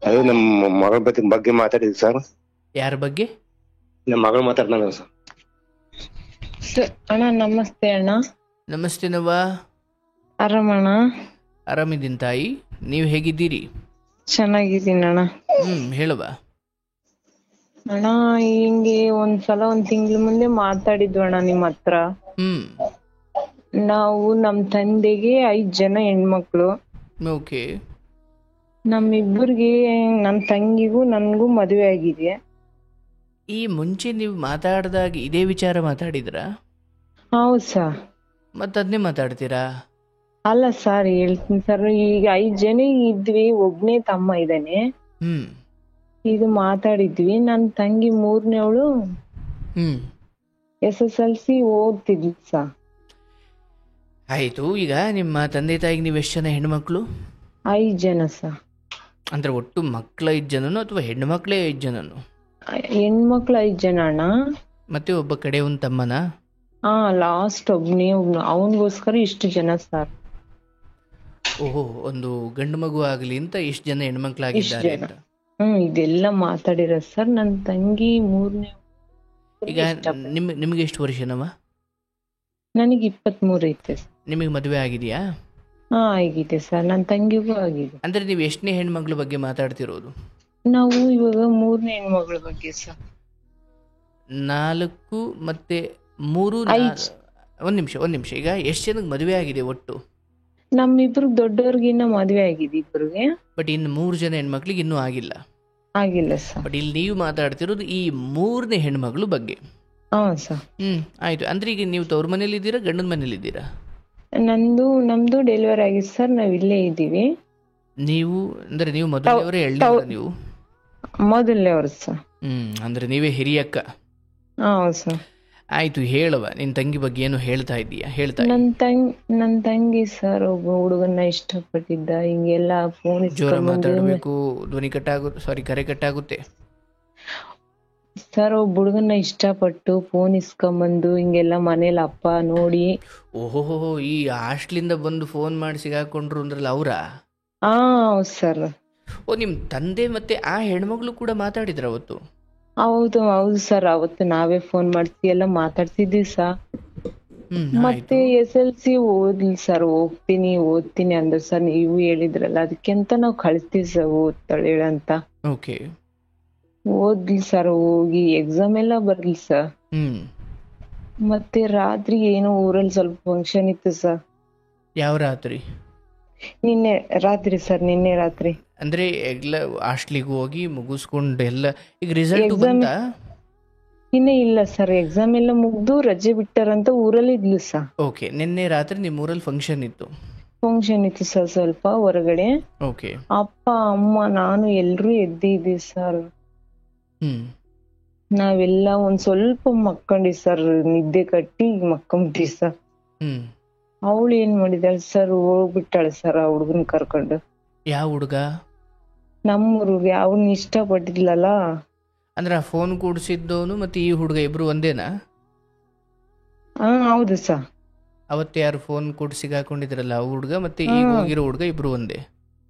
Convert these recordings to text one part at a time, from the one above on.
ಅದು ನಮ್ಮ ಮಗಳ ಬಗ್ಗೆ ಮಾತಾಡಿದ್ವಿ ಸರ್. ಯಾರ ಬಗ್ಗೆ? ನಮ್ಮ ಮಗಳು ಮಾತಾಡ್ತಾನ ಸರ್. ಅಣ್ಣ ನಮಸ್ತೆ ಅಣ್ಣ. ನಮಸ್ತೆ ನವ್ವ. ಆರಾಮಣ್ಣ? ಆರಾಮಿದ್ದೀನಿ ತಾಯಿ, ನೀವು ಹೇಗಿದ್ದೀರಿ? ಚೆನ್ನಾಗಿದ್ದೀನಿ ಅಣ್ಣ. ಹೇಳುವ ಅಣ್ಣ. ಹಿಂಗೆ ಒಂದ್ಸಲ 1 ತಿಂಗಳ ಮುಂದೆ ಮಾತಾಡಿದ್ವು ಅಣ್ಣ ನಿಮ್ಮ ಹತ್ರ. ನಾವು ನಮ್ ತಂದೆಗೆ 5 ಜನ ಹೆಣ್ಮಕ್ಳು. ಓಕೆ. ನಮ್ಮಿಬ್ಬರಿಗೆ, ನನ್ ತಂಗಿಗೂ ನನ್ಗೂ ಮದುವೆ ಆಗಿದೆ. ಈ ಮುಂಚೆ ನೀವು ಮಾತಾಡಿದಾಗ ಇದೇ ವಿಚಾರ ಮಾತಾಡಿದ್ರಾ? ಹೌದು ಸರ್. ಮತ್ತದನ್ನೇ ಮಾತಾಡ್ತೀರಾ? ಅಲ್ಲ ಸರ್, ಹೇಳ್ತೀನಿ ಸರ್. ಈಗ 5 ಜನ ಇದ್ವಿ, ಒಬ್ನೇ ತಮ್ಮ ಇದ್ದಾನೆ. ಇದು ಮಾತಾಡಿದ್ವಿ. ನನ್ ತಂಗಿ 3ನೇವಳು SSLC ಓದ್ತಿದ್ವಿ ಸರ್. ಆಯ್ತು. ಈಗ ನಿಮ್ಮ ತಂದೆ ತಾಯಿಗೆ ನೀವು ಎಷ್ಟು ಜನ ಹೆಣ್ಮಕ್ಳು? 5 ಜನ ಸರ್. ಅಂದ್ರೆ ಒಟ್ಟು ಮಕ್ಕಳ 5 ಜನನೋ ಅಥವಾ ಹೆಣ್ಣು ಮಕ್ಕಳೇ 5 ಜನನೋ? ಹೆಣ್ಮಕ್ಳು 5 ಜನ ಅಣ್ಣ. ಮತ್ತೆ ಒಬ್ಬ ಕಡೆ ಒಂದು ತಮ್ಮನ? ಲಾಸ್ಟ್ ಒಬ್ನೇ. ಅವನಿಗೋಸ್ಕರ ಇಷ್ಟು ಜನ ಸರ್. ಓಹೋ, ಒಂದು ಗಂಡು ಮಗು ಆಗ್ಲಿ ಅಂತ ಇಷ್ಟು ಜನ ಹೆಣ್ಮಕ್ಳಾಗಿದ್ದಾರೆ ಅಂತ. ಇದೆಲ್ಲ ಮಾತಾಡಿರ ಸರ್. ನನ್ ತಂಗಿ 3ನೇ. ಈಗ ನಿಮ್ಗೆ ಎಷ್ಟು ವರ್ಷನವ? ನನಗೆ 23 ಐತೆ. ನಿಮಗೆ ಮದುವೆ ಆಗಿದೆಯಾ? ಆಗಿದೆ ಸರ್. ನನ್ ತಂಗಿಗೂ ಆಗಿದೆ. ಅಂದ್ರೆ ನೀವು ಎಷ್ಟನೇ ಹೆಣ್ಮಕ್ಳ ಬಗ್ಗೆ ಮಾತಾಡ್ತಿರೋದು? ನಾವು ಇವಾಗ 3ನೇ ಹೆಣ್ಮಗಳ ಬಗ್ಗೆ ಸರ್. 4 ಮತ್ತೆ 3. ಒಂದ್ ನಿಮಿಷ. ಈಗ ಎಷ್ಟು ಜನಕ್ಕೆ ಮದುವೆ ಆಗಿದೆ ಒಟ್ಟು? ನಮ್ಮಿಬ್ರು ದೊಡ್ಡವ್ರಿಗಿನ್ನ ಮದುವೆ ಆಗಿದೆ ಇಬ್ರಿಗೆ. ಬಟ್ ಇನ್ನು 3 ಜನ ಹೆಣ್ಮಕ್ಳಿಗೆ ಇನ್ನೂ ಆಗಿಲ್ಲ. ಸರ್. ಬಟ್ ಇಲ್ಲಿ ನೀವು ಮಾತಾಡ್ತಿರೋದು ಈ 3ನೇ ಹೆಣ್ಮಕ್ಳು ಬಗ್ಗೆ. ಸರ್. ಆಯ್ತು. ಅಂದ್ರೆ ಈಗ ನೀವು ತವ್ರ ಮನೇಲಿ ಇದ್ದೀರಾ, ಗಂಡನ ಮನೇಲಿ ಇದ್ದೀರಾ? ನಮ್ದು ಡೆಲಿವರಿ ಆಗಿದೆ ಸರ್. ನಾವ್ ಇಲ್ಲೇ ಇದ್ದೀವಿ. ನೀವು ಮೊದಲನೆಯವರೇ? ನೀವು ಮೊದಲನೇವ್ರು ಸರ್. ಅಂದ್ರೆ ನೀವೇ ಹಿರಿಯಕ್ಕ? ಹೌದು ಸರ್. ಆಯ್ತು, ಹೇಳುವ. ನಿನ್ ತಂಗಿ ಬಗ್ಗೆ ಏನು ಹೇಳ್ತಾ ಇದೀಯಾ? ನನ್ ತಂಗಿ ಸರ್ ಒಬ್ಬ ಹುಡುಗನ್ನ ಇಷ್ಟಪಟ್ಟಿದ್ದ. ಹಿಂಗೆಲ್ಲ ಫೋನ್ ಜೋರ ಮಾತಾಡ್ಬೇಕು, ಧ್ವನಿ ಕರೆ ಕಟ್ಟಾಗುತ್ತೆ ಸರ್. ಒಬ್ಬ ಹುಡುಗನ್ನ ಇಷ್ಟಪಟ್ಟು ಫೋನ್ ಇಸ್ಕೊಂಬಂದು ಹಿಂಗೆಲ್ಲ ಮನೇಲಿ ಅಪ್ಪ ನೋಡಿ. ಓಹೋ, ಈ ಹಾಸ್ಟ್ಲಿಂದ ಬಂದು ಫೋನ್ ಮಾಡಿ ಸಿಗಾಕೊಂಡ್ರು ಅಂದ್ರಲ್ಲ ಅವ್ರ? ಹೌದು ಸರ್. ನಿಮ್ ತಂದೆ ಮತ್ತೆ ಆ ಹೆಣ್ಮಗಳು ಕೂಡ ಮಾತಾಡಿದ್ರ ಅವತ್ತು? ಹೌದು ಸರ್. ಅವತ್ತು ನಾವೇ ಫೋನ್ ಮಾಡಿಸಿ ಎಲ್ಲ ಮಾತಾಡ್ತಿದ್ವಿ ಸರ್. ಮತ್ತೆ SSLC ಓದ್ಲಿ ಸರ್, ಓದ್ತೀನಿ ಅಂದ್ರು ಸರ್. ನೀವು ಹೇಳಿದ್ರಲ್ಲ, ಅದಕ್ಕೆಂತ ನಾವ್ ಕಳಿಸ್ತೀವಿ ಸರ್, ಓದ್ತಾಳೆ ಅಂತ. ಓಕೆ. ಓದ್ಲಿ ಸರ್, ಹೋಗಿ ಎಕ್ಸಾಮ್ ಎಲ್ಲ ಬರ್ಲಿ ಸರ್. ಮತ್ತೆ ರಾತ್ರಿ ಏನೋ ಊರಲ್ಲಿ ಸ್ವಲ್ಪ ಫಂಕ್ಷನ್ ಇತ್ತು ಸರ್. ಯಾವ ರಾತ್ರಿ? ನಿನ್ನೆ ರಾತ್ರಿ ಸರ್. ನಿನ್ನೆ ರಾತ್ರಿ ಅಂದ್ರೆ ಎಲ್ಲ ಹಾಸ್ಟ್ಲಿಗೆ ಹೋಗಿ ಮುಗಿಸ್ಕೊಂಡು ಎಲ್ಲ. ಈಗ ರಿಸಲ್ಟ್ ಬಂತಾ? ಇನ್ನೇ ಇಲ್ಲ ಸರ್. ಎಕ್ಸಾಮ್ ಎಲ್ಲ ಮುಗ್ದು ರಜೆ ಬಿಟ್ಟಾರಂತ ಊರಲ್ಲಿ ಇದ್ಲು ಸರ್. ಓಕೆ. ನಿನ್ನೆ ರಾತ್ರಿ ನಿಮ್ಮ ಊರಲ್ಲಿ ಫಂಕ್ಷನ್ ಇತ್ತು ಸರ್, ಸ್ವಲ್ಪ ಹೊರಗಡೆ. ಓಕೆ. ಅಪ್ಪ ಅಮ್ಮ ನಾನು ಎಲ್ರೂ ಎದ್ದಿದ್ವಿ ಸರ್. ನಾವೆಲ್ಲ ಒಂದ್ ಸ್ವಲ್ಪ ಮಕ್ಕೊಂಡಿ ಸರ್. ನಿದ್ದೆ ಕಟ್ಟಿ ಮಕ್ಕೊಂಬಿಟ್ಟಿ ಸರ್. ಅವಳು ಏನ್ ಮಾಡಿದಾಳೆ ಸರ್, ಹೋಗ್ಬಿಟ್ಟಾಳೆ ಸರ್ ಆ ಹುಡುಗನ್ ಕರ್ಕೊಂಡು. ಯಾವ ಹುಡುಗ? ನಮ್ಮೂರಿಗೆ. ಅವನ್ ಇಷ್ಟಪಟ್ಟಿದ್ಲಲ್ಲ. ಅಂದ್ರೆ ಆ ಫೋನ್ ಕೂಡಿಸಿದ್ದವನು ಮತ್ತೆ ಈ ಹುಡುಗ ಇಬ್ರು ಒಂದೇನಾ? ಹೌದು ಸರ್. ಅವತ್ತು ಯಾರು ಫೋನ್ ಕೊಟ್ಟು ಸಿಗಾಕೊಂಡಿದ್ರಲ್ಲ ಆ ಹುಡುಗ ಮತ್ತೆ ಈಗ ಹೋಗಿರೋ ಹುಡುಗ ಇಬ್ರು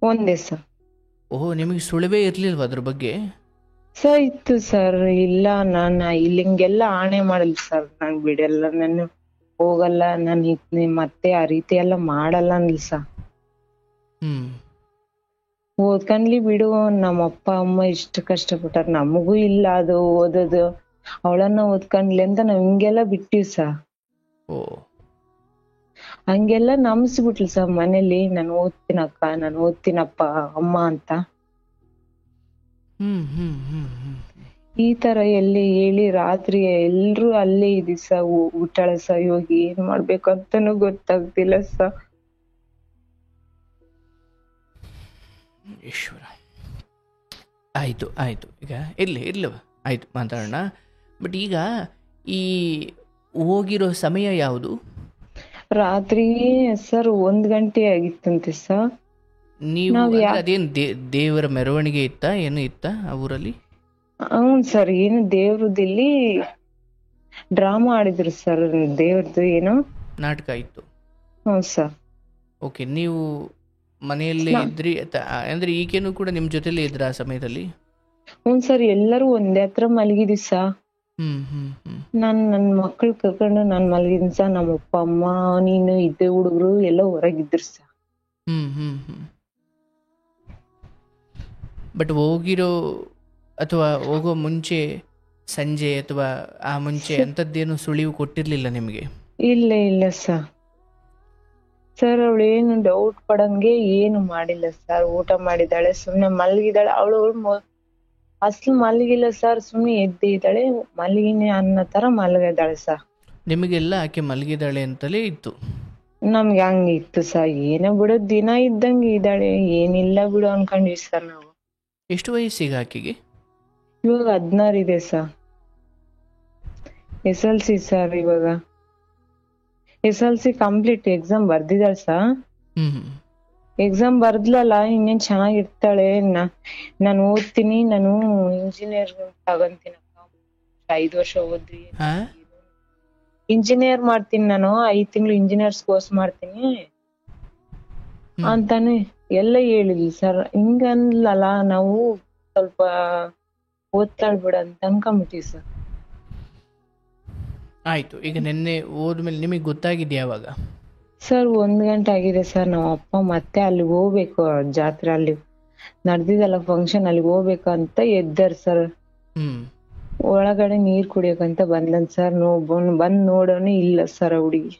ಒಂದೇ ಸರ್. ಓಹೋ, ನಿಮಗೆ ಸುಳಿವೇ ಇರ್ಲಿಲ್ವಾ ಅದ್ರ ಬಗ್ಗೆ? ಸರ್ ಇತ್ತು ಸರ್. ಇಲ್ಲ, ನಾನು ಇಲ್ಲಿ ಹಿಂಗೆಲ್ಲ ಆಣೆ ಮಾಡಲ್ಲ ಸರ್. ನಾನ್ ಬಿಡಲ್ಲ, ನಾನು ಹೋಗಲ್ಲ, ನಾನು ಮತ್ತೆ ಆ ರೀತಿ ಎಲ್ಲ ಮಾಡಲ್ಲ ಅಂದ್ಲಿ ಸರ್. ಓದ್ಕಂಡ್ಲಿ ಬಿಡು, ನಮ್ಮ ಅಪ್ಪ ಅಮ್ಮ ಇಷ್ಟು ಕಷ್ಟಪಟ್ಟಾರ, ನಮಗೂ ಇಲ್ಲ ಅದು ಓದೋದು. ಅವಳನ್ನ ಓದ್ಕಂಡ್ಲಿ ಅಂತ ನಾವ್ ಹಿಂಗೆಲ್ಲ ಬಿಟ್ಟಿವ್ ಸರ್. ಹಂಗೆಲ್ಲ ನಂಬಿಸ್ಬಿಟ್ಲು ಸರ್ ಮನೇಲಿ. ನಾನು ಓದ್ತೀನಕ್ಕ, ನಾನು ಓದ್ತೀನಪ್ಪ ಅಮ್ಮ ಅಂತ. ಈ ತರ ಎಲ್ಲಿ ಹೇಳಿ ರಾತ್ರಿ ಎಲ್ರು ಅಲ್ಲೇ ಇದೀವಿ ಸರ್. ಊಟಾಳ ಸರ್. ಇವಾಗ ಏನ್ ಮಾಡ್ಬೇಕು ಅಂತಾನು ಗೊತ್ತಾಗ್ತಿಲ್ಲ ಸರ್. ಈಶ್ವರ. ಆಯ್ತು. ಈಗ ಇರ್ಲಿವ, ಆಯ್ತು, ಮಾತಾಡೋಣ. ಬಟ್ ಈಗ ಈ ಹೋಗಿರೋ ಸಮಯ ಯಾವುದು? ರಾತ್ರಿ ಸರ್ 1 ಗಂಟೆ ಆಗಿತ್ತಂತೆ ಸರ್. ನೀವು ಅದೇನು ದೇವರ ಮೆರವಣಿಗೆ ಇತ್ತಾ, ಏನು ಇತ್ತಾ ಆ ಊರಲ್ಲಿ? ಸರ್. ಏನು ದೇವ್ರದಲ್ಲಿ ಡ್ರಾಮಾ ಆಡಿದ್ರು ಸರ್. ದೇವ್ರದ್ದು ಏನೋ ನಾಟಕ ಇತ್ತು. ಹೌದು ಸರ್. ಓಕೆ. ನೀವು ಮನೆಯಲ್ಲೇ ಇದ್ರಿ ಅಂದ್ರೆ ಈಗೇನು ಕೂಡ ನಿಮ್ ಜೊತೆಲೇ ಇದ್ರ ಆ ಸಮಯದಲ್ಲಿ? ಹ್ಞೂ ಸರ್, ಎಲ್ಲರೂ ಒಂದೇ ಹತ್ರ ಮಲಗಿದ್ವಿ ಸಾ. ಹ್ಮ್ ಹ್ಮ್ ಹ್ಮ್ ನನ್ ಮಕ್ಳು ಕರ್ಕೊಂಡು ನಾನ್ ಮಲಗಿದ್ದೀನಿ ಸಾ. ನಮ್ಮ ಅಪ್ಪ ಅಮ್ಮ ನೀನು ಇದ್ದೆ ಹುಡುಗರು ಎಲ್ಲ ಹೊರಗಿದ್ರು ಸಾ. ಹ್ಮ್ ಹ್ಮ್ ಹ್ಮ್ ಬಟ್ ಹೋಗಿರೋ ಅಥವಾ ಹೋಗೋ ಮುಂಚೆ ಸಂಜೆ ಅಥವಾ ಆ ಮುಂಚೆ ಅಂಥದ್ದೇನು ಸುಳಿವು ಕೊಟ್ಟಿರ್ಲಿಲ್ಲ ನಿಮಗೆ? ಇಲ್ಲ ಸರ್, ಅವಳು ಏನು ಡೌಟ್ ಪಡಂಗೆ ಏನು ಮಾಡಿಲ್ಲ ಸರ್. ಊಟ ಮಾಡಿದಾಳೆ, ಸುಮ್ನೆ ಮಲಗಿದಾಳೆ. ಅವಳು ಅಸಲು ಮಲಗಿಲ್ಲ ಸರ್, ಸುಮ್ನೆ ಎದ್ದೆ ಇದ್ದಾಳೆ, ಮಲಗಿನಿ ಅನ್ನೋ ತರ ಮಲಗಿದಾಳೆ ಸರ್. ನಿಮಗೆಲ್ಲ ಆಕೆ ಮಲಗಿದಾಳೆ ಅಂತಲೇ ಇತ್ತು? ನಮ್ಗೆ ಹಂಗ ಇತ್ತು ಸರ್. ಏನೋ ಬಿಡು, ದಿನ ಇದ್ದಂಗೆ ಇದ್ದಾಳೆ, ಏನಿಲ್ಲ ಬಿಡು ಅನ್ಕೊಂಡ್ವಿ ಸರ್ ನಾವು. ಎಷ್ಟು ವಯಸ್ಸಿಗ ಆಕೆಗೆ? ಇವಾಗ 16 ಇದೆ ಸರ್. SLC sir. ಇವಾಗ SLC ಕಂಪ್ಲೀಟ್ ಎಕ್ಸಾಮ್ ಬರ್ದಿದ್ದಾಳೆ ಸರ್. ಎಕ್ಸಾಮ್ ಬರ್ದ್ಲಲ್ಲ, ಇನ್ನೇನ್ ಚೆನ್ನಾಗಿರ್ತಾಳೆ. ನಾನು ಓದ್ತೀನಿ, ನಾನು ಇಂಜಿನಿಯರ್ ತಗೊಂತೀನಿ 5 ವರ್ಷ ಓದ್ರಿ, ಇಂಜಿನಿಯರ್ ಮಾಡ್ತೀನಿ, ನಾನು 5 ತಿಂಗಳು ಇಂಜಿನಿಯರ್ಸ್ ಕೋರ್ಸ್ ಮಾಡ್ತೀನಿ ಅಂತಾನೆ ಎಲ್ಲ ಹೇಳಿದ್ವಿ ಸರ್. ಹಿಂಗನ್ಲಲ್ಲ, ನಾವು ಸ್ವಲ್ಪ ಓದ್ತಾಳ್ ಬಿಡ ಅಂತ ಅನ್ಕೊಂಬಿಟ್ಟಿವಿ ಸರ್. ಆಯ್ತು, ಈಗ ನಿನ್ನೆ ಹೋದ್ಮೇಲೆ ನಿಮಗೆ ಗೊತ್ತಾಗಿದ್ಯಾ ಯಾವಾಗ? ಸರ್ 1 ಗಂಟೆ ಆಗಿದೆ ಸರ್. ನಮ್ಮ ಅಪ್ಪ ಮತ್ತೆ ಅಲ್ಲಿಗೆ ಹೋಗ್ಬೇಕು, ಜಾತ್ರೆ ಅಲ್ಲಿ ನಡ್ದಿದಲ್ಲ ಫಂಕ್ಷನ್, ಅಲ್ಲಿಗೆ ಹೋಗ್ಬೇಕು ಅಂತ ಎದ್ದಾರ ಸರ್. ಒಳಗಡೆ ನೀರ್ ಕುಡಿಯಕಂತ ಬಂದನ್ ಸರ್. ಬಂದ್ ನೋಡೋಣ ಇಲ್ಲ ಸರ್ ಹುಡುಗಿ.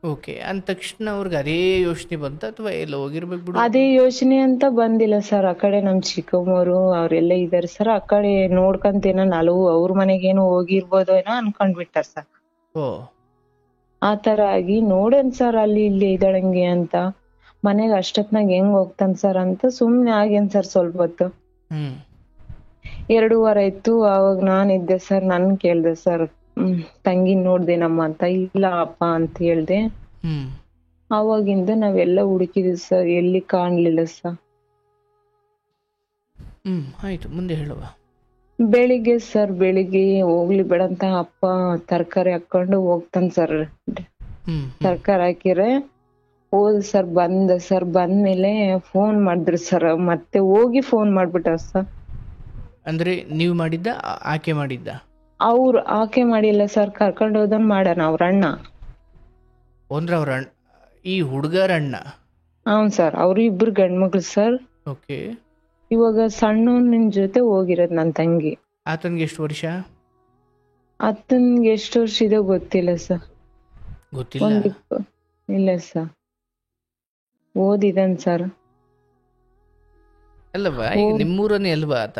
ಓಕೆ, ಅಂದ ತಕ್ಷಣ ಅವ್ರಿಗೆ ಅದೇ ಯೋಚನೆ ಬಂತ ಅಥವಾ ಎಲ್ಲ ಹೋಗಿರ್ಬೇಕು ಬಿಡು? ಅದೇ ಯೋಚನೆ ಅಂತ ಬಂದಿಲ್ಲ ಸರ್. ಆ ಕಡೆ ನಮ್ ಚಿಕ್ಕಮ್ಮರು ಅವ್ರೆಲ್ಲ ಇದಾರೆ ಸರ್. ಆ ಕಡೆ ನೋಡ್ಕಂತೇನೋ ನಲವು ಅವ್ರ ಮನೆಗೇನೋ ಹೋಗಿರ್ಬೋದು ಏನೋ ಅನ್ಕೊಂಡ್ಬಿಟ್ಟಾರ ಸರ್. ಓ, ಆ ತರ ಆಗಿ ನೋಡನ್ ಸರ್, ಅಲ್ಲಿ ಇಲ್ಲಿ ಇದ್ದಾಳಂಗೆ ಅಂತ. ಮನೆಗ್ ಅಷ್ಟೊತ್ನಾಗ ಹೆಂಗ್ ಹೋಗ್ತಾನ ಸರ್ ಅಂತ ಸುಮ್ನೆ ಆಗೇನ್ ಸರ್ ಸ್ವಲ್ಪ ಹೊತ್ತು. 2 ವಾರ ಇತ್ತು. ಅವಾಗ ನಾನ್ ಇದ್ದೆ ಸರ್. ನನ್ ಕೇಳ್ದೆ ಸರ್, ತಂಗಿ ನೋಡ್ದೇನಮ್ಮ ಅಂತ. ಇಲ್ಲ ಅಪ್ಪ ಅಂತ ಹೇಳ್ದೆ. ಅವಾಗಿಂದ ನಾವೆಲ್ಲ ಹುಡುಕಿದ್ವಿ ಸರ್, ಎಲ್ಲಿ ಕಾಣ್ಲಿಲ್ಲ ಸರ್. ಆಯ್ತು, ಮುಂದೆ ಹೇಳುವ. ಬೆಳಿಗ್ಗೆ ಹೋಗ್ಲಿ ಬೇಡ ಅಂತ ಅಪ್ಪ ತರಕಾರಿ ಹಾಕೊಂಡು ಹೋಗ್ತಾನ ಸರ್. ತರಕಾರಿ ಹಾಕಿದ್ರೆ ಹೋದ್ ಸರ್. ಬಂದ್ಮೇಲೆ ಫೋನ್ ಮಾಡಿದ್ರು ಸರ್. ಮತ್ತೆ ಹೋಗಿ ಫೋನ್ ಮಾಡ್ಬಿಟ್ಟ ಸರ್. ಅಂದ್ರೆ ನೀವು ಮಾಡಿದ್ದ, ಆಕೆ ಮಾಡಿದ್ದ? ಆಕೆ ಮಾಡಿಲ್ಲ ಸರ್, ಕರ್ಕೊಂಡು ಹೋದನ್ ಮಾಡ್ಯಾನ ಅವ್ರ ಅಣ್ಣ. ಅಂದ್ರೆ ಅವ್ರ ಈ ಹುಡುಗರ ಅಣ್ಣ? ಹೌನ್ ಸರ್, ಅವ್ರು ಇಬ್ರು ಗಂಡ್ಮಕ್ಳು ಸರ್. ಓಕೆ. ಇವಾಗ ಸಣ್ಣವನ್ ಜೊತೆ ಹೋಗಿರೋದ್ ನನ್ ತಂಗಿ. ಆತನ್ಗೆ ಎಷ್ಟು ವರ್ಷ? ಆತನ್ಗೆ ಎಷ್ಟು ವರ್ಷ ಇದೆ ಗೊತ್ತಿಲ್ಲ ಸರ್. ಗೊತ್ತಿಲ್ಲ? ಇಲ್ಲ ಸರ್, ಓದಿದನ್ ಸರ್. ಅಲ್ಲವಾ, ಈಗ ನಿಮ್ಮೂರನ್ನೇ ಅಲ್ವಾ ಆತ?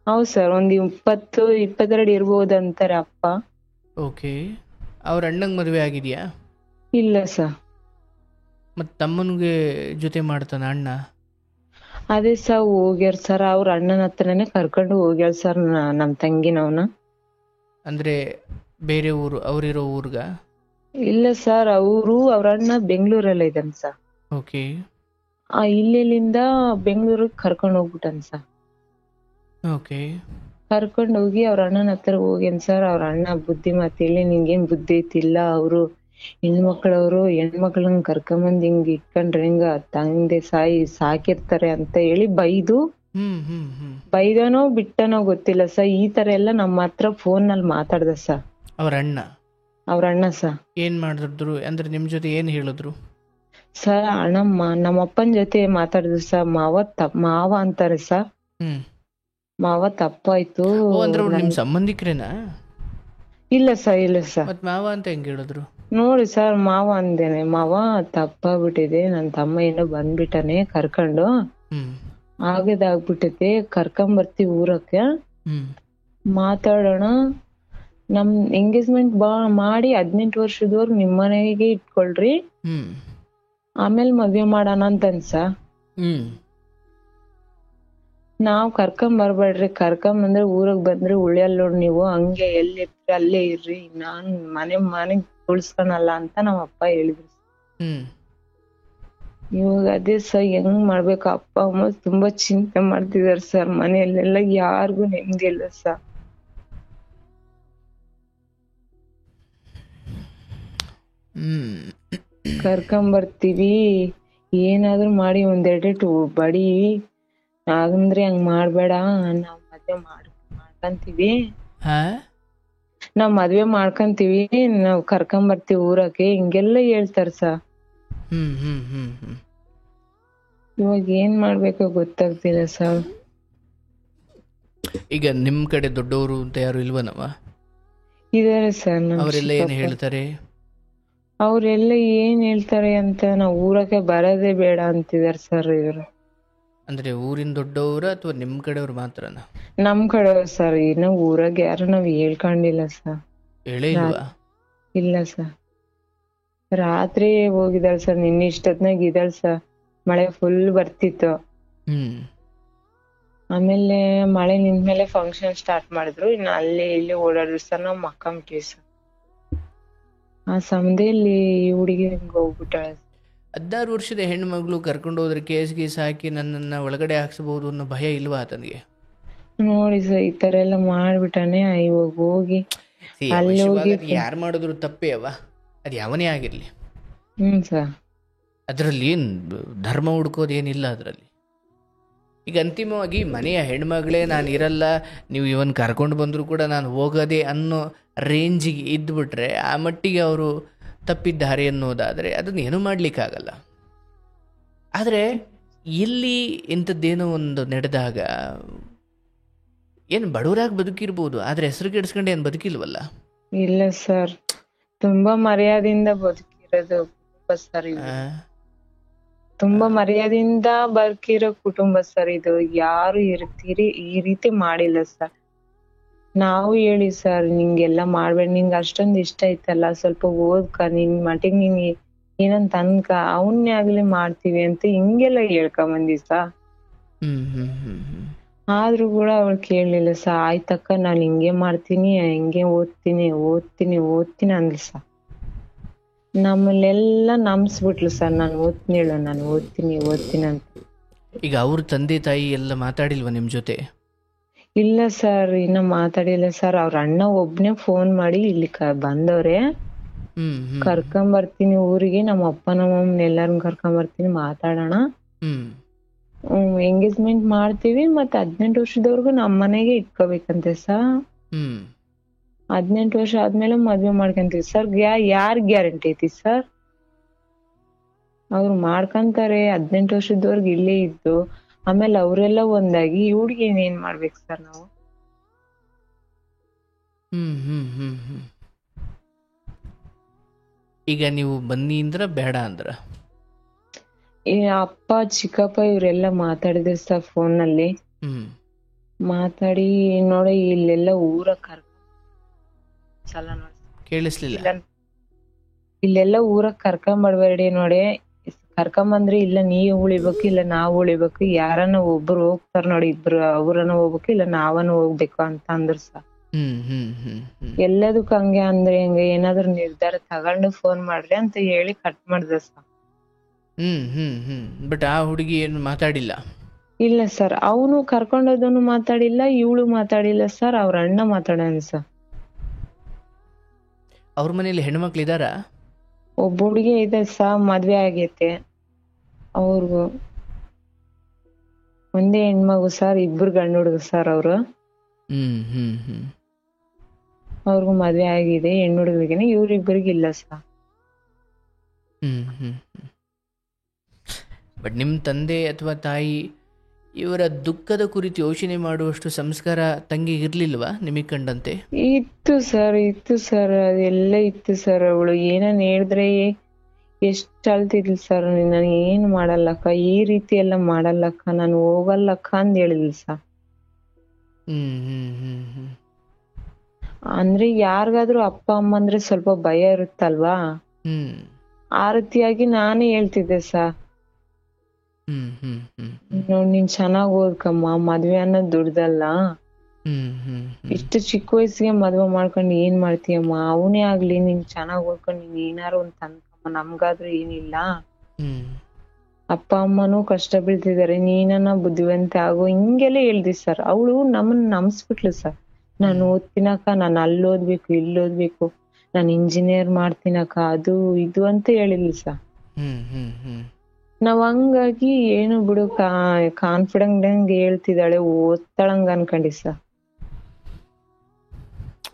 ಹೌದ್ ಸರ್, 22 ಇರ್ಬೋದಂತಾರೆ ಅಪ್ಪ. ಓಕೆ. ಅವ್ರ ಅಣ್ಣಂಗ್ ಮದುವೆ ಆಗಿದ್ಯಾ? ಇಲ್ಲ ಸರ್. ಮತ್ ತಮ್ಮನ್ಗೆ ಜೊತೆ ಮಾಡ್ತಾನ ಅಣ್ಣ? ಅದೇ ಸರ್, ಹೋಗ್ಯಾರ ಸರ್. ಅವ್ರ ಅಣ್ಣನ ಹತ್ರನೇ ಕರ್ಕೊಂಡು ಹೋಗ್ಯಾರ ಸರ್ ನಮ್ ತಂಗಿನವ್ನ. ಅಂದ್ರೆ ಬೇರೆ ಊರು, ಅವ್ರಿರೋ ಊರ್ಗ? ಇಲ್ಲ ಸರ್, ಅವ್ರ ಅಣ್ಣ ಬೆಂಗಳೂರಲ್ಲ ಇದ್ದಾನ ಸರ್. ಓಕೆ. ಇಲ್ಲಿಂದ ಬೆಂಗಳೂರಿಗೆ ಕರ್ಕೊಂಡ್ ಹೋಗ್ಬಿಟ್ಟನ್ ಸರ್. ಓಕೆ. ಕರ್ಕೊಂಡ್ ಹೋಗಿ ಅವ್ರ ಅಣ್ಣನ ಹತ್ರ ಹೋಗ್ಯಾನ್ ಸರ್. ಅವ್ರ ಅಣ್ಣ ಬುದ್ಧಿ ಮಾತು ಹೇಳಿ, ನಿನ್ಗೇನ್ ಬುದ್ಧಿ ಐತಿಲ್ಲ, ಅವ್ರು ಹೆಣ್ಮಕ್ಳನ್ನ ಕರ್ಕೊಂಬಂದ್ ಹಿಂಗ್ ಇಟ್ಕೊಂಡ್ರೆ ಹೆಂಗ, ತಂದೆ ಸಾಕಿರ್ತಾರೆ ಅಂತ ಹೇಳಿ ಬೈದನೋ ಬಿಟ್ಟನೋ ಗೊತ್ತಿಲ್ಲ ಸರ್. ಈ ತರ ಎಲ್ಲ ನಮ್ಮ ಹತ್ರ ಫೋನ್ ನಲ್ಲಿ ಮಾತಾಡ್ದ ಸರ್. ಅವ್ರ ಅಣ್ಣ ಸರ್. ಏನ್ ಮಾಡಿದ್ರು ಅಂದ್ರೆ ನಿಮ್ ಜೊತೆ ಏನ್ ಹೇಳಿದ್ರು ಸರ್? ನಮ್ಮ ಅಪ್ಪನ ಜೊತೆ ಮಾತಾಡಿದ್ರು ಸರ್. ಮಾವ ಅಂತಾರೆ ಸರ್. ಮಾವ ತಪ್ಪಾಯ್ತು. ಅಂದ್ರೆ ನಿಮ್ ಸಂಬಂಧಿಕರೇನಾ? ಇಲ್ಲ ಸರ್. ಮತ್ ಮಾವ ಅಂತ ಹೆಂಗ್ ಹೇಳಿದ್ರು? ನೋಡಿ ಸರ್, ಮಾವ ಅಂದೇನೆ. ಮಾವ ತಪ್ಪಾಗ್ಬಿಟ್ಟಿದೆ, ನನ್ ತಮ್ಮ ಏನೋ ಬಂದ್ಬಿಟ್ಟಾನೆ ಕರ್ಕೊಂಡು, ಆಗದಾಗ್ಬಿಟ್ಟೈತೆ, ಕರ್ಕೊಂಬರ್ತೀವಿ ಊರಕ್ಕೆ, ಮಾತಾಡೋಣ, ನಮ್ ಎಂಗೇಜ್ಮೆಂಟ್ ಮಾಡಿ 18 ವರ್ಷದವರ್ಗು ನಿಮ್ ಮನೆಗೆ ಇಟ್ಕೊಳ್ರಿ, ಆಮೇಲೆ ಮದ್ವೆ ಮಾಡೋಣ ಅಂತನ್ಸ. ನಾವ್ ಕರ್ಕೊಂಬರ್ಬೇಡ್ರಿ, ಕರ್ಕೊಂಬಂದ್ರೆ ಊರಗ್ ಬಂದ್ರೆ ಉಳಿಯಲ್ಲ ನೋಡ್ ನೀವು, ಹಂಗೆ ಎಲ್ಲಿರ್ತೀರಿ ಅಲ್ಲೇ ಇರ್ರಿ, ನಾನ್ ಮನೆಗ್ ಉಳ್ಸ್ಕೊಳಲ್ಲ ಅಂತ ನಮ್ಮ ಅಪ್ಪ ಹೇಳಿದ್ರು. ಇವಾಗ ಅದೇ ಸರ್, ಹೆಂಗ್ ಮಾಡ್ಬೇಕು? ಅಪ್ಪ ಅಮ್ಮ ತುಂಬಾ ಚಿಂತೆ ಮಾಡ್ತಿದಾರೆ ಸರ್. ಮನೆಯಲ್ಲೆಲ್ಲ ಯಾರಿಗೂ ನೆಮ್ಮದಿ ಇಲ್ಲ ಸರ್. ಕರ್ಕೊಂಬರ್ತೀವಿ, ಏನಾದ್ರು ಮಾಡಿ ಒಂದೆರಡು ಬಡಿ ಅಂದ್ರೆ ಹಂಗ್ ಮಾಡ್ಬೇಡ, ನಾವ್ ಮದ್ವೆ ಮಾಡ್ಕಂತೀವಿ, ಹಾ ನಾವ್ ಮದ್ವೆ ಮಾಡ್ಕಂತೀವಿ, ನಾವ್ ಕರ್ಕೊಂಬರ್ತೀವಿ ಊರಕ್ಕೆ, ಹಿಂಗೆಲ್ಲ ಹೇಳ್ತಾರ ಸರ್. ಹ್ಮ್ ಹ್ಮ್ ಹ್ಮ್ ಹ್ಮ್ ಇವಾಗ ಏನ್ ಮಾಡ್ಬೇಕೋ ಗೊತ್ತಾಗ್ತಿಲ್ಲ ಸರ್. ಈಗ ನಿಮ್ ಕಡೆ ದೊಡ್ಡವರು ಅಂತ ಯಾರು ಇಲ್ವನವ? ಇದಾರೆ ಸರ್ ನಮ್ ಅವರೆಲ್ಲ ಏನು ಚಿಕ್ಕಪ್ಪ. ಹೇಳ್ತಾರೆ? ಅವ್ರೆಲ್ಲ ಏನ್ ಹೇಳ್ತಾರೆ ಅಂತ, ನಾವ್ ಊರಕ್ಕೆ ಬರೋದೇ ಬೇಡ ಅಂತಿದಾರೆ ಸರ್ ಇವ್ರು. ಅಂದ್ರೆ ಊರಿನ ದೊಡ್ಡವರ ಅಥವಾ ನಿಮ್ ಕಡೆಯವ್ರು ಮಾತ್ರನಾ? ನಮ್ ಕಡೆ ಸರ್, ಇನ್ನ ಊರಾಗ ಯಾರು ನಾವ್ ಹೇಳ್ಕೊಂಡಿಲ್ಲ ಸರ್. ಹೇಳೇ ಇಲ್ವಾ? ಇಲ್ಲ ಸರ್, ರಾತ್ರಿ ಹೋಗಿದಾಳ್ ಸರ್, ನಿನ್ನೆ ಇಷ್ಟೊತ್ನಾಗ ಇದ್ದಾಳ್ ಸರ್. ಮಳೆ ಫುಲ್ ಬರ್ತಿತ್ತು. ಹ್ಮ್ ಆಮೇಲೆ ಮಳೆ ನಿಂತ್ಮೇಲೆ ಫಂಕ್ಷನ್ ಸ್ಟಾರ್ಟ್ ಮಾಡಿದ್ರು. ಇನ್ನು ಅಲ್ಲಿ ಇಲ್ಲಿ ಓಡಾಡಿದ್ರು ಸರ್. ನಾವ್ ಮಕ್ಕಂಬಿಟ್ವಿ ಸರ್. ಆ ಸಮಯದಲ್ಲಿ ಈ ಹುಡುಗಿ ಹಿಂಗ್ ಹೋಗ್ಬಿಟ್ಟಾಳೆ. 16 ವರ್ಷದ ಹೆಣ್ಣು ಮಗಳು ಕರ್ಕೊಂಡು ಹೋದ್ರೆ ಕೇಸ್ ಗೀಸ್ ಹಾಕಿ ನನ್ನನ್ನು ಒಳಗಡೆ ಹಾಕ್ಸಬಹುದು ಅನ್ನೋ ಭಯ ಇಲ್ವಾ ಆತನಿಗೆ? ನೋಡಿ ಸರ್, ಈ ತರ ಎಲ್ಲ ಮಾಡ್ಬಿಟ್ಟಾನೆ. ಇವಾಗ ಹೋಗಿ ಅಲ್ಲಿ ಹೋಗಿ ಯಾರು ಮಾಡಿದ್ರು ತಪ್ಪೇ ಅವ, ಅದು ಯಾವನೇ ಆಗಿರ್ಲಿ. ಸರ್, ಅದರಲ್ಲಿ ಏನು ಧರ್ಮ ಹುಡ್ಕೋದೇನಿಲ್ಲ ಅದರಲ್ಲಿ. ಈಗ ಅಂತಿಮವಾಗಿ ಮನೆಯ ಹೆಣ್ಮಗಳೇ ನಾನು ಇರಲ್ಲ, ನೀವು ಇವನ್ ಕರ್ಕೊಂಡು ಬಂದರೂ ಕೂಡ ನಾನು ಹೋಗೋದೆ ಅನ್ನೋ ರೇಂಜಿಗೆ ಇದ್ದುಬಿಟ್ರೆ, ಆ ಮಟ್ಟಿಗೆ ಅವರು ತಪ್ಪಿದ್ದಾರೆ ಅನ್ನೋದಾದರೆ ಅದನ್ನೇನು ಮಾಡಲಿಕ್ಕಾಗಲ್ಲ. ಆದರೆ ಇಲ್ಲಿ ಇಂಥದ್ದೇನೋ ಒಂದು ನಡೆದಾಗ ಏನು ಬಡವರಾಗಿ ಬದುಕಿರ್ಬೋದು, ಆದರೆ ಹೆಸರು ಕೆಡಿಸ್ಕೊಂಡು ಏನು ಬದುಕಿಲ್ವಲ್ಲ. ಇಲ್ಲ ಸರ್, ತುಂಬಾ ಮರ್ಯಾದೆಯಿಂದ ಬದುಕಿರೋದು ಕುಟುಂಬ ಸರ್ ಇದು. ತುಂಬಾ ಮರ್ಯಾದೆಯಿಂದ ಬದುಕಿರೋ ಕುಟುಂಬ ಸರ್ ಇದು. ಯಾರು ಈ ರೀತಿ ಮಾಡಿಲ್ಲ ಸರ್. ನಾವು ಹೇಳಿ ಸರ್, ನಿಂಗೆಲ್ಲ ಮಾಡ್ಬೇಡ, ನಿಂಗೆ ಅಷ್ಟೊಂದು ಇಷ್ಟ ಐತಲ್ಲ, ಸ್ವಲ್ಪ ಓದ್ಕ, ನಿನ್ ಮಟ್ಟಿಗೆ ನೀನ್ ಏನಂತ ಅನ್ಕ, ಅವನ್ನೇ ಆಗ್ಲಿ ಮಾಡ್ತೀವಿ ಅಂತ ಹಿಂಗೆಲ್ಲ ಹೇಳ್ಕೊಂಬಂದಿ ಸರ್. ಆದ್ರೂ ಕೂಡ ಅವಳು ಕೇಳಲಿಲ್ಲ ಸರ್. ಆಯ್ತಕ್ಕ, ನಾನ್ ಹಿಂಗೆ ಮಾಡ್ತೀನಿ, ಹಿಂಗೆ ಓದ್ತೀನಿ ಅಂದ್ಲು ಸರ್. ನಮ್ಮನ್ನೆಲ್ಲ ನಂಬಿಸ್ಬಿಟ್ಲು ಸರ್. ನಾನು ಓದ್ತೀನಿ ಅಂತ. ಈಗ ಅವ್ರ ತಂದೆ ತಾಯಿ ಎಲ್ಲ ಮಾತಾಡಿಲ್ವಾ ನಿಮ್ ಜೊತೆ? ಇಲ್ಲ ಸರ್, ಇನ್ನ ಮಾತಾಡಿಲ್ಲ ಸರ್. ಅವ್ರ ಅಣ್ಣ ಒಬ್ನೇ ಫೋನ್ ಮಾಡಿ ಇಲ್ಲಿ ಬಂದವ್ರೆ, ಕರ್ಕೊಂಬರ್ತೀನಿ ಊರಿಗೆ, ನಮ್ಮ ಅಪ್ಪ ನಮ್ಮಮ್ಮನ ಎಲ್ಲಾರನ್ನ ಕರ್ಕೊಂಬರ್ತೀನಿ, ಮಾತಾಡೋಣ, ಎಂಗೇಜ್ಮೆಂಟ್ ಮಾಡ್ತೀವಿ, ಮತ್ತೆ 18 ವರ್ಷದವರೆಗೂ ನಮ್ಮ ಮನೆಗೆ ಇಟ್ಕೋಬೇಕಂತೆ ಸರ್. 18 ವರ್ಷ ಆದ್ಮೇಲೆ ಮದ್ವೆ ಮಾಡ್ಕೊಂತೀವಿ ಸರ್. ಯಾರ್ ಗ್ಯಾರಂಟಿ ಐತಿ ಸರ್? ಅವ್ರು ಮಾಡ್ಕೊಂತಾರೆ 18 ವರ್ಷದವರ್ಗು ಇಲ್ಲೇ ಇದ್ದು, ಆಮೇಲೆ ಅವರೆಲ್ಲ ಒಂದಾಗಿ ಈ ಹುಡ್ಗಿ ಏನ್ ಮಾಡ್ಬೇಕು ಸರ್ ನಾವು? ಈಗ ನೀವು ಬನ್ನಿ ಅಂದ್ರ ಬೇಡ ಅಂದ್ರ? ಈ ಅಪ್ಪ ಚಿಕ್ಕಪ್ಪ ಇವರೆಲ್ಲ ಮಾತಾಡಿದ್ರು ಸರ್ ಫೋನ್ ನಲ್ಲಿ. ಮಾತಾಡಿ ನೋಡಿ ಇಲ್ಲೆಲ್ಲ ಊರ ಕೇಳಿಸ್ಲಿಲ್ಲ. ಇಲ್ಲೆಲ್ಲ ಊರಕ್ ಕರ್ಕೊಂಬರ್ಬೇಡಿ ನೋಡಿ, ಕರ್ಕೊಂಬಂದ್ರಿ ಇಲ್ಲ ನೀವ್ ಉಳಿಬೇಕು, ಇಲ್ಲ ನಾವ್ ಉಳಿಬೇಕು, ಯಾರನ್ನ ಒಬ್ರು ಹೋಗ್ತಾರ ನೋಡಿ, ಇಬ್ರು ಅವ್ರನ್ನ ಹೋಗ್ಬೇಕು, ಇಲ್ಲ ನಾವನ್ನ ಹೋಗ್ಬೇಕು ಅಂತ ಅಂದ್ರು ಸರ್. ಎಲ್ಲದಕ್ಕೂ ಹಂಗೆ ಅಂದ್ರೆ ಹೆಂಗೆ? ಏನಾದ್ರು ನಿರ್ಧಾರ ತಗೊಂಡು ಫೋನ್ ಮಾಡ್ರಿ ಅಂತ ಹೇಳಿ ಕಟ್ ಮಾಡ್ದ ಸರ್. ಬಟ್ ಆ ಹುಡುಗಿ ಏನು ಮಾತಾಡಿಲ್ಲ? ಇಲ್ಲ ಸರ್, ಅವನು ಕರ್ಕೊಂಡೋದನು ಮಾತಾಡಿಲ್ಲ, ಇವಳು ಮಾತಾಡಿಲ್ಲ ಸರ್. ಅವ್ರ ಅಣ್ಣ ಮಾತಾಡೋಣ ಸರ್. ಅವ್ರ ಮನೇಲಿ ಹೆಣ್ಮಕ್ಳು ಇದಾರ? ಒಬ್ಬ ಹುಡುಗಿ ಇದೆ ಸರ್, ಮದ್ವೆ ಆಗೈತೆ ಅವ್ರಿಗೂ. ಒಂದೇ ಹೆಣ್ಮಗು ಸರ್, 2 ಗಂಡು ಹುಡುಗ ಸರ್ ಅವ್ರು. ಅವ್ರಿಗೂ ಮದ್ವೆ ಆಗಿದೆ, ಹೆಣ್ಣು ಹುಡುಗರಿಗೇನೆ, ಇವ್ರಿಬ್ಬರಿಗೆ ಇಲ್ಲ ಸರ್. ಬಟ್ ನಿಮ್ಮ ತಂದೆ ಅಥವಾ ತಾಯಿ ಇವರ ದುಃಖದ ಕುರಿತು ಯೋಚನೆ ಮಾಡುವಷ್ಟು ಸಂಸ್ಕಾರ ತಂಗಿಗಿರ್ಲಿಲ್ವಾ ನಿಮಗೆ ಕಂಡಂತೆ? ಇತ್ತು ಸರ್, ಅದೆಲ್ಲ ಇತ್ತು ಸರ್. ಅವಳು ಏನನ್ ಹೇಳಿದ್ರೆ ಎಷ್ಟ್ ಅಳ್ತಿದ್ಲು ಸರ್. ನಾನು ಏನ್ ಮಾಡಲ್ಲಕ್ಕ, ಈ ರೀತಿ ಎಲ್ಲ ಮಾಡಲ್ಲಕ್ಕ, ನಾನು ಹೋಗಲ್ಲಕ್ಕ ಅಂದ್ ಹೇಳಿದ್ಲು ಸರ್. ಅಂದ್ರೆ ಯಾರಿಗಾದ್ರೂ ಅಪ್ಪ ಅಮ್ಮ ಅಂದ್ರೆ ಸ್ವಲ್ಪ ಭಯ ಇರುತ್ತಲ್ವಾ, ಆ ರೀತಿಯಾಗಿ ನಾನೇ ಹೇಳ್ತಿದ್ದೆ ಸರ್. ನೋಡ್, ನೀನ್ ಚೆನ್ನಾಗ್ ಓದ್ಕಮ್ಮ, ಮದ್ವೆ ಅನ್ನೋದ್ ದುಡ್ದಲ್ಲ, ಇಷ್ಟು ಚಿಕ್ಕ ವಯಸ್ಸಿಗೆ ಮದ್ವೆ ಮಾಡ್ಕೊಂಡು ಏನ್ ಮಾಡ್ತೀಯಮ್ಮ? ಅವನೇ ಆಗ್ಲಿ, ನೀನ್ ಚೆನ್ನಾಗ್ ಓದ್ಕೊಂಡು ನೀನ್ ಏನಾರು ಒಂದ್ ತಂದ್ಕಮ್ಮ, ನಮ್ಗಾದ್ರೂ ಏನಿಲ್ಲ, ಅಪ್ಪ ಅಮ್ಮನೂ ಕಷ್ಟ ಬೀಳ್ತಿದಾರೆ, ನೀನನ್ನ ಬುದ್ಧಿವಂತ ಆಗೋ, ಹಿಂಗೆಲ್ಲ ಹೇಳ್ದಿ ಸರ್. ಅವಳು ನಮ್ಮನ್ನ ನಂಬಿಸ್ಬಿಟ್ಲು ಸರ್. ನಾನು ಓದ್ತೀನಕ್ಕ, ನಾನು ಅಲ್ಲಿ ಓದ್ಬೇಕು, ಇಲ್ಲಿ ಓದ್ಬೇಕು, ನಾನು ಇಂಜಿನಿಯರ್ ಮಾಡ್ತೀನಕ್ಕ, ಅದು ಇದು ಅಂತ ಹೇಳಿದ್ಲು ಸರ್. ನಾವ್ ಹಂಗಾಗಿ ಏನು ಬಿಡು ಕಾನ್ಫಿಡೆಂಟ್ ಹೇಳ್ತಿದ್ದಾಳೆ, ಓದ್ತಾಳಂಗ ಅನ್ಕೊಂಡಿ ಸರ್.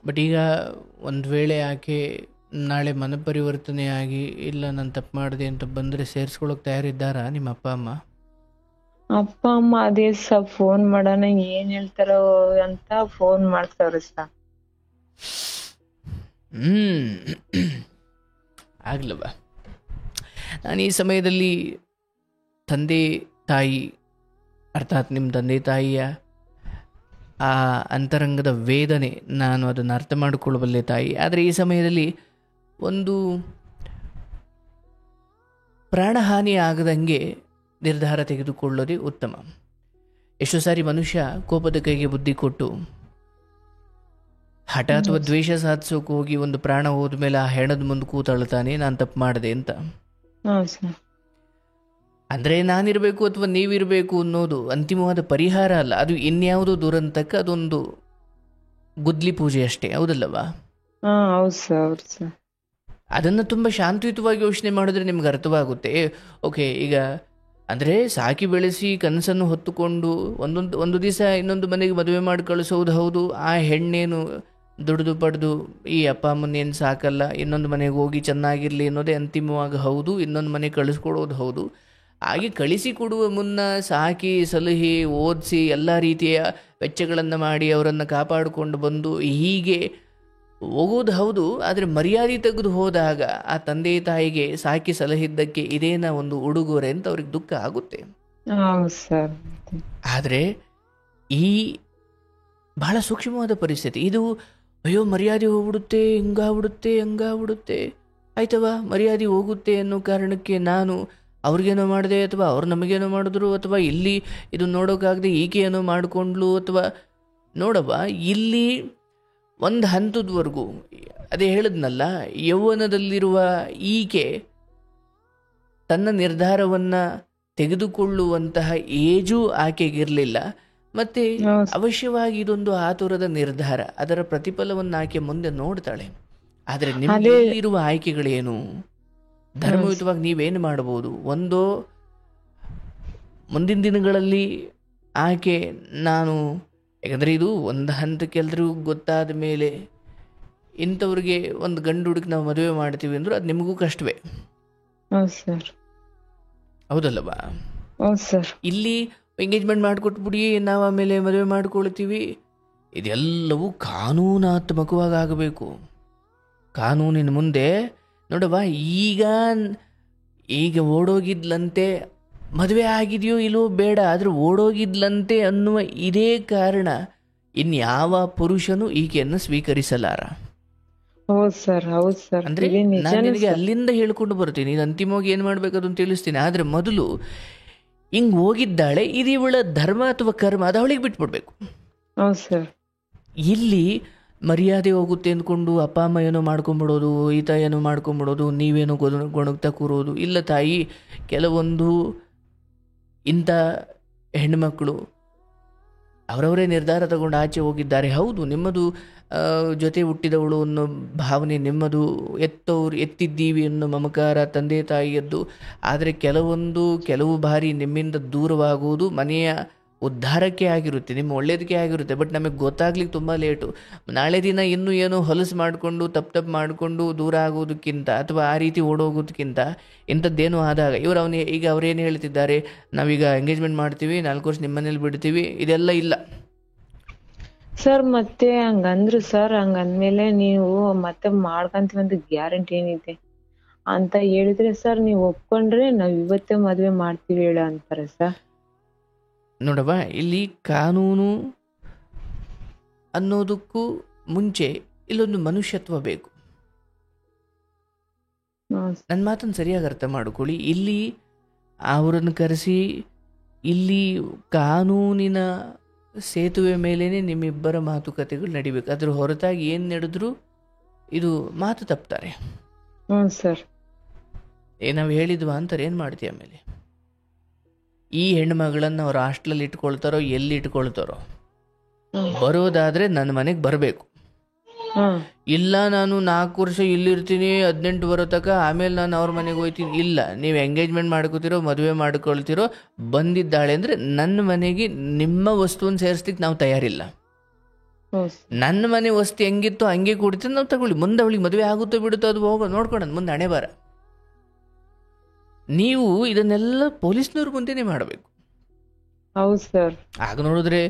ಬಟ್ ಈಗ ಒಂದು ವೇಳೆ ಆಕೆ ನಾಳೆ ಮನ ಪರಿವರ್ತನೆಯಾಗಿ ಇಲ್ಲ ನಾನು ತಪ್ಪು ಮಾಡಿದೆ ಅಂತ ಬಂದರೆ ಸೇರಿಸ್ಕೊಳ್ಳೋಕೆ ತಯಾರಿದ್ದಾರಾ ನಿಮ್ಮ ಅಪ್ಪ ಅಮ್ಮ? ಅಪ್ಪ ಅಮ್ಮ ಅದೇ ಸರ್, ಫೋನ್ ಮಾಡೋಣ ಏನ್ ಹೇಳ್ತಾರೋ ಅಂತ ಫೋನ್ ಮಾಡ್ತಾವ್ರೆ ಸರ್. ಆಗ್ಲವ. ನಾನು ಈ ಸಮಯದಲ್ಲಿ ತಂದೆ ತಾಯಿ ಅರ್ಥಾತ್ ನಿಮ್ಮ ತಂದೆ ತಾಯಿಯ ಆ ಅಂತರಂಗದ ವೇದನೆ ನಾನು ಅದನ್ನು ಅರ್ಥ ಮಾಡಿಕೊಳ್ಳಬಲ್ಲೆ ತಾಯಿ. ಆದರೆ ಈ ಸಮಯದಲ್ಲಿ ಒಂದು ಪ್ರಾಣಹಾನಿ ಆಗದಂಗೆ ನಿರ್ಧಾರ ತೆಗೆದುಕೊಳ್ಳೋದೇ ಉತ್ತಮ. ಎಷ್ಟೋ ಸಾರಿ ಮನುಷ್ಯ ಕೋಪದ ಕೈಗೆ ಬುದ್ಧಿ ಕೊಟ್ಟು ಹಠ ಅಥವಾ ದ್ವೇಷ ಸಾಧಿಸೋಕೆ ಹೋಗಿ ಒಂದು ಪ್ರಾಣ ಹೋದ ಮೇಲೆ ಆ ಹೆಣದ ಮುಂದೆ ಕೂತಾಳ್ತಾನೆ, ನಾನು ತಪ್ಪು ಮಾಡಿದೆ ಅಂತ. ಅಂದರೆ ನಾನಿರಬೇಕು ಅಥವಾ ನೀವಿರಬೇಕು ಅನ್ನೋದು ಅಂತಿಮವಾದ ಪರಿಹಾರ ಅಲ್ಲ, ಅದು ಇನ್ಯಾವುದೋ ದುರಂತಕ್ಕೆ ಅದೊಂದು ಗುದ್ಲಿ ಪೂಜೆ ಅಷ್ಟೇ, ಹೌದಲ್ಲವಾ? ಹೌದು ಸರ್. ಅದನ್ನು ತುಂಬ ಶಾಂತಿಯುತವಾಗಿ ಯೋಚನೆ ಮಾಡಿದ್ರೆ ನಿಮ್ಗೆ ಅರ್ಥವಾಗುತ್ತೆ. ಓಕೆ, ಈಗ ಅಂದರೆ ಸಾಕಿ ಬೆಳೆಸಿ ಕನಸನ್ನು ಹೊತ್ತುಕೊಂಡು ಒಂದು ದಿವಸ ಇನ್ನೊಂದು ಮನೆಗೆ ಮದುವೆ ಮಾಡಿ ಕಳಿಸೋದು ಹೌದು. ಆ ಹೆಣ್ಣೇನು ದುಡಿದು ಪಡೆದು ಈ ಅಪ್ಪ ಅಮ್ಮನೇನು ಸಾಕಲ್ಲ, ಇನ್ನೊಂದು ಮನೆಗೆ ಹೋಗಿ ಚೆನ್ನಾಗಿರಲಿ ಅನ್ನೋದೇ ಅಂತಿಮವಾಗಿ ಹೌದು. ಇನ್ನೊಂದು ಮನೆಗೆ ಕಳಿಸ್ಕೊಡೋದು ಹೌದು. ಹಾಗೆ ಕಳಿಸಿಕೊಡುವ ಮುನ್ನ ಸಾಕಿ ಸಲಹೆ ಓದಿಸಿ ಎಲ್ಲ ರೀತಿಯ ವೆಚ್ಚಗಳನ್ನು ಮಾಡಿ ಅವರನ್ನು ಕಾಪಾಡಿಕೊಂಡು ಬಂದು ಹೀಗೆ ಹೋಗೋದು ಹೌದು. ಆದರೆ ಮರ್ಯಾದೆ ತೆಗೆದು ಹೋದಾಗ ಆ ತಂದೆ ತಾಯಿಗೆ ಸಾಕಿ ಸಲಹಿದ್ದಕ್ಕೆ ಇದೇನ ಒಂದು ಉಡುಗೊರೆ ಅಂತ ಅವ್ರಿಗೆ ದುಃಖ ಆಗುತ್ತೆ. ಆದರೆ ಈ ಬಹಳ ಸೂಕ್ಷ್ಮವಾದ ಪರಿಸ್ಥಿತಿ ಇದು. ಅಯ್ಯೋ ಮರ್ಯಾದೆ ಹೋಗ್ಬಿಡುತ್ತೆ, ಹಂಗಾಗ್ಬಿಡುತ್ತೆ, ಆಯ್ತವಾ ಮರ್ಯಾದೆ ಹೋಗುತ್ತೆ ಅನ್ನೋ ಕಾರಣಕ್ಕೆ ನಾನು ಅವ್ರಿಗೇನೋ ಮಾಡಿದೆ ಅಥವಾ ಅವ್ರು ನಮಗೇನೋ ಮಾಡಿದ್ರು ಅಥವಾ ಇಲ್ಲಿ ಇದು ನೋಡೋಕ್ಕಾಗದೆ ಈಕೆ ಏನೋ ಮಾಡಿಕೊಂಡ್ಲು ಅಥವಾ ನೋಡವ್ವ ಇಲ್ಲಿ ಒಂದು ಹಂತದವರೆಗೂ ಅದೇ ಹೇಳಿದ್ನಲ್ಲ, ಯೌವನದಲ್ಲಿರುವ ಈಕೆ ತನ್ನ ನಿರ್ಧಾರವನ್ನು ತೆಗೆದುಕೊಳ್ಳುವಂತಹ ಏಜು ಆಕೆಗಿರಲಿಲ್ಲ. ಮತ್ತು ಅವಶ್ಯವಾಗಿ ಇದೊಂದು ಆತುರದ ನಿರ್ಧಾರ, ಅದರ ಪ್ರತಿಫಲವನ್ನು ಆಕೆ ಮುಂದೆ ನೋಡ್ತಾಳೆ. ಆದರೆ ನಿಮ್ಮಲ್ಲಿರುವ ಆಯ್ಕೆಗಳೇನು? ಧರ್ಮಯುತವಾಗಿ ನೀವೇನು ಮಾಡ್ಬೋದು? ಒಂದೋ ಮುಂದಿನ ದಿನಗಳಲ್ಲಿ ಆಕೆ ನಾನು ಯಾಕಂದರೆ ಇದು ಒಂದು ಹಂತಕ್ಕೆ ಎಲ್ರಿಗೂ ಗೊತ್ತಾದ ಮೇಲೆ ಇಂಥವ್ರಿಗೆ ಒಂದು ಗಂಡು ಹುಡುಗಿ ನಾವು ಮದುವೆ ಮಾಡ್ತೀವಿ ಅಂದರೂ ಅದು ನಿಮಗೂ ಕಷ್ಟವೇ, ಹೌದಲ್ಲವಾ? ಇಲ್ಲಿ ಎಂಗೇಜ್ಮೆಂಟ್ ಮಾಡಿಕೊಟ್ಬಿಡಿ, ನಾವು ಆಮೇಲೆ ಮದುವೆ ಮಾಡ್ಕೊಳ್ತೀವಿ, ಇದೆಲ್ಲವೂ ಕಾನೂನಾತ್ಮಕವಾಗಿ ಆಗಬೇಕು. ಕಾನೂನಿನ ಮುಂದೆ ನೋಡವ್ವ, ಈಗ ಓಡೋಗಿದ್ಲಂತೆ, ಮದುವೆ ಆಗಿದೆಯೋ ಇಲ್ಲೋ ಬೇಡ, ಆದರೆ ಓಡೋಗಿದ್ಲಂತೆ ಅನ್ನುವ ಇದೇ ಕಾರಣ ಇನ್ಯಾವ ಪುರುಷನು ಈಕೆಯನ್ನು ಸ್ವೀಕರಿಸಲಾರ. ಅಂದ್ರೆ ನಾನು ನಿನಗೆ ಅಲ್ಲಿಂದ ಹೇಳ್ಕೊಂಡು ಬರ್ತೀನಿ, ಇದು ಅಂತಿಮವಾಗಿ ಏನು ಮಾಡ್ಬೇಕು ಅಂತ ತಿಳಿಸ್ತೀನಿ. ಆದರೆ ಮೊದಲು ಹಿಂಗೆ ಹೋಗಿದ್ದಾಳೆ, ಇದು ಇವಳ ಧರ್ಮ ಅಥವಾ ಕರ್ಮ, ಅದು ಅವಳಿಗೆ ಬಿಟ್ಬಿಡ್ಬೇಕು. ಇಲ್ಲಿ ಮರ್ಯಾದೆ ಹೋಗುತ್ತೆ ಅಂದ್ಕೊಂಡು ಅಪ್ಪ ಅಮ್ಮ ಏನೋ ಮಾಡ್ಕೊಂಬಿಡೋದು, ಈತ ಏನೋ ಮಾಡ್ಕೊಂಬಿಡೋದು, ನೀವೇನೋ ಗೊಣಗ್ತಾ ಕೂರೋದು ಇಲ್ಲ ತಾಯಿ. ಕೆಲವೊಂದು ಇಂಥ ಹೆಣ್ಮಕ್ಳು ಅವರವರೇ ನಿರ್ಧಾರ ತಗೊಂಡು ಆಚೆ ಹೋಗಿದ್ದಾರೆ. ಹೌದು, ನಿಮ್ಮದು ಜೊತೆ ಹುಟ್ಟಿದವಳು ಅನ್ನೋ ಭಾವನೆ ನಿಮ್ಮದು, ಎತ್ತಿದ್ದೀವಿ ಅನ್ನೋ ಮಮಕಾರ ತಂದೆ ತಾಯಿಯದ್ದು. ಆದರೆ ಕೆಲವು ಬಾರಿ ನಿಮ್ಮಿಂದ ದೂರವಾಗುವುದು ಮನೆಯ ಉದ್ಧಾರಕ್ಕೆ ಆಗಿರುತ್ತೆ, ನಿಮ್ಮ ಒಳ್ಳೇದಕ್ಕೆ ಆಗಿರುತ್ತೆ. ಬಟ್ ನಮಗೆ ಗೊತ್ತಾಗ್ಲಿಕ್ಕೆ ತುಂಬ ಲೇಟು. ನಾಳೆ ದಿನ ಇನ್ನೂ ಏನೋ ಹೊಲಸು ಮಾಡಿಕೊಂಡು ತಪ್ಪು ಮಾಡಿಕೊಂಡು ದೂರ ಆಗೋದಕ್ಕಿಂತ ಅಥವಾ ಆ ರೀತಿ ಓಡೋಗೋದಕ್ಕಿಂತ ಇಂಥದ್ದೇನೋ ಆದಾಗ ಈಗ ಅವರೇನು ಹೇಳ್ತಿದ್ದಾರೆ, ನಾವೀಗ ಎಂಗೇಜ್ಮೆಂಟ್ ಮಾಡ್ತೀವಿ, 4 ವರ್ಷ ನಿಮ್ಮ ಮನೇಲಿ ಬಿಡ್ತೀವಿ, ಇದೆಲ್ಲ ಇಲ್ಲ ಸರ್. ಮತ್ತೆ ಹಂಗಂದ್ರು ಸರ್, ಹಂಗಂದ್ಮೇಲೆ ನೀವು ಮತ್ತೆ ಮಾಡ್ಕಂತೀವಿ ಅಂತ ಗ್ಯಾರಂಟಿ ಏನಿದೆ ಅಂತ ಹೇಳಿದ್ರೆ ಸರ್, ನೀವು ಒಪ್ಕೊಂಡ್ರೆ ನಾವ್ ಇವತ್ತೇ ಮದ್ವೆ ಮಾಡ್ತೀವಿ ಹೇಳ ಅಂತಾರೆ ಸರ್. ನೋಡವ್ವ, ಇಲ್ಲಿ ಕಾನೂನು ಅನ್ನೋದಕ್ಕೂ ಮುಂಚೆ ಇಲ್ಲೊಂದು ಮನುಷ್ಯತ್ವ ಬೇಕು. ನನ್ನ ಮಾತನ್ನು ಸರಿಯಾಗಿ ಅರ್ಥ ಮಾಡ್ಕೊಳ್ಳಿ. ಇಲ್ಲಿ ಅವರನ್ನು ಕರೆಸಿ ಇಲ್ಲಿ ಕಾನೂನಿನ ಸೇತುವೆ ಮೇಲೇನೆ ನಿಮ್ಮಿಬ್ಬರ ಮಾತುಕತೆಗಳು ನಡಿಬೇಕು. ಅದ್ರ ಹೊರತಾಗಿ ಏನು ನಡೆದ್ರು ಇದು ಮಾತು ತಪ್ತಾರೆ. ಸರ್, ನಾವು ಹೇಳಿದ್ವಾ ಅಂತಾರೆ, ಏನು ಮಾಡ್ತೀವಿ ಆಮೇಲೆ? ಈ ಹೆಣ್ಮಗಳನ್ನು ಅವ್ರು ಹಾಸ್ಟ್ಲಲ್ಲಿ ಇಟ್ಕೊಳ್ತಾರೋ ಎಲ್ಲಿ ಇಟ್ಕೊಳ್ತಾರೋ, ಬರೋದಾದರೆ ನನ್ನ ಮನೆಗೆ ಬರಬೇಕು. ಹಾ ಇಲ್ಲ ನಾನು 4 ವರ್ಷ ಇಲ್ಲಿರ್ತೀನಿ 18 ಬರೋ ತನಕ, ಆಮೇಲೆ ನಾನು ಅವ್ರ ಮನೆಗೆ ಹೋಗ್ತೀನಿ. ಇಲ್ಲ, ನೀವು ಎಂಗೇಜ್ಮೆಂಟ್ ಮಾಡ್ಕೋತಿರೋ ಮದುವೆ ಮಾಡ್ಕೊಳ್ತಿರೋ, ಬಂದಿದ್ದಾಳೆ ಅಂದರೆ ನನ್ನ ಮನೆಗೆ ನಿಮ್ಮ ವಸ್ತುವನ್ನು ಸೇರಿಸ್ಲಿಕ್ಕೆ ನಾವು ತಯಾರಿಲ್ಲ. ಹೌದು ಸರ್. ನನ್ನ ಮನೆ ವಸ್ತು ಹೆಂಗಿತ್ತು ಹಂಗೆ ಕೊಡ್ತೀನಿ, ನಾವು ತಗೊಳ್ಳಿ. ಮುಂದೆ ಅವಳಿಗೆ ಮದುವೆ ಆಗುತ್ತೋ ಬಿಡುತ್ತೋ ಅದು ಹೋಗೋ ನೋಡ್ಕೊಳೋಣ, ಮುಂದೆ ಹಣೆ ಬಾರ. ನೀವು ಇದನ್ನೆಲ್ಲ ಪೊಲೀಸ್ನವ್ರ ಮುಂದೆನೇ ಮಾಡಬೇಕು. ಹೌದು ಸರ್. ಆಗ ನೋಡಿದ್ರೆ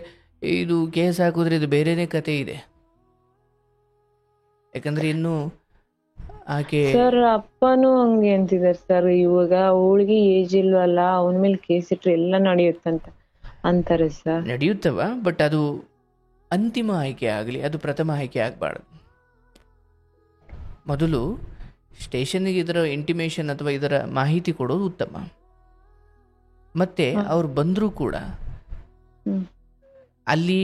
ಇದು ಕೇಸ್ ಹಾಕಿದ್ರೆ ಇದು ಬೇರೆನೇ ಕತೆ ಇದೆ. ಯಾಕಂದ್ರೆ ಇನ್ನು ಆಕೆ ಸರ್ ಅಪ್ಪನೂ ಹಂಗೆ ಅಂತಿದಾರೆ ಸರ್, ಇವಾಗ ಅವಳಿಗೆ ಏಜ್ ಇಲ್ವಲ್ಲ, ಅವನ ಮೇಲೆ ಕೇಸ್ ಇಟ್ರೆ ಎಲ್ಲ ನಡೆಯುತ್ತಂತ ಅಂತಾರೆ ಸರ್. ನಡೆಯುತ್ತವ, ಬಟ್ ಅದು ಅಂತಿಮ ಆಯ್ಕೆ ಆಗಲಿ, ಅದು ಪ್ರಥಮ ಆಯ್ಕೆ ಆಗಬಾರ್ದು. ಮೊದಲು ಸ್ಟೇಷನ್ಗೆ ಇದರ ಇಂಟಿಮೇಷನ್ ಅಥವಾ ಇದರ ಮಾಹಿತಿ ಕೊಡೋದು ಉತ್ತಮ. ಮತ್ತೆ ಅವ್ರು ಬಂದರೂ ಕೂಡ ಹ್ಮ್. ಅಲ್ಲಿ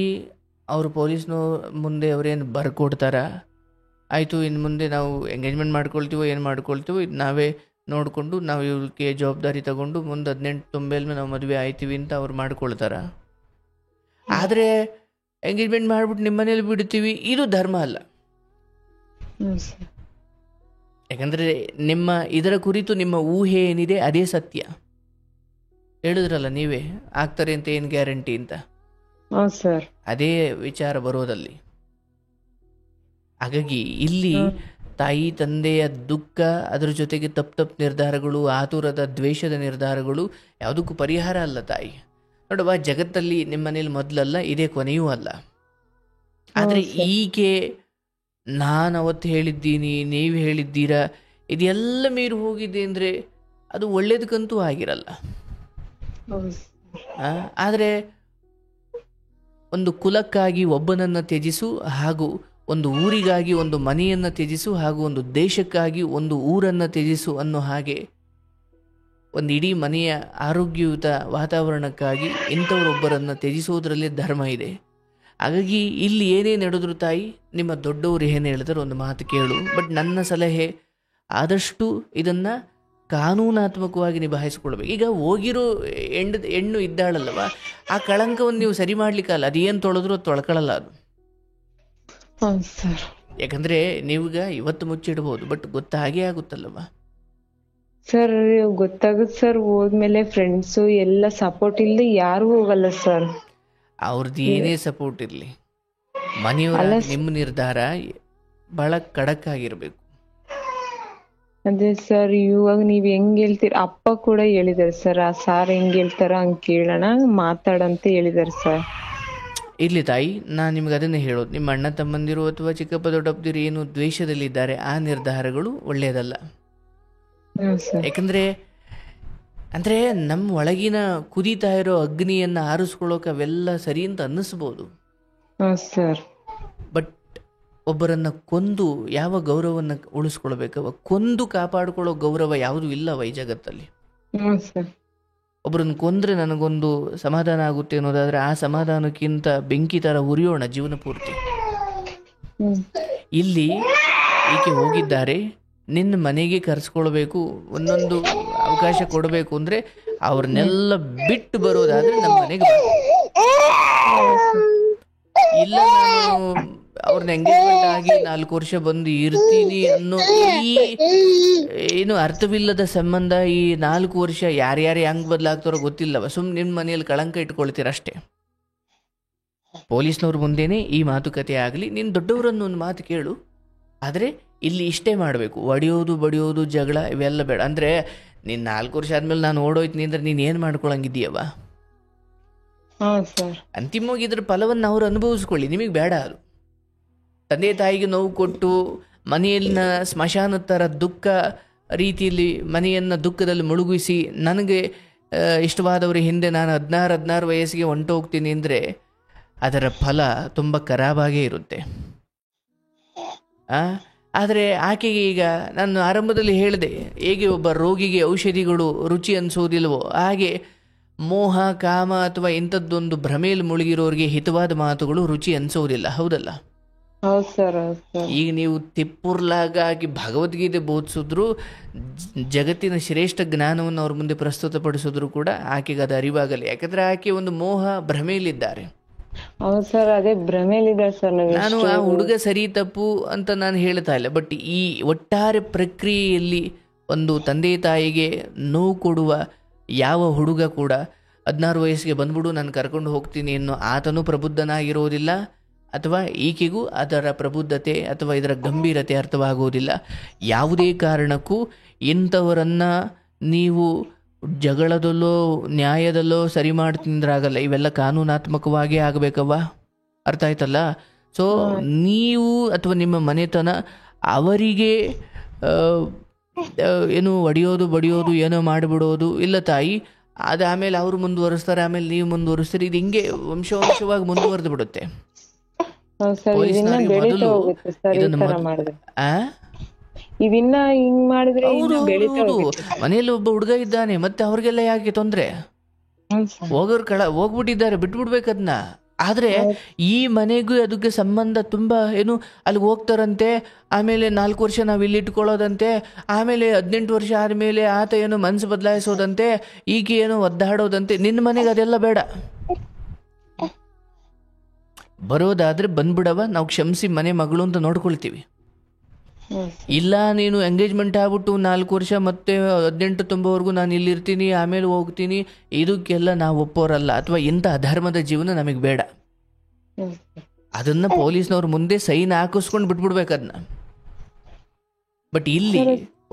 ಅವರು ಪೊಲೀಸ್ನವ್ರ ಮುಂದೆ ಅವ್ರೇನು ಬರ್ಕೊಡ್ತಾರ, ಆಯಿತು ಇನ್ನು ಮುಂದೆ ನಾವು ಎಂಗೇಜ್ಮೆಂಟ್ ಮಾಡ್ಕೊಳ್ತೀವೋ ಏನು ಮಾಡ್ಕೊಳ್ತೀವೋ ಇದು ನಾವೇ ನೋಡಿಕೊಂಡು ನಾವು ಇವ್ರಿಗೆ ಜವಾಬ್ದಾರಿ ತಗೊಂಡು ಮುಂದೆ 18 ತುಂಬೇಲ್ಮೇಲೆ ನಾವು ಮದುವೆ ಆಯ್ತೀವಿ ಅಂತ ಅವ್ರು ಮಾಡ್ಕೊಳ್ತಾರ. ಆದರೆ ಎಂಗೇಜ್ಮೆಂಟ್ ಮಾಡಿಬಿಟ್ಟು ನಿಮ್ಮ ಮನೇಲಿ ಬಿಡ್ತೀವಿ, ಇದು ಧರ್ಮ ಅಲ್ಲ. ಹ್ಮ್ ಸರ್. ಯಾಕಂದರೆ ನಿಮ್ಮ ಇದರ ಕುರಿತು ನಿಮ್ಮ ಊಹೆ ಏನಿದೆ ಅದೇ ಸತ್ಯ. ಹೇಳಿದ್ರಲ್ಲ ನೀವೇ, ಆಗ್ತಾರೆ ಅಂತ ಏನು ಗ್ಯಾರಂಟಿ ಅಂತ. ಹೌದು ಸರ್. ಅದೇ ವಿಚಾರ ಬರೋದಲ್ಲಿ. ಹಾಗಾಗಿ ಇಲ್ಲಿ ತಾಯಿ ತಂದೆಯ ದುಃಖ, ಅದರ ಜೊತೆಗೆ ತಪ್ಪು ನಿರ್ಧಾರಗಳು, ಆತುರದ ದ್ವೇಷದ ನಿರ್ಧಾರಗಳು ಯಾವುದಕ್ಕೂ ಪರಿಹಾರ ಅಲ್ಲ ತಾಯಿ. ನೋಡುವ, ಜಗತ್ತಲ್ಲಿ ನಿಮ್ಮ ಮನೇಲಿ ಮೊದಲಲ್ಲ, ಇದೇ ಕೊನೆಯೂ ಅಲ್ಲ. ಆದರೆ ಈಕೆ ನಾನು ಅವತ್ತು ಹೇಳಿದ್ದೀನಿ, ನೀವು ಹೇಳಿದ್ದೀರಾ, ಇದೆಲ್ಲ ಮೀರಿ ಹೋಗಿದೆ ಅಂದರೆ ಅದು ಒಳ್ಳೇದಕ್ಕಂತೂ ಆಗಿರಲ್ಲ. ಆದರೆ ಒಂದು ಕುಲಕ್ಕಾಗಿ ಒಬ್ಬನನ್ನು ತ್ಯಜಿಸು, ಹಾಗೂ ಒಂದು ಊರಿಗಾಗಿ ಒಂದು ಮನೆಯನ್ನು ತ್ಯಜಿಸು, ಹಾಗೂ ಒಂದು ದೇಶಕ್ಕಾಗಿ ಒಂದು ಊರನ್ನು ತ್ಯಜಿಸು ಅನ್ನೋ ಹಾಗೆ ಒಂದು ಇಡೀ ಮನೆಯ ಆರೋಗ್ಯಯುತ ವಾತಾವರಣಕ್ಕಾಗಿ ಇಂಥವರೊಬ್ಬರನ್ನು ತ್ಯಜಿಸೋದ್ರಲ್ಲಿ ಧರ್ಮ ಇದೆ. ಹಾಗಾಗಿ ಇಲ್ಲಿ ಏನೇ ನಡೆದ್ರು ತಾಯಿ, ನಿಮ್ಮ ದೊಡ್ಡವರು ಏನು ಹೇಳಿದ್ರು ಒಂದು ಮಾತು ಕೇಳು. ಬಟ್ ನನ್ನ ಸಲಹೆ, ಆದಷ್ಟು ಇದನ್ನು ಕಾನೂನಾತ್ಮಕವಾಗಿ ನಿಭಾಯಿಸ್ಕೊಳ್ಬೇಕು. ಈಗ ಹೋಗಿರೋ ಹೆಣ್ಣು ಇದ್ದಾಳಲ್ಲವ, ಆ ಕಳಂಕವನ್ನು ನೀವು ಸರಿ ಮಾಡ್ಲಿಕ್ಕಲ್ಲ. ಅದೇನು ತೊಳೆದ್ರು ಅದು ತೊಳ್ಕೊಳ್ಳಲ್ಲ ಅದು. ಯಾಕಂದರೆ ನೀವೀಗ ಇವತ್ತು ಮುಚ್ಚಿಡ್ಬೋದು, ಬಟ್ ಗೊತ್ತಾಗೇ ಆಗುತ್ತಲ್ಲವ ಸರ್. ಗೊತ್ತಾಗುತ್ತೆ ಸರ್, ಹೋದ್ಮೇಲೆ ಫ್ರೆಂಡ್ಸು ಎಲ್ಲ ಸಪೋರ್ಟ್ ಇಲ್ಲದೆ ಯಾರು ಹೋಗಲ್ಲ ಸರ್. ಅವ್ರದ್ದು ಏನೇ ಸಪೋರ್ಟ್ ಇರಲಿ, ಮನೆಯವರ ನಿಮ್ಮ ನಿರ್ಧಾರ ಬಹಳ ಖಡಕ್ ಆಗಿರ್ಬೇಕು. ಅದೇ ಸರ್, ಇವಾಗ ನೀವ್ ಹೆಂಗ್ ಹೇಳ್ತೀರ, ಅಪ್ಪ ಕೂಡ ಹೇಳಿದಾರೆ ಸರ್, ಆ ಸಾರ್ ಹೆಂಗ್ ಹೇಳ್ತಾರ ಹಂಗ್ ಕೇಳೋಣ, ಮಾತಾಡಂತ ಹೇಳಿದಾರೆ ಸರ್. ಇರ್ಲಿ ತಾಯಿ, ನಾನು ನಿಮ್ಗೆ ಅದನ್ನೇ ಹೇಳೋದು, ನಿಮ್ಮ ಅಣ್ಣ ತಮ್ಮಂದಿರು ಅಥವಾ ಚಿಕ್ಕಪ್ಪ ದೊಡ್ಡಪ್ಪದಿರು ಏನು ದ್ವೇಷದಲ್ಲಿದ್ದಾರೆ, ಆ ನಿರ್ಧಾರಗಳು ಒಳ್ಳೆಯದಲ್ಲ. ಯಾಕಂದ್ರೆ ಅಂದರೆ ನಮ್ಮ ಒಳಗಿನ ಕುದೀತಾ ಇರೋ ಅಗ್ನಿಯನ್ನು ಆರಿಸ್ಕೊಳ್ಳೋಕೆ ಅವೆಲ್ಲ ಸರಿ ಅಂತ ಅನ್ನಿಸ್ಬೋದು. ಬಟ್ ಒಬ್ಬರನ್ನು ಕೊಂದು ಯಾವ ಗೌರವವನ್ನು ಉಳಿಸ್ಕೊಳ್ಬೇಕವ? ಕೊಂದು ಕಾಪಾಡಿಕೊಳ್ಳೋ ಗೌರವ ಯಾವುದೂ ಇಲ್ಲವ ಈ ಜಗತ್ತಲ್ಲಿ. ಒಬ್ಬರನ್ನು ಕೊಂದರೆ ನನಗೊಂದು ಸಮಾಧಾನ ಆಗುತ್ತೆ ಅನ್ನೋದಾದರೆ, ಆ ಸಮಾಧಾನಕ್ಕಿಂತ ಬೆಂಕಿ ಥರ ಉರಿಯೋಣ ಜೀವನ ಪೂರ್ತಿ. ಇಲ್ಲಿ ಈಕೆ ಹೋಗಿದ್ದಾರೆ, ನಿನ್ನ ಮನೆಗೆ ಕರೆಸ್ಕೊಳ್ಬೇಕು, ಒಂದೊಂದು ಅವಕಾಶ ಕೊಡಬೇಕು ಅಂದರೆ ಅವ್ರನ್ನೆಲ್ಲ ಬಿಟ್ಟು ಬರೋದಾದರೆ ನಮ್ಮ ಮನೆಗೆ ಇಲ್ಲ, ನಾನು ಅವ್ರನ್ನ ಎಂಗೇಜ್ಮೆಂಟ್ ಆಗಿ 4 ವರ್ಷ ಬಂದು ಇರ್ತೀನಿ ಅನ್ನೋ ಈ ಏನು ಅರ್ಥವಿಲ್ಲದ ಸಂಬಂಧ, ಈ 4 ವರ್ಷ ಯಾರ್ಯಾರು ಹೆಂಗೆ ಬದಲಾಗ್ತಾರೋ ಗೊತ್ತಿಲ್ಲವ. ಸುಮ್ಮನೆ ನಿಮ್ಮ ಮನೆಯಲ್ಲಿ ಕಳಂಕ ಇಟ್ಕೊಳ್ತೀರ ಅಷ್ಟೇ. ಪೊಲೀಸ್ನವ್ರ ಮುಂದೆನೇ ಈ ಮಾತುಕತೆ ಆಗಲಿ, ನೀನು ದೊಡ್ಡವರನ್ನು ಒಂದು ಮಾತು ಕೇಳು. ಆದರೆ ಇಲ್ಲಿ ಇಷ್ಟೇ ಮಾಡಬೇಕು, ಒಡೆಯೋದು ಬಡಿಯೋದು ಜಗಳ ಇವೆಲ್ಲ ಬೇಡ. ಅಂದರೆ ನೀನು 4 ವರ್ಷ ಆದಮೇಲೆ ನಾನು ಓಡೋಯ್ತೀನಿ ಅಂದರೆ ನೀನು ಏನು ಮಾಡ್ಕೊಳಂಗಿದ್ದೀಯವ? ಅಂತಿಮವಾಗಿ ಇದ್ರ ಫಲವನ್ನು ಅವ್ರು ಅನುಭವಿಸ್ಕೊಳ್ಳಿ, ನಿಮಗೆ ಬೇಡ ಅದು. ತಂದೆ ತಾಯಿಗೆ ನೋವು ಕೊಟ್ಟು ಮನೆಯಲ್ಲಿನ ಸ್ಮಶಾನ ಥರ ದುಃಖ ರೀತಿಯಲ್ಲಿ ಮನೆಯನ್ನು ದುಃಖದಲ್ಲಿ ಮುಳುಗಿಸಿ, ನನಗೆ ಇಷ್ಟವಾದವರ ಹಿಂದೆ ನಾನು 16 ವಯಸ್ಸಿಗೆ ಹೊಂಟೋಗ್ತೀನಿ ಅಂದರೆ ಅದರ ಫಲ ತುಂಬ ಖರಾಬಾಗೇ ಇರುತ್ತೆ. ಆದರೆ ಆಕೆಗೆ ಈಗ ನಾನು ಆರಂಭದಲ್ಲಿ ಹೇಳಿದೆ, ಹೇಗೆ ಒಬ್ಬ ರೋಗಿಗೆ ಔಷಧಿಗಳು ರುಚಿ ಅನಿಸೋದಿಲ್ವೋ ಹಾಗೆ ಮೋಹ ಕಾಮ ಅಥವಾ ಇಂಥದ್ದೊಂದು ಭ್ರಮೆಯಲ್ಲಿ ಮುಳುಗಿರೋರಿಗೆ ಹಿತವಾದ ಮಾತುಗಳು ರುಚಿ ಅನಿಸೋದಿಲ್ಲ. ಹೌದಲ್ಲ? ಈಗ ನೀವು ತಿಪ್ಪುರ್ಲಾಗಿ ಭಗವದ್ಗೀತೆ ಬೋಧಿಸಿದ್ರು, ಜಗತ್ತಿನ ಶ್ರೇಷ್ಠ ಜ್ಞಾನವನ್ನು ಅವ್ರ ಮುಂದೆ ಪ್ರಸ್ತುತಪಡಿಸಿದ್ರು ಕೂಡ ಆಕೆಗೆ ಅದು ಅರಿವಾಗಲ್ಲ. ಯಾಕಂದರೆ ಆಕೆ ಒಂದು ಮೋಹ ಭ್ರಮೆಯಲ್ಲಿದ್ದಾರೆ. ಹೌದು ಸರ್, ಅದೇ ಭ್ರಮೇಲಿದೆ ಸರ್. ನಾನು ಆ ಹುಡುಗ ಸರಿ ತಪ್ಪು ಅಂತ ನಾನು ಹೇಳ್ತಾ ಇಲ್ಲ, ಬಟ್ ಈ ಒಟ್ಟಾರೆ ಪ್ರಕ್ರಿಯೆಯಲ್ಲಿ ಒಂದು ತಂದೆ ತಾಯಿಗೆ ನೋವು ಕೊಡುವ ಯಾವ ಹುಡುಗ ಕೂಡ 16 ವಯಸ್ಸಿಗೆ ಬಂದ್ಬಿಡು ನಾನು ಕರ್ಕೊಂಡು ಹೋಗ್ತೀನಿ ಅನ್ನೋ ಆತನೂ ಪ್ರಬುದ್ಧನಾಗಿರೋದಿಲ್ಲ, ಅಥವಾ ಈಕೆಗೂ ಅದರ ಪ್ರಬುದ್ಧತೆ ಅಥವಾ ಇದರ ಗಂಭೀರತೆ ಅರ್ಥವಾಗುವುದಿಲ್ಲ. ಯಾವುದೇ ಕಾರಣಕ್ಕೂ ಇಂಥವರನ್ನು ನೀವು ಜಗಳದಲ್ಲೋ ನ್ಯಾಯದಲ್ಲೋ ಸರಿ ಮಾಡ್ತಿಂದ್ರಾಗಲ್ಲ. ಇವೆಲ್ಲ ಕಾನೂನಾತ್ಮಕವಾಗಿ ಆಗಬೇಕವ್ವ, ಅರ್ಥ ಆಯ್ತಲ್ಲ? ಸೊ ನೀವು ಅಥವಾ ನಿಮ್ಮ ಮನೆತನ ಅವರಿಗೆ ಏನು ಒಡೆಯೋದು ಬಡಿಯೋದು ಏನೋ ಮಾಡಿಬಿಡೋದು ಇಲ್ಲ ತಾಯಿ. ಅದು ಆಮೇಲೆ ಅವರು ಮುಂದುವರಿಸ್ತಾರೆ, ಆಮೇಲೆ ನೀವು ಮುಂದುವರಿಸ್ತೀರಿ. ಇದು ಹಿಂಗೆ ವಂಶವಾಗಿ ಮುಂದುವರೆದು ಬಿಡುತ್ತೆ. ಮನೆಯಲ್ಲಿ ಒಬ್ಬ ಹುಡುಗ ಇದ್ದಾನೆ, ಮತ್ತೆ ಅವ್ರಿಗೆಲ್ಲ ಯಾಕೆ ತೊಂದ್ರೆ? ಹೋಗ್ಬಿಟ್ಟಿದ್ದಾರೆ, ಬಿಟ್ಬಿಡ್ಬೇಕದ್ನ. ಆದ್ರೆ ಈ ಮನೆಗೂ ಅದಕ್ಕೆ ಸಂಬಂಧ ತುಂಬಾ ಏನು, ಅಲ್ಲಿ ಹೋಗ್ತಾರಂತೆ, ಆಮೇಲೆ 4 ವರ್ಷ ನಾವು ಇಲ್ಲಿ ಇಟ್ಕೊಳ್ಳೋದಂತೆ, ಆಮೇಲೆ 18 ವರ್ಷ ಆದ್ಮೇಲೆ ಆತ ಏನು ಮನಸ್ಸು ಬದಲಾಯಿಸೋದಂತೆ, ಈಗ ಏನು ಒದ್ದಾಡೋದಂತೆ. ನಿನ್ನ ಮನೆಗೆ ಅದೆಲ್ಲ ಬೇಡ. ಬರೋದಾದ್ರೆ ಬಂದ್ಬಿಡವ, ನಾವು ಕ್ಷಮಿಸಿ ಮನೆ ಮಗಳು ಅಂತ ನೋಡ್ಕೊಳ್ತೀವಿ. ಇಲ್ಲ ನೀನು ಎಂಗೇಜ್ಮೆಂಟ್ ಆಗ್ಬಿಟ್ಟು 4 ವರ್ಷ ಮತ್ತೆ 18 ತುಂಬವರೆಗೂ ನಾನು ಇಲ್ಲಿರ್ತೀನಿ ಆಮೇಲೆ ಹೋಗ್ತೀನಿ, ಇದಕ್ಕೆಲ್ಲ ನಾವು ಒಪ್ಪೋರಲ್ಲ. ಅಥವಾ ಇಂಥ ಅಧರ್ಮದ ಜೀವನ ನಮಗೆ ಬೇಡ. ಅದನ್ನ ಪೊಲೀಸ್ನವ್ರ ಮುಂದೆ ಸೈನ್ ಹಾಕಿಸ್ಕೊಂಡು ಬಿಟ್ಬಿಡ್ಬೇಕು ಅದನ್ನ. ಬಟ್ ಇಲ್ಲಿ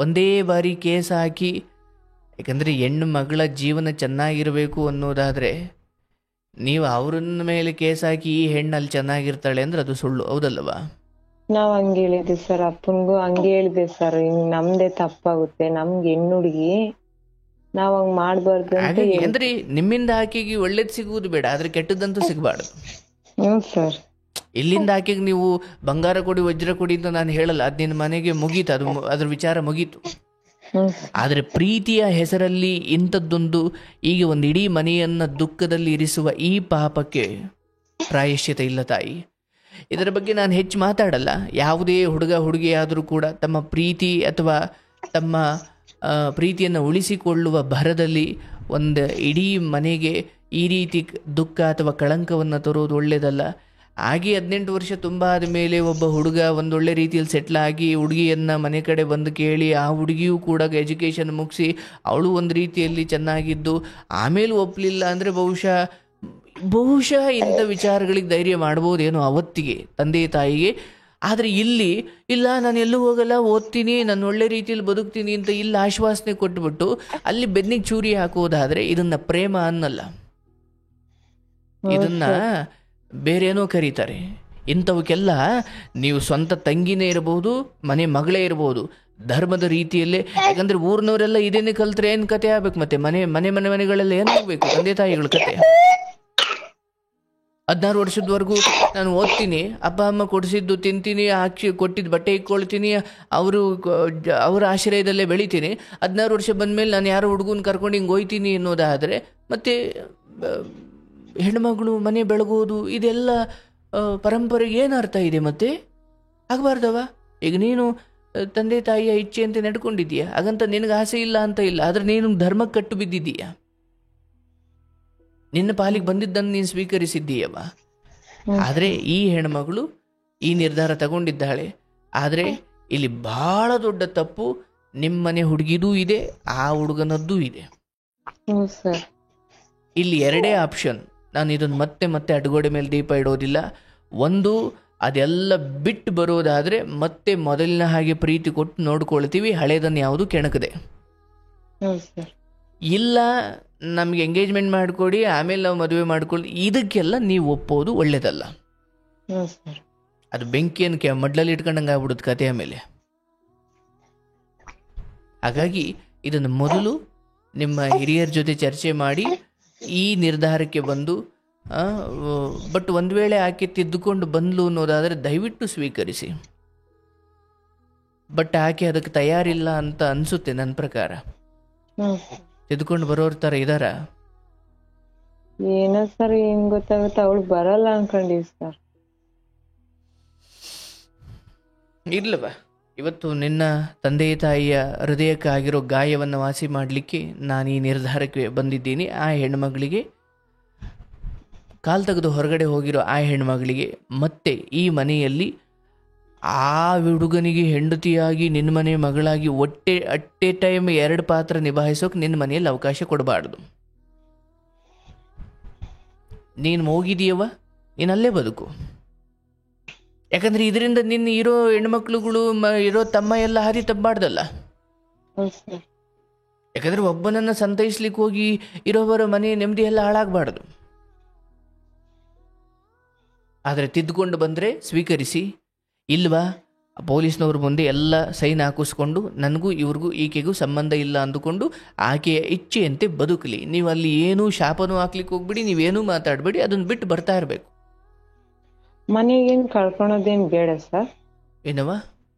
ಒಂದೇ ಬಾರಿ ಕೇಸ್ ಹಾಕಿ, ಯಾಕಂದ್ರೆ ಹೆಣ್ಣು ಮಗಳ ಜೀವನ ಚೆನ್ನಾಗಿರ್ಬೇಕು ಅನ್ನೋದಾದ್ರೆ ನೀವು ಅವ್ರನ್ನ ಮೇಲೆ ಕೇಸ್ ಹಾಕಿ ಈ ಹೆಣ್ಣು ಅಲ್ಲಿ ಚೆನ್ನಾಗಿರ್ತಾಳೆ ಅಂದ್ರೆ ಅದು ಸುಳ್ಳು, ಹೌದಲ್ವಾ? ನಾವ್ ಹಂಗ ಹೇಳಿದ್ವಿ ಸರ್, ಅಪ್ಪನ್ಗೂ ಹಂಗೆ ಹೇಳಿದೆ ಸರ್. ನಮ್ದೇ ತಪ್ಪಾಗುತ್ತೆ, ನಮ್ಗೆ ಹೆಣ್ಣು ಹುಡುಗಿ, ನಾವ್ ಹಂಗ್ ಮಾಡ್ಬಾರ್ದು ಅಂತ ಅಂದ್ರೆ ನಿಮ್ಮಿಂದ ಆಕೆಗೆ ಒಳ್ಳೇದ್ ಸಿಗುವುದು ಬೇಡ, ಆದ್ರೆ ಕೆಟ್ಟದಂತೂ ಸಿಗಬಾರ್ದು. ಸರ್ ಇಲ್ಲಿಂದ ಆಕೆಗೆ ನೀವು ಬಂಗಾರ ಕೊಡಿ ವಜ್ರ ಕೊಡಿ ಅಂತ ನಾನು ಹೇಳಲ್ಲ, ಅದ್ ನಿನ್ನ ಮನೆಗೆ ಮುಗೀತು, ಅದ್ರ ವಿಚಾರ ಮುಗೀತು. ಆದ್ರೆ ಪ್ರೀತಿಯ ಹೆಸರಲ್ಲಿ ಇಂಥದ್ದೊಂದು ಈಗ ಒಂದು ಇಡೀ ಮನೆಯನ್ನ ದುಃಖದಲ್ಲಿ ಇರಿಸುವ ಈ ಪಾಪಕ್ಕೆ ಪ್ರಾಯಶ್ಚಿತ ಇಲ್ಲ ತಾಯಿ. ಇದರ ಬಗ್ಗೆ ನಾನು ಹೆಚ್ಚು ಮಾತಾಡಲ್ಲ. ಯಾವುದೇ ಹುಡುಗ ಹುಡುಗಿ ಆದರೂ ಕೂಡ ತಮ್ಮ ಪ್ರೀತಿ ಅಥವಾ ತಮ್ಮ ಪ್ರೀತಿಯನ್ನು ಉಳಿಸಿಕೊಳ್ಳುವ ಭರದಲ್ಲಿ ಒಂದು ಇಡೀ ಮನೆಗೆ ಈ ರೀತಿ ದುಃಖ ಅಥವಾ ಕಳಂಕವನ್ನು ತರೋದು ಒಳ್ಳೆಯದಲ್ಲ. ಹಾಗೆ 18 ವರ್ಷ ತುಂಬ ಆದಮೇಲೆ ಒಬ್ಬ ಹುಡುಗ ಒಂದೊಳ್ಳೆ ರೀತಿಯಲ್ಲಿ ಸೆಟ್ಲ್ ಆಗಿ ಹುಡುಗಿಯನ್ನು ಮನೆ ಕಡೆ ಬಂದು ಕೇಳಿ, ಆ ಹುಡುಗಿಯೂ ಕೂಡ ಎಜುಕೇಷನ್ ಮುಗಿಸಿ ಅವಳು ಒಂದು ರೀತಿಯಲ್ಲಿ ಚೆನ್ನಾಗಿದ್ದು ಆಮೇಲೆ ಒಪ್ಪಲಿಲ್ಲ ಅಂದರೆ ಬಹುಶಃ ಇಂಥ ವಿಚಾರಗಳಿಗೆ ಧೈರ್ಯ ಮಾಡ್ಬೋದೇನೋ ಅವತ್ತಿಗೆ ತಂದೆ ತಾಯಿಗೆ. ಆದರೆ ಇಲ್ಲಿ ಇಲ್ಲ, ನಾನು ಎಲ್ಲೂ ಹೋಗಲ್ಲ, ಓದ್ತೀನಿ, ನಾನು ಒಳ್ಳೆ ರೀತಿಯಲ್ಲಿ ಬದುಕ್ತೀನಿ ಅಂತ ಇಲ್ಲಿ ಆಶ್ವಾಸನೆ ಕೊಟ್ಬಿಟ್ಟು ಅಲ್ಲಿ ಬೆನ್ನಿಗೆ ಚೂರಿ ಹಾಕೋದಾದರೆ ಇದನ್ನ ಪ್ರೇಮ ಅನ್ನಲ್ಲ, ಇದನ್ನ ಬೇರೇನೋ ಕರೀತಾರೆ. ಇಂಥವಕ್ಕೆಲ್ಲ ನೀವು ಸ್ವಂತ ತಂಗಿನೇ ಇರಬಹುದು, ಮನೆ ಮಗಳೇ ಇರಬಹುದು, ಧರ್ಮದ ರೀತಿಯಲ್ಲೇ. ಯಾಕಂದ್ರೆ ಊರಿನವರೆಲ್ಲ ಇದೇನೇ ಕಲ್ತ್ರೆ ಏನು ಕತೆ ಆಗ್ಬೇಕು? ಮತ್ತೆ ಮನೆಗಳೆಲ್ಲ ಏನಾಗಬೇಕು? ತಂದೆ ತಾಯಿಗಳ ಕತೆ. 16 ವರ್ಷದವರೆಗೂ ನಾನು ಓದ್ತೀನಿ, ಅಪ್ಪ ಅಮ್ಮ ಕೊಡಿಸಿದ್ದು ತಿಂತೀನಿ, ಕೊಟ್ಟಿದ್ದು ಬಟ್ಟೆ ಇಟ್ಕೊಳ್ತೀನಿ, ಅವರ ಆಶ್ರಯದಲ್ಲೇ ಬೆಳಿತೀನಿ. 16 ವರ್ಷ ಬಂದಮೇಲೆ ನಾನು ಯಾರೋ ಹುಡುಗನ ಕರ್ಕೊಂಡು ಹಿಂಗೆ ಹೋಯ್ತೀನಿ ಅನ್ನೋದಾದರೆ ಮತ್ತೆ ಹೆಣ್ಮಗಳು ಮನೆ ಬೆಳಗೋದು ಇದೆಲ್ಲ ಪರಂಪರೆಗೆ ಏನು ಅರ್ಥ ಇದೆ? ಮತ್ತೆ ಆಗಬಾರ್ದವ. ಈಗ ನೀನು ತಂದೆ ತಾಯಿಯ ಇಚ್ಛೆ ಅಂತ ನಡ್ಕೊಂಡಿದ್ದೀಯಾ, ಹಾಗಂತ ನಿನಗೆ ಆಸೆ ಇಲ್ಲ ಅಂತ ಇಲ್ಲ, ಆದರೆ ನೀನು ಧರ್ಮಕ್ಕೆ ಕಟ್ಟು ಬಿದ್ದಿದ್ದೀಯಾ, ನಿನ್ನ ಪಾಲಿಗೆ ಬಂದಿದ್ದನ್ನು ನೀನು ಸ್ವೀಕರಿಸಿದ್ದೀಯವ. ಆದರೆ ಈ ಹೆಣ್ಮಗಳು ಈ ನಿರ್ಧಾರ ತಗೊಂಡಿದ್ದಾಳೆ. ಆದರೆ ಇಲ್ಲಿ ಬಹಳ ದೊಡ್ಡ ತಪ್ಪು ನಿಮ್ಮನೆ ಹುಡುಗಿದೂ ಇದೆ, ಆ ಹುಡುಗನದ್ದೂ ಇದೆ. ಇಲ್ಲಿ 2 ಆಪ್ಷನ್. ನಾನು ಇದನ್ನು ಮತ್ತೆ ಅಡ್ಗೋಡೆ ಮೇಲೆ ದೀಪ ಇಡೋದಿಲ್ಲ. ಒಂದು, ಅದೆಲ್ಲ ಬಿಟ್ಟು ಬರೋದಾದರೆ ಮತ್ತೆ ಮೊದಲಿನ ಹಾಗೆ ಪ್ರೀತಿ ಕೊಟ್ಟು ನೋಡ್ಕೊಳ್ತೀವಿ, ಹಳೇದನ್ನು ಯಾವುದು ಕೆಣಕದೆ. ಇಲ್ಲ, ನಮಗೆ ಎಂಗೇಜ್ಮೆಂಟ್ ಮಾಡಿಕೊಡಿ ಆಮೇಲೆ ನಾವು ಮದುವೆ ಮಾಡ್ಕೊಳ್ಳಿ, ಇದಕ್ಕೆಲ್ಲ ನೀವು ಒಪ್ಪೋದು ಒಳ್ಳೇದಲ್ಲ. ಅದು ಬೆಂಕಿಯನ್ನು ಮಡ್ಲಲ್ಲಿ ಇಟ್ಕೊಂಡಂಗೆ ಆಗ್ಬಿಡುತ್ತೆ ಕಥೆಯ ಮೇಲೆ. ಹಾಗಾಗಿ ಇದನ್ನು ಮೊದಲು ನಿಮ್ಮ ಹಿರಿಯರ ಜೊತೆ ಚರ್ಚೆ ಮಾಡಿ ಈ ನಿರ್ಧಾರಕ್ಕೆ ಬಂದು, ಬಟ್ ಒಂದು ವೇಳೆ ಆಕೆ ತಿದ್ದುಕೊಂಡು ಬಂದ್ಲು ಅನ್ನೋದಾದರೆ ದಯವಿಟ್ಟು ಸ್ವೀಕರಿಸಿ. ಬಟ್ ಆಕೆ ಅದಕ್ಕೆ ತಯಾರಿಲ್ಲ ಅಂತ ಅನಿಸುತ್ತೆ ನನ್ನ ಪ್ರಕಾರ. ತಿದ್ದುಕೊಂಡು ಬರೋರ್ ಥರ ಇದಾರ? ಏನೋ ಸರ್, ಏನ್ ಗೊತ್ತಾಗುತ್ತೆ, ಅವಳು ಬರಲ್ಲ ಅನ್ಕೊಂಡಿವಿ ಸರ್. ಇರ್ಲವ, ಇವತ್ತು ನಿನ್ನ ತಂದೆ ತಾಯಿಯ ಹೃದಯಕ್ಕಾಗಿರೋ ಗಾಯವನ್ನು ವಾಸಿ ಮಾಡಲಿಕ್ಕೆ ನಾನು ಈ ನಿರ್ಧಾರಕ್ಕೆ ಬಂದಿದ್ದೀನಿ. ಆ ಹೆಣ್ಮಗಳಿಗೆ ಕಾಲು ತೆಗೆದು ಹೊರಗಡೆ ಹೋಗಿರೋ ಆ ಹೆಣ್ಮಗಳಿಗೆ ಮತ್ತೆ ಈ ಮನೆಯಲ್ಲಿ ಆ ಹುಡುಗನಿಗೆ ಹೆಂಡತಿಯಾಗಿ ನಿನ್ನ ಮನೆ ಮಗಳಾಗಿ ಅಟ್ಟೆ ಟೈಮ್ 2 ಪಾತ್ರ ನಿಭಾಯಿಸೋಕೆ ನಿನ್ನ ಮನೆಯಲ್ಲಿ ಅವಕಾಶ ಕೊಡಬಾರ್ದು. ನೀನು ಹೋಗಿದೀಯವ, ನೀನು ಅಲ್ಲೇ ಬದುಕು. ಯಾಕಂದ್ರೆ ಇದರಿಂದ ನಿನ್ನ ಇರೋ ಹೆಣ್ಮಕ್ಳುಗಳು ಇರೋ ತಮ್ಮ ಎಲ್ಲ ಹಾದಿ ತಪ್ಪಬಾರ್ದಲ್ಲ. ಯಾಕಂದ್ರೆ ಒಬ್ಬನನ್ನ ಸಂತೈಸ್ಲಿಕ್ಕೆ ಹೋಗಿ ಇರೋವರ ಮನೆ ನೆಮ್ಮದಿ ಎಲ್ಲ ಹಾಳಾಗಬಾರ್ದು. ಆದರೆ ತಿದ್ದುಕೊಂಡು ಬಂದರೆ ಸ್ವೀಕರಿಸಿ, ಇಲ್ವಾ ಪೊಲೀಸ್ನವ್ರ ಮುಂದೆ ಎಲ್ಲ ಸೈನ್ ಹಾಕಿಸ್ಕೊಂಡು ನನಗೂ ಇವ್ರಿಗೂ ಈಕೆಗೂ ಸಂಬಂಧ ಇಲ್ಲ ಅಂದುಕೊಂಡು ಆಕೆಯ ಇಚ್ಛೆಯಂತೆ ಬದುಕಲಿ. ನೀವು ಅಲ್ಲಿ ಏನೂ ಶಾಪನೂ ಹಾಕ್ಲಿಕ್ಕೆ ಹೋಗ್ಬಿಡಿ, ನೀವೇನೂ ಮಾತಾಡಬೇಡಿ, ಅದನ್ನು ಬಿಟ್ಟು ಬರ್ತಾ ಇರಬೇಕು. ಮನೆಗೇನ್ ಕಳ್ಕೊಳೋದೇನ್ ಬೇಡ ಸರ್. ಏನವ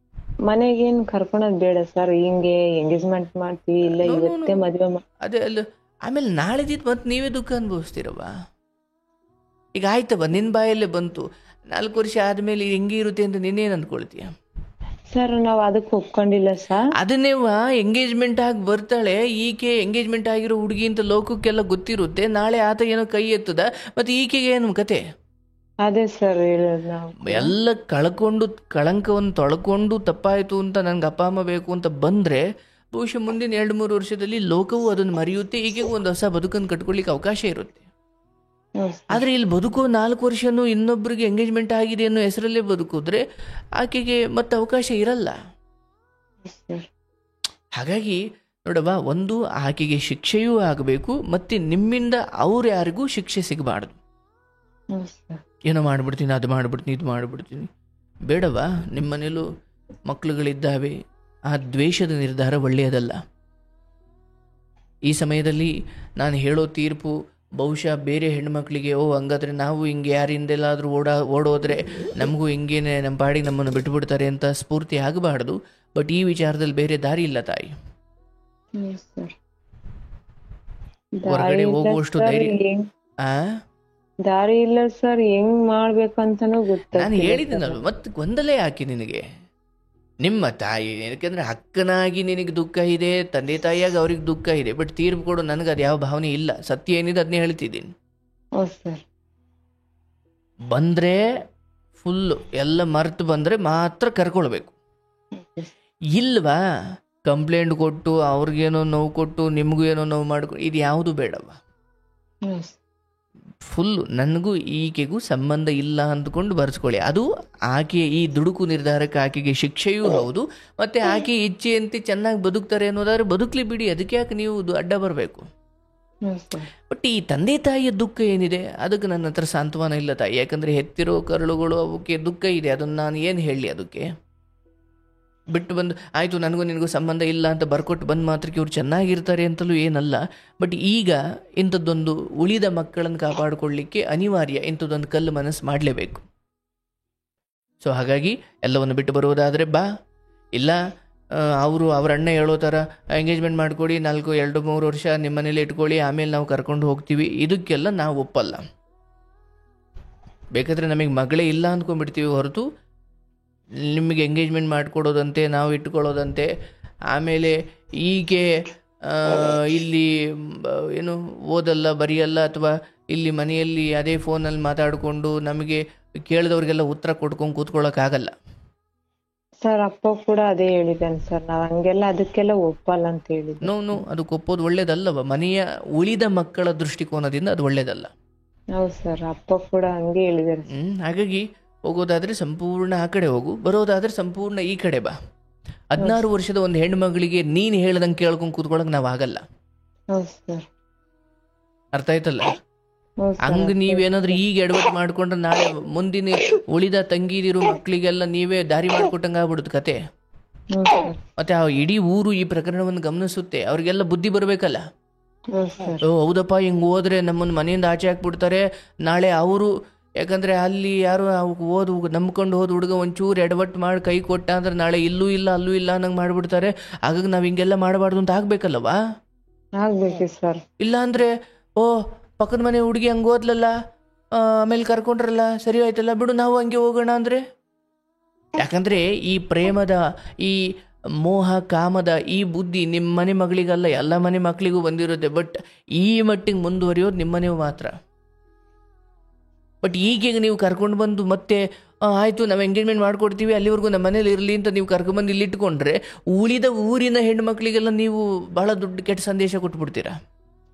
ಮನೆಗೇನ್ ಕರ್ಕೊಳೋದ್ ಬೇಡ ಸರ್. ಹಿಂಗೆ ಎಂಗೇಜ್ಮೆಂಟ್ ಮಾಡ್ತೀವಿ, ಇಲ್ಲ ಇವತ್ತೇ ಮದ್ವೆ ಅದೇ ಅಲ್ಲ. ಆಮೇಲೆ ನಾಳೆದಿದ್ದು ಮತ್ತೆ ನೀವೇ ದುಃಖ ಅನುಭವಿಸ್ತೀರವ. ಈಗ ಆಯ್ತವ, ನಿನ್ನ ಬಾಯಲ್ಲೇ ಬಂತು, 4 ವರ್ಷ ಆದ್ಮೇಲೆ ಹೆಂಗೆ ಇರುತ್ತೆ ಅಂತ ನೀನೇನು ಅಂದ್ಕೊಳ್ತೀಯ ಸರ್? ನಾವ್ ಅದಕ್ಕೆ ಒಪ್ಕೊಂಡಿಲ್ಲ ಸರ್. ಅದನ್ನೇವ ಎಂಗೇಜ್ಮೆಂಟ್ ಆಗಿ ಬರ್ತಾಳೆ ಈಕೆ, ಎಂಗೇಜ್ಮೆಂಟ್ ಆಗಿರೋ ಹುಡುಗಿ ಅಂತ ಲೋಕಕ್ಕೆಲ್ಲ ಗೊತ್ತಿರುತ್ತೆ. ನಾಳೆ ಆತ ಏನೋ ಕೈ ಎತ್ತದ, ಮತ್ತೆ ಈಕೆಗೆ ಏನು ಕತೆ? ಅದೇ ಸರ್ ಹೇಳೋದು ನಾವು. ಎಲ್ಲ ಕಳ್ಕೊಂಡು ಕಳಂಕವನ್ನು ತೊಳ್ಕೊಂಡು ತಪ್ಪಾಯಿತು ಅಂತ ನನ್ಗೆ ಅಪ್ಪ ಅಮ್ಮ ಬೇಕು ಅಂತ ಬಂದರೆ ಬಹುಶಃ ಮುಂದಿನ 2-3 ವರ್ಷದಲ್ಲಿ ಲೋಕವು ಅದನ್ನು ಮರೆಯುತ್ತೆ. ಈಕೆಗೂ ಒಂದು ಹೊಸ ಬದುಕನ್ನು ಕಟ್ಕೊಳ್ಳಿಕ್ಕೆ ಅವಕಾಶ ಇರುತ್ತೆ. ಆದರೆ ಇಲ್ಲಿ ಬದುಕೋ 4 ವರ್ಷನೂ ಇನ್ನೊಬ್ಬರಿಗೆ ಎಂಗೇಜ್ಮೆಂಟ್ ಆಗಿದೆ ಅನ್ನೋ ಹೆಸರಲ್ಲೇ ಬದುಕಿದ್ರೆ ಆಕೆಗೆ ಮತ್ತೆ ಅವಕಾಶ ಇರಲ್ಲ. ಹಾಗಾಗಿ ನೋಡವ್ವ, ಒಂದು ಆಕೆಗೆ ಶಿಕ್ಷೆಯೂ ಆಗಬೇಕು, ಮತ್ತು ನಿಮ್ಮಿಂದ ಅವ್ರು ಯಾರಿಗೂ ಶಿಕ್ಷೆ ಸಿಗಬಾರ್ದು. ಏನೋ ಮಾಡಿಬಿಡ್ತೀನಿ, ಅದು ಮಾಡಿಬಿಡ್ತೀನಿ, ಇದು ಮಾಡಿಬಿಡ್ತೀನಿ, ಬೇಡವಾ? ನಿಮ್ಮ ಮನೇಲೂ ಮಕ್ಕಳುಗಳಿದ್ದಾವೆ. ಆ ದ್ವೇಷದ ನಿರ್ಧಾರ ಒಳ್ಳೆಯದಲ್ಲ. ಈ ಸಮಯದಲ್ಲಿ ನಾನು ಹೇಳೋ ತೀರ್ಪು ಬಹುಶಃ ಬೇರೆ ಹೆಣ್ಮಕ್ಳಿಗೆ, ಹಂಗಾದ್ರೆ ನಾವು ಹಿಂಗೆ ಯಾರಿಂದೆಲ್ಲಾದರೂ ಓಡೋದ್ರೆ ನಮಗೂ ಹಿಂಗೇನೆ ನಮ್ಮ ಪಾಡಿಗೆ ನಮ್ಮನ್ನು ಬಿಟ್ಟುಬಿಡ್ತಾರೆ ಅಂತ ಸ್ಫೂರ್ತಿ ಆಗಬಾರ್ದು. ಬಟ್ ಈ ವಿಚಾರದಲ್ಲಿ ಬೇರೆ ದಾರಿ ಇಲ್ಲ ತಾಯಿ. ಹೊರಗಡೆ ಹೋಗುವಷ್ಟು ಧೈರ್ಯ ದಾರಿ ಇಲ್ಲ ಸರ್. ಹೆಂಗ್ ಮಾಡ್ಬೇಕಂತನೂ ಗೊತ್ತ. ನಾನು ಹೇಳಿದ್ದೀನಲ್ಲ, ಮತ್ತೆ ಗೊಂದಲೇ ಹಾಕಿ ನಿನಗೆ ನಿಮ್ಮ ತಾಯಿ. ಯಾಕಂದ್ರೆ ಅಕ್ಕನಾಗಿ ನಿನಗೆ ದುಃಖ ಇದೆ, ತಂದೆ ತಾಯಿಯಾಗಿ ಅವ್ರಿಗೆ ದುಃಖ ಇದೆ. ಬಟ್ ತೀರ್ಪು ಕೊಡು ನನಗೆ ಅದು ಯಾವ ಭಾವನೆ ಇಲ್ಲ. ಸತ್ಯ ಏನಿದೆ ಅದನ್ನೇ ಹೇಳ್ತಿದ್ದೀನಿ. ಬಂದ್ರೆ ಫುಲ್ಲು ಎಲ್ಲ ಮರ್ತು ಬಂದ್ರೆ ಮಾತ್ರ ಕರ್ಕೊಳ್ಬೇಕು. ಇಲ್ವಾ ಕಂಪ್ಲೇಂಟ್ ಕೊಟ್ಟು ಅವ್ರಿಗೇನೋ ನೋವು ಕೊಟ್ಟು ನಿಮಗೂ ಏನೋ ನೋವು ಮಾಡ್ಕೊಂಡು ಇದು ಯಾವುದು ಬೇಡವ. ಫುಲ್ಲು ನನಗೂ ಈಕೆಗೂ ಸಂಬಂಧ ಇಲ್ಲ ಅಂದ್ಕೊಂಡು ಬರ್ಸ್ಕೊಳ್ಳಿ. ಅದು ಆಕೆಯ ಈ ದುಡುಕು ನಿರ್ಧಾರಕ್ಕೆ ಆಕೆಗೆ ಶಿಕ್ಷೆಯೂ ಹೌದು, ಮತ್ತು ಆಕೆ ಇಚ್ಛೆಯಂತೆ ಚೆನ್ನಾಗಿ ಬದುಕ್ತಾರೆ ಅನ್ನೋದಾದ್ರೆ ಬದುಕಲಿ ಬಿಡಿ. ಅದಕ್ಕೆ ಯಾಕೆ ನೀವು ಅಡ್ಡ ಬರಬೇಕು? ಬಟ್ ಈ ತಂದೆ ತಾಯಿಯ ದುಃಖ ಏನಿದೆ ಅದಕ್ಕೆ ನನ್ನ ಹತ್ರ ಸಾಂತ್ವನ ಇಲ್ಲ ತಾಯಿ. ಯಾಕಂದರೆ ಹೆತ್ತಿರೋ ಕರುಳುಗಳು ಅವಕ್ಕೆ ದುಃಖ ಇದೆ. ಅದನ್ನು ನಾನು ಏನು ಹೇಳಲಿ? ಅದಕ್ಕೆ ಬಿಟ್ಟು ಬಂದು ಆಯಿತು ನನಗೂ ನಿನಗೂ ಸಂಬಂಧ ಇಲ್ಲ ಅಂತ ಬರ್ಕೊಟ್ಟು ಬಂದು ಮಾತ್ರಕ್ಕೆ ಇವ್ರು ಚೆನ್ನಾಗಿರ್ತಾರೆ ಅಂತಲೂ ಏನಲ್ಲ. ಬಟ್ ಈಗ ಇಂಥದ್ದೊಂದು ಉಳಿದ ಮಕ್ಕಳನ್ನು ಕಾಪಾಡಿಕೊಳ್ಳಿಕ್ಕೆ ಅನಿವಾರ್ಯ ಇಂಥದ್ದೊಂದು ಕಲ್ಲು ಮನಸ್ಸು ಮಾಡಲೇಬೇಕು. ಸೊ ಹಾಗಾಗಿ ಎಲ್ಲವನ್ನು ಬಿಟ್ಟು ಬರುವುದಾದರೆ ಬಾ, ಇಲ್ಲ ಅವ್ರ ಅಣ್ಣ ಹೇಳೋ ಥರ ಎಂಗೇಜ್ಮೆಂಟ್ ಮಾಡಿಕೊಡಿ, 2-3 ವರ್ಷ ನಿಮ್ಮ ಮನೇಲಿ ಇಟ್ಕೊಳ್ಳಿ, ಆಮೇಲೆ ನಾವು ಕರ್ಕೊಂಡು ಹೋಗ್ತೀವಿ, ಇದಕ್ಕೆಲ್ಲ ನಾವು ಒಪ್ಪಲ್ಲ. ಬೇಕಾದರೆ ನಮಗೆ ಮಗಳೇ ಇಲ್ಲ ಅಂದ್ಕೊಂಡ್ಬಿಡ್ತೀವಿ ಹೊರತು ನಿಮಗೆ ಎಂಗೇಜ್ಮೆಂಟ್ ಮಾಡಿಕೊಡೋದಂತೆ, ನಾವು ಇಟ್ಕೊಳ್ಳೋದಂತೆ, ಆಮೇಲೆ ಹೀಗೆ ಇಲ್ಲಿ ಏನು ಓದಲ್ಲ ಬರೆಯಲ್ಲ ಅಥವಾ ಇಲ್ಲಿ ಮನೆಯಲ್ಲಿ ಅದೇ ಫೋನಲ್ಲಿ ಮಾತಾಡಿಕೊಂಡು ನಮಗೆ ಕೇಳಿದವ್ರಿಗೆಲ್ಲ ಉತ್ತರ ಕೊಡ್ಕೊಂಡು ಕೂತ್ಕೊಳ್ಳೋಕ್ಕಾಗಲ್ಲ. ಸರ್ ಅಪ್ಪ ಕೂಡ ಅದೇ ಹೇಳಿದ್ದಾನೆ ಸರ್, ನಾವು ಹಂಗೆಲ್ಲ ಅದಕ್ಕೆಲ್ಲ ಒಪ್ಪಲ್ಲ ಅಂತ ಹೇಳಿದ್ವಿ. ನೋ ಅದಕ್ಕೆ ಒಪ್ಪೋದು ಒಳ್ಳೇದಲ್ಲವ. ಮನೆಯ ಉಳಿದ ಮಕ್ಕಳ ದೃಷ್ಟಿಕೋನದಿಂದ ಅದು ಒಳ್ಳೇದಲ್ಲ. ಹೌದು ಸರ್, ಅಪ್ಪ ಕೂಡ ಹಂಗೆ ಹೇಳಿದ್ದಾರೆ. ಹಾಗಾಗಿ ಹೋಗೋದಾದ್ರೆ ಸಂಪೂರ್ಣ ಆ ಕಡೆ ಹೋಗು, ಬರೋದಾದ್ರೆ ಸಂಪೂರ್ಣ ಈ ಕಡೆ ಬಾ. 16 ವರ್ಷದ ಒಂದು ಹೆಣ್ಣು ಮಗಳಿಗೆ ನೀನು ಹೇಳ್ದಂಗೆ ಕೇಳ್ಕೊಂಡು ಕೂತ್ಕೊಳಕ್ ನಾವು ಆಗಲ್ಲ. ಅರ್ಥ ಆಯ್ತಲ್ಲ? ಹಂಗ ನೀವೇನಾದ್ರೂ ಈಗ ಎಡವಟ್ಟು ಮಾಡ್ಕೊಂಡ್ರೆ ನಾಳೆ ಮುಂದಿನ ಉಳಿದ ತಂಗಿದಿರು ಮಕ್ಕಳಿಗೆಲ್ಲ ನೀವೇ ದಾರಿ ಮಾಡ್ಕೊಟ್ಟಂಗ ಆಗ್ಬಿಡುತ್ತೆ ಕತೆ. ಮತ್ತೆ ಆ ಇಡೀ ಊರು ಈ ಪ್ರಕರಣವನ್ನು ಗಮನಿಸುತ್ತೆ, ಅವ್ರಿಗೆಲ್ಲ ಬುದ್ಧಿ ಬರ್ಬೇಕಲ್ಲ. ಹೌದಪ್ಪ ಹಿಂಗ್ ಹೋದ್ರೆ ನಮ್ಮನ್ನ ಮನೆಯಿಂದ ಆಚೆ ಹಾಕ್ಬಿಡ್ತಾರೆ, ನಾಳೆ ಅವರು ಯಾಕಂದ್ರೆ ಅಲ್ಲಿ ಯಾರು ನಂಬ್ಕೊಂಡು ಹೋದ ಹುಡುಗ ಒಂಚೂರು ಎಡವಟ್ಟು ಮಾಡಿ ಕೈ ಕೊಟ್ಟ ಅಂದ್ರೆ ನಾಳೆ ಇಲ್ಲೂ ಇಲ್ಲ ಅಲ್ಲೂ ಇಲ್ಲ ಅನ್ನಂಗೆ ಮಾಡ್ಬಿಡ್ತಾರೆ. ಹಾಗಾಗಿ ನಾವ್ ಹಿಂಗೆಲ್ಲ ಮಾಡಬಾರ್ದು ಅಂತ ಆಗ್ಬೇಕಲ್ಲವಾ? ಇಲ್ಲ ಅಂದ್ರೆ ಪಕ್ಕದ ಮನೆ ಹುಡುಗಿ ಹಂಗೆ ಓದ್ಲಲ್ಲ, ಆಮೇಲೆ ಕರ್ಕೊಂಡ್ರಲ್ಲ, ಸರಿ ಆಯ್ತಲ್ಲ ಬಿಡು ನಾವು ಹಂಗೆ ಹೋಗೋಣ ಅಂದ್ರೆ. ಯಾಕಂದ್ರೆ ಈ ಪ್ರೇಮದ, ಈ ಮೋಹ ಕಾಮದ ಈ ಬುದ್ಧಿ ನಿಮ್ಮ ಮನೆ ಮಗಳಿಗಲ್ಲ, ಎಲ್ಲ ಮನೆ ಮಕ್ಕಳಿಗೂ ಬಂದಿರುತ್ತೆ. ಬಟ್ ಈ ಮಟ್ಟಿಗೆ ಮುಂದುವರಿಯೋದು ನಿಮ್ಮನೆ ಮಾತ್ರ. ಬಟ್ ಈಗೀಗ ನೀವು ಕರ್ಕೊಂಡು ಬಂದು ಮತ್ತೆ ಆಯಿತು ನಾವು ಎಂಗೇಜ್ಮೆಂಟ್ ಮಾಡಿಕೊಡ್ತೀವಿ ಅಲ್ಲಿವರೆಗೂ ನಮ್ಮ ಮನೇಲಿ ಇರಲಿ ಅಂತ ನೀವು ಕರ್ಕೊಂಡ್ಬಂದು ಇಲ್ಲಿಟ್ಕೊಂಡ್ರೆ ಉಳಿದ ಊರಿನ ಹೆಣ್ಮಕ್ಳಿಗೆಲ್ಲ ನೀವು ಭಾಳ ದೊಡ್ಡ ಕೆಟ್ಟ ಸಂದೇಶ ಕೊಟ್ಬಿಡ್ತೀರಾ.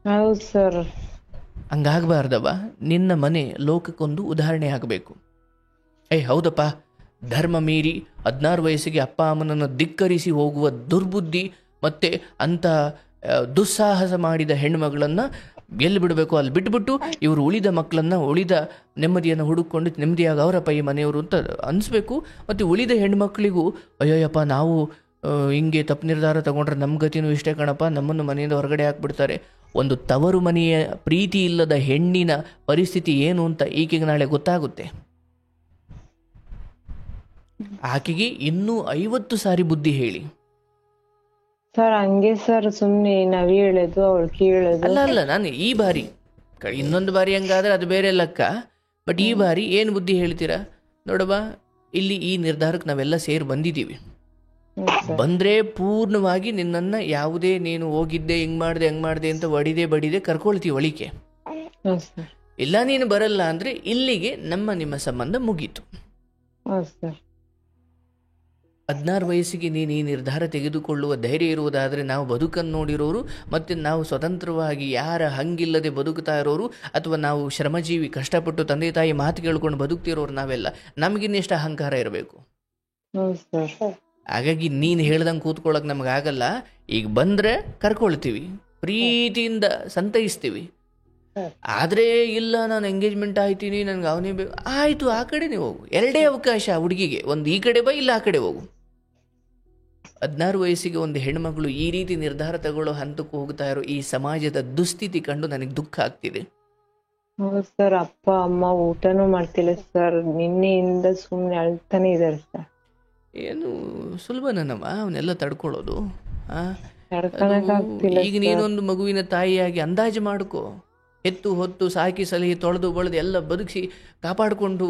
ಹೌದು ಸರ್. ಹಂಗಾಗಬಾರ್ದವ. ನಿನ್ನ ಮನೆ ಲೋಕಕ್ಕೊಂದು ಉದಾಹರಣೆ ಆಗಬೇಕು. ಹೌದಪ್ಪ, ಧರ್ಮ ಮೀರಿ 16 ವಯಸ್ಸಿಗೆ ಅಪ್ಪ ಅಮ್ಮನನ್ನು ಧಿಕ್ಕರಿಸಿ ಹೋಗುವ ದುರ್ಬುದ್ಧಿ ಮತ್ತು ಅಂಥ ದುಸ್ಸಾಹಸ ಮಾಡಿದ ಹೆಣ್ಮಗಳನ್ನು ಎಲ್ಲಿ ಬಿಡಬೇಕು ಅಲ್ಲಿ ಬಿಟ್ಬಿಟ್ಟು ಇವರು ಉಳಿದ ಮಕ್ಕಳನ್ನು ಉಳಿದ ನೆಮ್ಮದಿಯನ್ನು ಹುಡುಕೊಂಡು ನೆಮ್ಮದಿಯಾಗಿ ಅವರಪ್ಪ ಈ ಮನೆಯವರು ಅಂತ ಅನಿಸ್ಬೇಕು. ಮತ್ತು ಉಳಿದ ಹೆಣ್ಮಕ್ಳಿಗೂ ಅಯ್ಯೋಯಪ್ಪ ನಾವು ಹಿಂಗೆ ತಪ್ಪು ನಿರ್ಧಾರ ತಗೊಂಡ್ರೆ ನಮ್ಮ ಗತಿನೂ ಇಷ್ಟೇ ಕಣಪ್ಪ, ನಮ್ಮನ್ನು ಮನೆಯಿಂದ ಹೊರಗಡೆ ಹಾಕ್ಬಿಡ್ತಾರೆ. ಒಂದು ತವರು ಮನೆಯ ಪ್ರೀತಿ ಇಲ್ಲದ ಹೆಣ್ಣಿನ ಪರಿಸ್ಥಿತಿ ಏನು ಅಂತ ಈಕೆಗೆ ನಾಳೆ ಗೊತ್ತಾಗುತ್ತೆ. ಆಕೆಗೆ ಇನ್ನೂ 50 ಸಾರಿ ಬುದ್ಧಿ ಹೇಳಿ. ಸರ್ ಹಂಗೆ ಸರ್, ಸುಮ್ನೆ ನಾವ್ ಹೇಳೋದು ಅವಳು ಕೇಳೋದು. ಅಲ್ಲ ನಾನು ಈ ಬಾರಿ ಇನ್ನೊಂದು ಬಾರಿ ಹಂಗಾದ್ರೆ ಅದು ಬೇರೆ ಲೆಕ್ಕ. ಬಟ್ ಈ ಬಾರಿ ಏನು ಬುದ್ಧಿ ಹೇಳ್ತೀರಾ? ನೋಡವ್ವ, ಇಲ್ಲಿ ಈ ನಿರ್ಧಾರಕ್ಕೆ ನಾವೆಲ್ಲ ಸೇರಿ ಬಂದಿದ್ದೀವಿ. ಬಂದ್ರೆ ಪೂರ್ಣವಾಗಿ ನಿನ್ನನ್ನು ಯಾವುದೇ ನೀನು ಹೋಗಿದ್ದೆ ಹಿಂಗೆ ಮಾಡಿದೆ ಅಂತ ಒಡಿದೆ ಬಡಿದೆ ಕರ್ಕೊಳ್ತೀವಿ ಒಳಿಕೆ. ಇಲ್ಲ ನೀನು ಬರಲ್ಲ ಅಂದ್ರೆ ಇಲ್ಲಿಗೆ ನಿಮ್ಮ ಸಂಬಂಧ ಮುಗೀತು. 16 ವಯಸ್ಸಿಗೆ ನೀನು ಈ ನಿರ್ಧಾರ ತೆಗೆದುಕೊಳ್ಳುವ ಧೈರ್ಯ ಇರುವುದಾದರೆ ನಾವು ಬದುಕನ್ನು ನೋಡಿರೋರು ಮತ್ತು ನಾವು ಸ್ವತಂತ್ರವಾಗಿ ಯಾರ ಹಂಗಿಲ್ಲದೆ ಬದುಕ್ತಾ ಇರೋರು, ಅಥವಾ ನಾವು ಶ್ರಮಜೀವಿ ಕಷ್ಟಪಟ್ಟು ತಂದೆ ತಾಯಿ ಮಾತು ಕೇಳ್ಕೊಂಡು ಬದುಕ್ತಿರೋರು ನಾವೆಲ್ಲ, ನಮಗಿನ್ನೆಷ್ಟು ಅಹಂಕಾರ ಇರಬೇಕು. ಹಾಗಾಗಿ ನೀನು ಹೇಳ್ದಂಗೆ ಕೂತ್ಕೊಳ್ಳೋಕೆ ನಮಗಾಗಲ್ಲ. ಈಗ ಬಂದರೆ ಕರ್ಕೊಳ್ತೀವಿ, ಪ್ರೀತಿಯಿಂದ ಸಂತೈಸ್ತೀವಿ. ಆದರೆ ಇಲ್ಲ ನಾನು ಎಂಗೇಜ್ಮೆಂಟ್ ಆಯ್ತೀನಿ, ನನಗೆ ಅವನೇ ಬೇಕು, ಆಯಿತು ಆ ಕಡೆನೇ ಹೋಗು. ಎರಡೇ ಅವಕಾಶ ಹುಡುಗಿಗೆ, ಒಂದು ಈ ಕಡೆ ಬಾ, ಇಲ್ಲ ಆ ಕಡೆ ಹೋಗು. 16 ವಯಸ್ಸಿಗೆ ಒಂದು ಹೆಣ್ಮಗಳು ಈ ರೀತಿ ನಿರ್ಧಾರ ತಗೊಳ್ಳೋ ಹಂತಕ್ಕೆ ಹೋಗ್ತಾ ಇರೋ ಈ ಸಮಾಜದ ದುಸ್ಥಿತಿ ಕಂಡು ನನಗೆ ದುಃಖ ಆಗ್ತಿದೆ. ಹೌದು ಸರ್, ಅಪ್ಪ ಅಮ್ಮ ಊಟನೂ ಮಾಡ್ತಿಲ್ಲ ಸರ್, ನಿನ್ನೆಯಿಂದ ಸುಮ್ಮನೆ ಅಳ್ತಾನೆ ಇದ್ದಾರೆ ಸರ್. ಏನು ಸುಲಭನಮ್ಮ ಅವನ್ನೆಲ್ಲ ತಡ್ಕೊಳ್ಳೋದು? ತಡ್ಕೊಳಕ್ಕಾಗ್ತಿಲ್ಲ. ಈಗ ನೀನೊಂದು ಮಗುವಿನ ತಾಯಿಯಾಗಿ ಅಂದಾಜು ಮಾಡ್ಕೋ. ಎತ್ತು ಹೊತ್ತು ಸಾಕಿ ಸಲಹಿ ತೊಳೆದು ಬಳೆದು ಎಲ್ಲ ಬದುಕಿಸಿ ಕಾಪಾಡಿಕೊಂಡು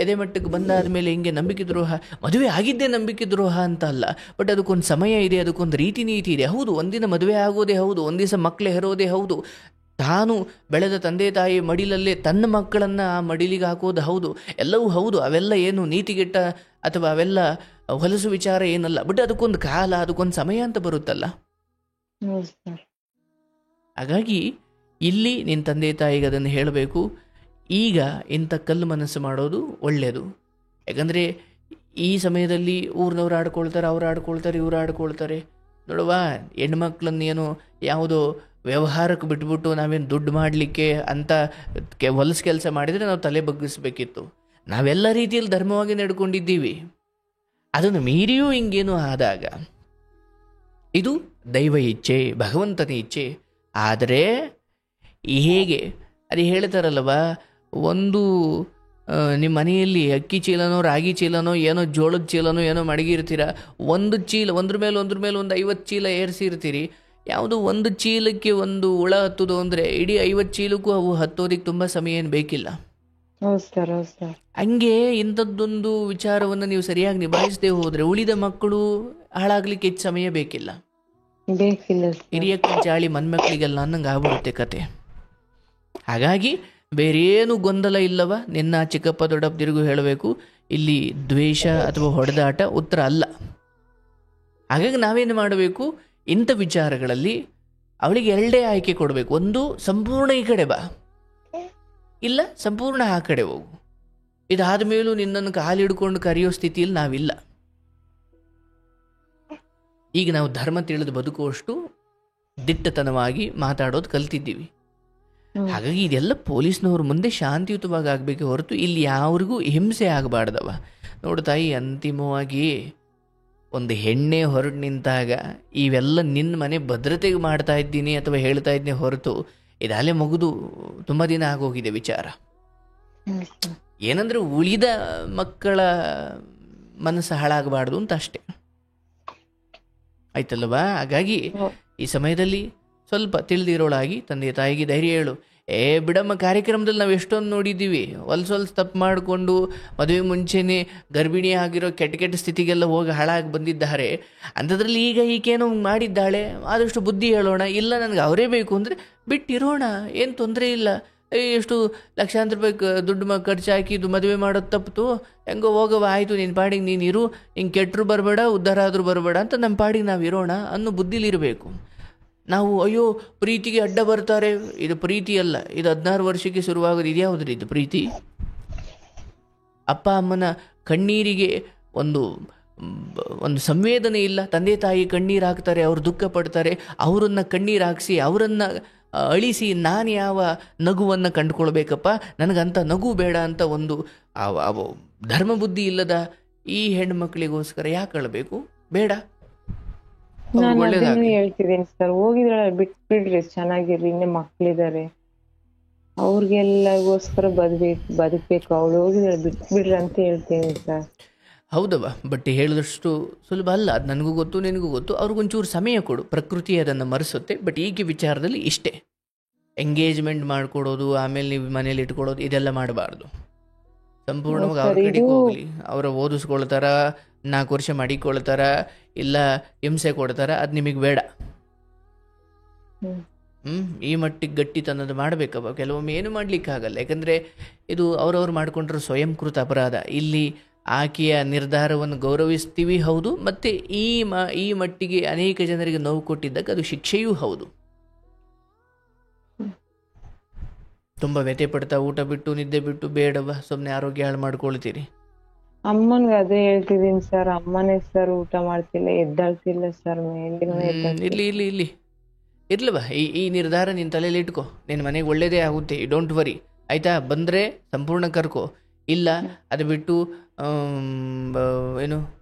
ಎದೆ ಮಟ್ಟಕ್ಕೆ ಬಂದಾದ ಮೇಲೆ ಹಿಂಗೆ ನಂಬಿಕೆ ದ್ರೋಹ, ಮದುವೆ ಆಗಿದ್ದೇ ನಂಬಿಕೆ ದ್ರೋಹ ಅಂತ ಅಲ್ಲ, ಬಟ್ ಅದಕ್ಕೊಂದು ಸಮಯ ಇದೆ, ಅದಕ್ಕೊಂದು ರೀತಿ ನೀತಿ ಇದೆ. ಹೌದು, ಒಂದಿನ ಮದುವೆ ಆಗೋದೇ ಹೌದು, ಒಂದು ದಿವಸ ಮಕ್ಕಳೇ ಹೆರೋದೇ ಹೌದು, ತಾನು ಬೆಳೆದ ತಂದೆ ತಾಯಿ ಮಡಿಲಲ್ಲೇ ತನ್ನ ಮಕ್ಕಳನ್ನು ಆ ಮಡಿಲಿಗೆ ಹಾಕೋದು ಹೌದು, ಎಲ್ಲವೂ ಹೌದು. ಅವೆಲ್ಲ ಏನು ನೀತಿಗೆಟ್ಟ ಅಥವಾ ಅವೆಲ್ಲ ಹೊಲಸು ವಿಚಾರ ಏನಲ್ಲ. ಬಟ್ ಅದಕ್ಕೊಂದು ಕಾಲ, ಅದಕ್ಕೊಂದು ಸಮಯ ಅಂತ ಬರುತ್ತಲ್ಲ. ಹಾಗಾಗಿ ಇಲ್ಲಿ ನಿನ್ನ ತಂದೆ ತಾಯಿಗೆ ಅದನ್ನು ಹೇಳಬೇಕು. ಈಗ ಇಂಥ ಕಲ್ಲು ಮನಸ್ಸು ಮಾಡೋದು ಒಳ್ಳೆಯದು. ಯಾಕಂದರೆ ಈ ಸಮಯದಲ್ಲಿ ಊರಿನವ್ರು ಆಡ್ಕೊಳ್ತಾರೆ, ಅವ್ರು ಆಡ್ಕೊಳ್ತಾರೆ, ಇವ್ರು ಆಡ್ಕೊಳ್ತಾರೆ. ನೋಡುವ, ಹೆಣ್ಮಕ್ಳನ್ನೇನು ಯಾವುದೋ ವ್ಯವಹಾರಕ್ಕೆ ಬಿಟ್ಬಿಟ್ಟು ನಾವೇನು ದುಡ್ಡು ಮಾಡಲಿಕ್ಕೆ ಅಂತ ಹೊಲಸು ಕೆಲಸ ಮಾಡಿದರೆ ನಾವು ತಲೆ ಬಗ್ಗಿಸ್ಬೇಕಿತ್ತು. ನಾವೆಲ್ಲ ರೀತಿಯಲ್ಲಿ ಧರ್ಮವಾಗಿ ನಡ್ಕೊಂಡಿದ್ದೀವಿ. ಅದನ್ನು ಮೀರಿಯೂ ಹಿಂಗೇನು ಆದಾಗ ಇದು ದೈವ ಇಚ್ಛೆ, ಭಗವಂತನ ಇಚ್ಛೆ. ಆದರೆ ಹೇಗೆ ಅದು ಹೇಳ್ತಾರಲ್ವ, ಒಂದು ನಿಮ್ಮ ಮನೆಯಲ್ಲಿ ಅಕ್ಕಿ ಚೀಲನೋ ರಾಗಿ ಚೀಲನೋ ಏನೋ ಜೋಳದ ಚೀಲನೋ ಏನೋ ಮಡಗಿರ್ತೀರ, ಒಂದು ಚೀಲ ಒಂದ್ರ ಮೇಲೆ ಒಂದು 50 ಚೀಲ ಏರಿಸಿರ್ತೀರಿ. ಯಾವುದೋ ಒಂದು ಚೀಲಕ್ಕೆ ಒಂದು ಹುಳ ಹತ್ತೋದು ಅಂದರೆ ಇಡೀ 50 ಚೀಲಕ್ಕೂ ಅವು ಹತ್ತೋದಕ್ಕೆ ತುಂಬ ಸಮಯ ಏನು ಬೇಕಿಲ್ಲ. ಹಂಗೆ ಇಂಥದ್ದೊಂದು ವಿಚಾರವನ್ನು ನೀವು ಸರಿಯಾಗಿ ನಿಭಾಯಿಸದೆ ಹೋದರೆ ಉಳಿದ ಮಕ್ಕಳು ಹಾಳಾಗ್ಲಿಕ್ಕೆ ಹೆಚ್ಚು ಸಮಯ ಬೇಕಿಲ್ಲ. ಹಿರಿಯಕ್ಕೆ ಚಾಳಿ ಮನ್ಮಕ್ಳಿಗೆಲ್ಲ ಅನ್ನಂಗೆ ಆಗ್ಬಿಡುತ್ತೆ ಕತೆ. ಹಾಗಾಗಿ ಬೇರೇನು ಗೊಂದಲ ಇಲ್ಲವ. ನಿನ್ನ ಚಿಕ್ಕಪ್ಪ ದೊಡ್ಡಪ್ಪದಿರಿಗೂ ಹೇಳಬೇಕು, ಇಲ್ಲಿ ದ್ವೇಷ ಅಥವಾ ಹೊಡೆದಾಟ ಉತ್ತರ ಅಲ್ಲ. ಹಾಗಾಗಿ ನಾವೇನು ಮಾಡಬೇಕು, ಇಂಥ ವಿಚಾರಗಳಲ್ಲಿ ಅವಳಿಗೆ ಎರಡೇ ಆಯ್ಕೆ ಕೊಡಬೇಕು. ಒಂದು, ಸಂಪೂರ್ಣ ಈ ಕಡೆ ಬಾ, ಇಲ್ಲ ಸಂಪೂರ್ಣ ಆ ಕಡೆ ಹೋಗು. ಇದಾದ ಮೇಲೂ ನಿನ್ನನ್ನು ಕಾಲಿಡ್ಕೊಂಡು ಕರೆಯೋ ಸ್ಥಿತಿಯಲ್ಲಿ ನಾವಿಲ್ಲ. ಈಗ ನಾವು ಧರ್ಮ ತಿಳಿದು ಬದುಕುವಷ್ಟು ದಿಟ್ಟತನವಾಗಿ ಮಾತಾಡೋದು ಕಲ್ತಿದ್ದೀವಿ. ಹಾಗಾಗಿ ಇದೆಲ್ಲ ಪೊಲೀಸ್ನವ್ರ ಮುಂದೆ ಶಾಂತಿಯುತವಾಗಿ ಆಗಬೇಕೆ ಹೊರತು ಇಲ್ಲಿ ಯಾರಿಗೂ ಹಿಂಸೆ ಆಗಬಾರ್ದವ. ನೋಡು ತಾಯಿ, ಅಂತಿಮವಾಗಿ ಒಂದು ಹೆಣ್ಣೆ ಹೊರಟು ನಿಂತಾಗ ಇವೆಲ್ಲ ನಿನ್ನ ಮನೆ ಭದ್ರತೆಗೆ ಮಾಡ್ತಾ ಇದ್ದೀನಿ ಅಥವಾ ಹೇಳ್ತಾ ಇದ್ದೀನಿ ಹೊರತು ಇದಲ್ಲೇ ಮುಗಿದು ತುಂಬ ದಿನ ಆಗೋಗಿದೆ ವಿಚಾರ. ಏನಂದ್ರೆ ಉಳಿದ ಮಕ್ಕಳ ಮನಸ್ಸು ಹಾಳಾಗಬಾರ್ದು ಅಂತ ಅಷ್ಟೇ, ಆಯ್ತಲ್ವಾ? ಹಾಗಾಗಿ ಈ ಸಮಯದಲ್ಲಿ ಸ್ವಲ್ಪ ತಿಳಿದಿರೋಳಾಗಿ ತಂದೆ ತಾಯಿಗೆ ಧೈರ್ಯ ಹೇಳು. ಬಿಡಮ್ಮ, ಕಾರ್ಯಕ್ರಮದಲ್ಲಿ ನಾವು ಎಷ್ಟೊಂದು ನೋಡಿದ್ದೀವಿ, ಹೊಲ್ಸೊಲ್ಸ್ ತಪ್ಪು ಮಾಡಿಕೊಂಡು ಮದುವೆ ಮುಂಚೆನೇ ಗರ್ಭಿಣಿ ಆಗಿರೋ ಕೆಟ್ಟ ಸ್ಥಿತಿಗೆಲ್ಲ ಹೋಗಿ ಹಾಳಾಗಿ ಬಂದಿದ್ದಾರೆ. ಅಂಥದ್ರಲ್ಲಿ ಈಗ ಈಗೇನೋ ಮಾಡಿದ್ದಾಳೆ, ಆದಷ್ಟು ಬುದ್ಧಿ ಹೇಳೋಣ. ಇಲ್ಲ ನನಗೆ ಅವರೇ ಬೇಕು ಅಂದರೆ ಬಿಟ್ಟಿರೋಣ, ಏನು ತೊಂದರೆ ಇಲ್ಲ. ಎಷ್ಟು ಲಕ್ಷಾಂತರ ರೂಪಾಯಿ ದುಡ್ಡು ಖರ್ಚು ಹಾಕಿ ಇದು ಮದುವೆ ಮಾಡೋದು ತಪ್ಪಿತು, ಹೆಂಗೋ ಹೋಗವ ಆಯಿತು, ನಿನ್ನ ಪಾಡಿಗೆ ನೀನು ಇರು, ಹಿಂಗೆ ಕೆಟ್ಟರು ಬರಬೇಡ ಉದ್ಧಾರ ಆದರೂ ಬರಬೇಡ ಅಂತ ನಮ್ಮ ಪಾಡಿಗೆ ನಾವು ಇರೋಣ ಅನ್ನೋ ಬುದ್ಧಿಲಿರಬೇಕು. ನಾವು ಅಯ್ಯೋ ಪ್ರೀತಿಗೆ ಅಡ್ಡ ಬರ್ತಾರೆ, ಇದು ಪ್ರೀತಿ ಅಲ್ಲ, ಇದು 16 ವರ್ಷಕ್ಕೆ ಶುರುವಾಗೋದು, ಇದ್ಯಾವುದ್ರಿ ಇದು ಪ್ರೀತಿ? ಅಪ್ಪ ಅಮ್ಮನ ಕಣ್ಣೀರಿಗೆ ಒಂದು ಸಂವೇದನೆ ಇಲ್ಲ. ತಂದೆ ತಾಯಿ ಕಣ್ಣೀರು ಹಾಕ್ತಾರೆ, ಅವರು ದುಃಖ ಪಡ್ತಾರೆ, ಅವರನ್ನು ಕಣ್ಣೀರು ಹಾಕಿಸಿ ಅವರನ್ನು ಅಳಿಸಿ ನಾನು ಯಾವ ನಗುವನ್ನು ಕಂಡುಕೊಳ್ಬೇಕಪ್ಪ, ನನಗಂಥ ನಗು ಬೇಡ ಅಂತ ಒಂದು ಧರ್ಮ ಬುದ್ಧಿ ಇಲ್ಲದ ಈ ಹೆಣ್ಮಕ್ಳಿಗೋಸ್ಕರ ಯಾಕೆ ಅಳಬೇಕು? ಬೇಡ. ನಾನು ಅದನ್ನು ಹೇಳ್ತಿದ್ದೀನಿ ಸರ್, ಹೋಗಿದ್ರೆ ಬಿಟ್ಬಿಡ್ರಿ, ಚೆನ್ನಾಗಿರ್ರಿ, ಇನ್ನೇ ಮಕ್ಳಿದಾರೆ, ಅವ್ರಿಗೆಲ್ಲಗೋಸ್ಕರ ಬದುಕ್ಬೇಕು, ಅವಳು ಹೋಗಿದ್ರೆ ಬಿಟ್ಬಿಡ್ರಿ ಅಂತ ಹೇಳ್ತೀನಿ ಸರ್. ಹೌದವ, ಬಟ್ ಹೇಳಿದಷ್ಟು ಸುಲಭ ಅಲ್ಲ, ಅದು ನನಗೂ ಗೊತ್ತು, ನಿನಗೂ ಗೊತ್ತು. ಅವ್ರಿಗೊಂಚೂರು ಸಮಯ ಕೊಡು, ಪ್ರಕೃತಿ ಅದನ್ನು ಮರೆಸುತ್ತೆ. ಬಟ್ ಈಗ ವಿಚಾರದಲ್ಲಿ ಇಷ್ಟೇ, ಎಂಗೇಜ್ಮೆಂಟ್ ಮಾಡಿಕೊಡೋದು, ಆಮೇಲೆ ನೀವು ಮನೇಲಿ ಇಟ್ಕೊಳ್ಳೋದು, ಇದೆಲ್ಲ ಮಾಡಬಾರ್ದು. ಸಂಪೂರ್ಣವಾಗಿ ಅವ್ರ ಕಡೆಗೆ ಹೋಗಲಿ. ಅವರ ಓದಿಸ್ಕೊಳ್ತಾರ, 4 ವರ್ಷ ಮಾಡಿಕೊಳ್ತಾರ, ಇಲ್ಲ ಹಿಂಸೆ ಕೊಡ್ತಾರ, ಅದು ನಿಮಗೆ ಬೇಡ. ಈ ಮಟ್ಟಿಗೆ ಗಟ್ಟಿತನದ ಮಾಡಬೇಕಪ್ಪ. ಕೆಲವೊಮ್ಮೆ ಏನು ಮಾಡಲಿಕ್ಕಾಗಲ್ಲ, ಯಾಕಂದರೆ ಇದು ಅವರವ್ರು ಮಾಡಿಕೊಂಡ್ರೆ ಸ್ವಯಂಕೃತ ಅಪರಾಧ. ಇಲ್ಲಿ ಆಕೆಯ ನಿರ್ಧಾರವನ್ನು ಗೌರವಿಸ್ತೀವಿ, ಹೌದು, ಮತ್ತು ಈ ಮಟ್ಟಿಗೆ ಅನೇಕ ಜನರಿಗೆ ನೋವು ಕೊಟ್ಟಿದ್ದಕ್ಕೆ ಅದು ಶಿಕ್ಷೆಯೂ ಹೌದು. ತುಂಬ ವ್ಯಥೆ ಪಡ್ತಾ ಊಟ ಬಿಟ್ಟು ನಿದ್ದೆ ಬಿಟ್ಟು ಬೇಡವ, ಸುಮ್ಮನೆ ಆರೋಗ್ಯ ಹಾಳು ಮಾಡ್ಕೊಳ್ತೀರಿ. ಅಮ್ಮನ್ಗೆ ಅದೇ ಹೇಳ್ತಿದೀನಿ ಸರ್, ಅಮ್ಮನೇ ಸರ್ ಊಟ ಮಾಡ್ತಿಲ್ಲ, ಎದ್ದಾಳ್ತಿಲ್ಲ ಸರ್, ಇಲ್ಲಿ ಇರ್ಲವ, ಈ ನಿರ್ಧಾರ ನಿನ್ನ ತಲೆಯಲ್ಲಿ ಇಟ್ಕೋ, ನಿನ್ನ ಮನೆಗೆ ಒಳ್ಳೇದೇ ಆಗುತ್ತೆ, ಡೋಂಟ್ ವರಿ, ಆಯಿತಾ? ಬಂದರೆ ಸಂಪೂರ್ಣ ಕರ್ಕೋ, ಇಲ್ಲ ಅದು ಬಿಟ್ಟು ಏನು